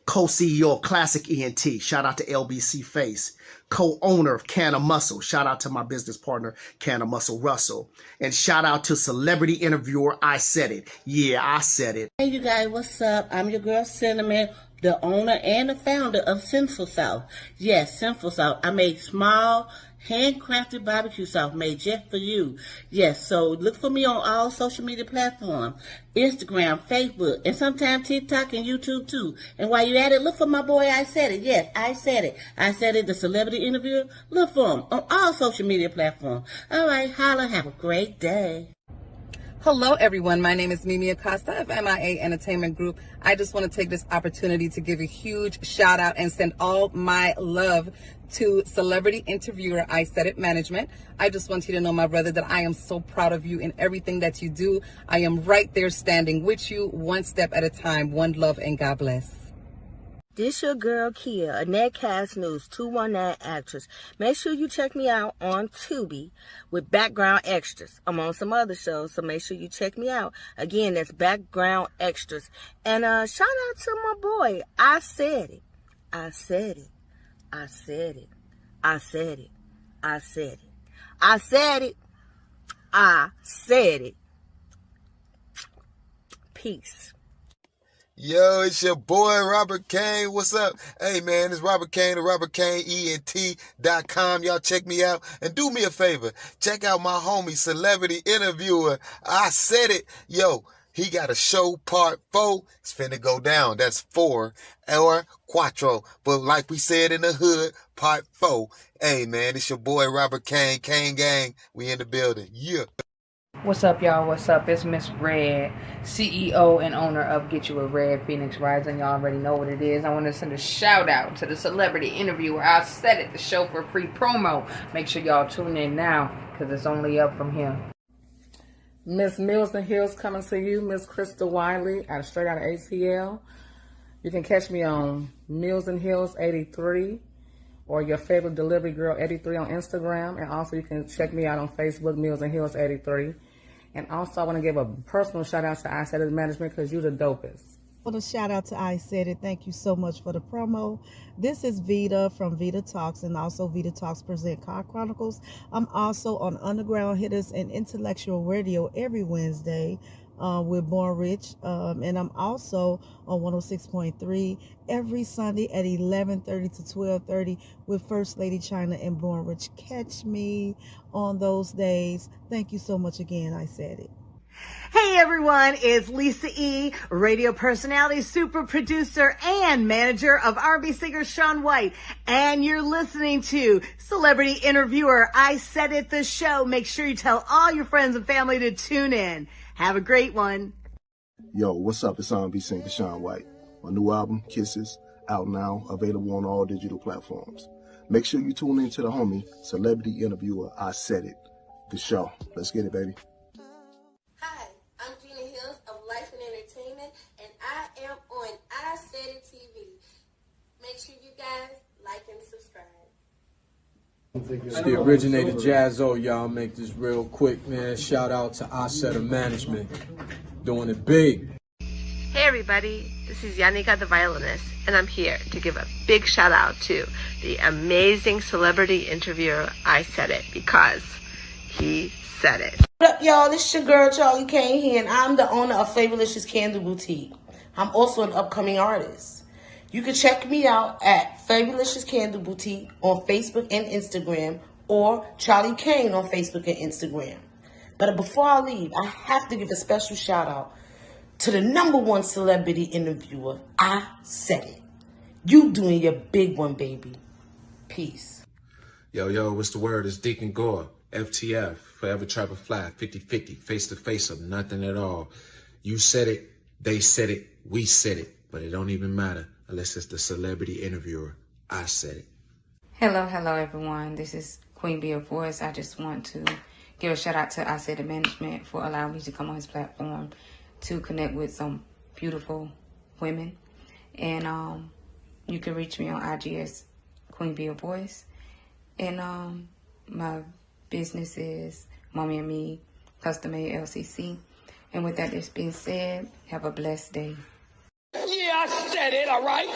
Co-CEO of Classic ENT, shout out to LBC Face. Co-owner of Can of Muscle, shout out to my business partner, Can of Muscle Russell. And shout out to celebrity interviewer Isaidit. Yeah, I said it. Hey you guys, what's up? I'm your girl Cinnamon, the owner and the founder of Sinful South. Yes, Sinful South. I make small, handcrafted barbecue sauce made just for you. Yes, so look for me on all social media platforms. Instagram, Facebook, and sometimes TikTok and YouTube too. And while you're at it, look for my boy Isaidit. Yes, Isaidit. Isaidit, the celebrity interviewer. Look for him on all social media platforms. All right, holla. Have a great day. Hello, everyone. My name is Mimi Acosta of MIA Entertainment Group. I just want to take this opportunity to give a huge shout out and send all my love to celebrity interviewer Isaidit Management. I just want you to know, my brother, that I am so proud of you in everything that you do. I am right there standing with you, one step at a time. One love and God bless. This your girl Kia, a Netcast News 219 actress. Make sure you check me out on Tubi with background extras. I'm on some other shows, so make sure you check me out. Again, that's background extras. And shout out to my boy. I said it. I said it. I said it. I said it. I said it. I said it. I said it. Peace. Yo, it's your boy, Robert Kane. What's up? Hey, man, it's Robert Kane at RobertKaneENT.com. Y'all check me out. And do me a favor. Check out my homie, celebrity interviewer. I said it. Yo, he got a show part 4. It's finna go down. That's 4 or cuatro. But like we said in the hood, part 4. Hey, man, it's your boy, Robert Kane. Kane Gang. We in the building. Yeah. What's up, y'all? What's up? It's Miss Red, CEO and owner of Get You a Red Phoenix Rising. Y'all already know what it is. I want to send a shout out to the celebrity interviewer. I said it, the show for free promo. Make sure y'all tune in now because it's only up from here. Miss Mills and Hills coming to you. Miss Crystal Wiley, straight out of ATL. You can catch me on Mills and Hills 83. Or your favorite delivery girl 83 on Instagram. And also you can check me out on Facebook, Mills and Hills 83. And also I want to give a personal shout out to Isaidit Management because you're the dopest. For the shout out to Isaidit, thank you so much for the promo. This is Vita from Vita Talks and also Vita Talks Present Car Chronicles. I'm also on Underground Hitters and Intellectual Radio every Wednesday with Born Rich. And I'm also on 106.3 every Sunday at 11:30 to 12:30 with First Lady China and Born Rich. Catch me on those days. Thank you so much again. I said it. Hey everyone, it's Lisa E., radio personality, super producer, and manager of R&B singer Shaun White. And you're listening to celebrity interviewer Isaidit the show. Make sure you tell all your friends and family to tune in. Have a great one. Yo, what's up? It's R&B singer Shaun White. My new album, Kisses, out now, available on all digital platforms. Make sure you tune in to the homie, celebrity interviewer Isaidit the show. Let's get it, baby. Hi, I'm Gina Hills of Life and Entertainment, and I am on Isaidit TV. Make sure you guys like and subscribe. It's the originator Jazzo, y'all. Make this real quick, man. Shout out to Isaidit Management. Doing it big. Hey everybody, this is Yannicka the violinist, and I'm here to give a big shout out to the amazing celebrity interviewer Isaidit because he said it. What up, y'all? This is your girl Charlie Kane here, and I'm the owner of Fabulicious Candle Boutique. I'm also an upcoming artist. You can check me out at Fabulicious Candle Boutique on Facebook and Instagram, or Charlie Kane on Facebook and Instagram. But before I leave, I have to give a special shout out to the #1 celebrity interviewer. Isaidit. You doing your big one, baby. Peace. Yo, what's the word? It's Deacon Gore. FTF, Forever Travel Fly, 50-50, face to face of nothing at all. You said it, they said it, we said it. but it don't even matter unless it's the celebrity interviewer. I said it. Hello, everyone. This is Queen Bee of Voice. I just want to give a shout out to Isaidit Management for allowing me to come on his platform to connect with some beautiful women. And you can reach me on IG as Queen Bee of Voice. And my business is Mommy and Me Custom Made LCC. And with that being said, have a blessed day. Yeah, I said it, all right?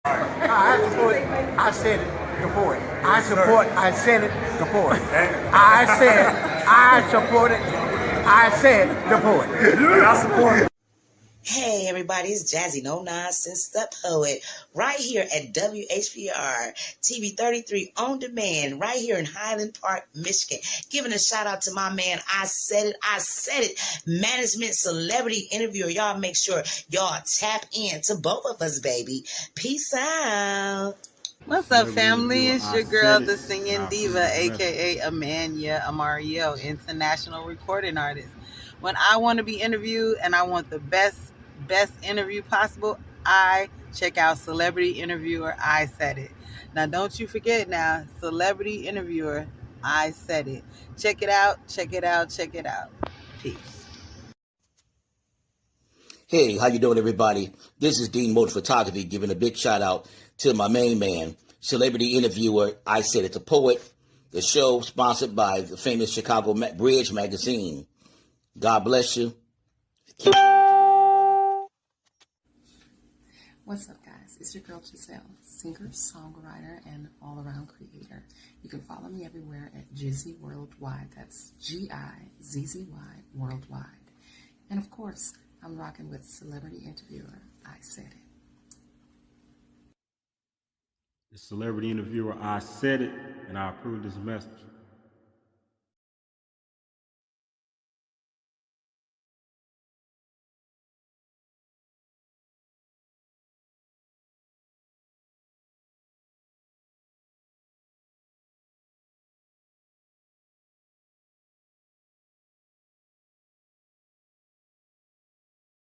I support Isaidit Gabor. I support Isaidit Gabor. I support it. I said Gabor. I support. Hey everybody, it's Jazzy No Nonsense, the poet, right here at WHPR TV 33 on demand, right here in Highland Park, Michigan. Giving a shout out to my man, I said it, management celebrity interviewer. Y'all make sure y'all tap in to both of us, baby. Peace out. What's up, family? It's your girl, the singing diva, aka Amanya Amario, international recording artist. When I want to be interviewed and I want the best interview possible, I check out Celebrity Interviewer, I Said It. Now, don't you forget now, Celebrity Interviewer, I Said It. Check it out. Peace. Hey, how you doing, everybody? This is Dean Motor Photography giving a big shout out to my main man, Celebrity Interviewer, I Said It, the poet. The show sponsored by the famous Chicago Bridge magazine. God bless you. Keep What's up, guys? It's your girl Giselle, singer, songwriter, and all-around creator. You can follow me everywhere at Jizzy Worldwide. That's Gizzy Worldwide. And of course, I'm rocking with Celebrity Interviewer, I Said It. The Celebrity Interviewer, I Said It, and I approve this message.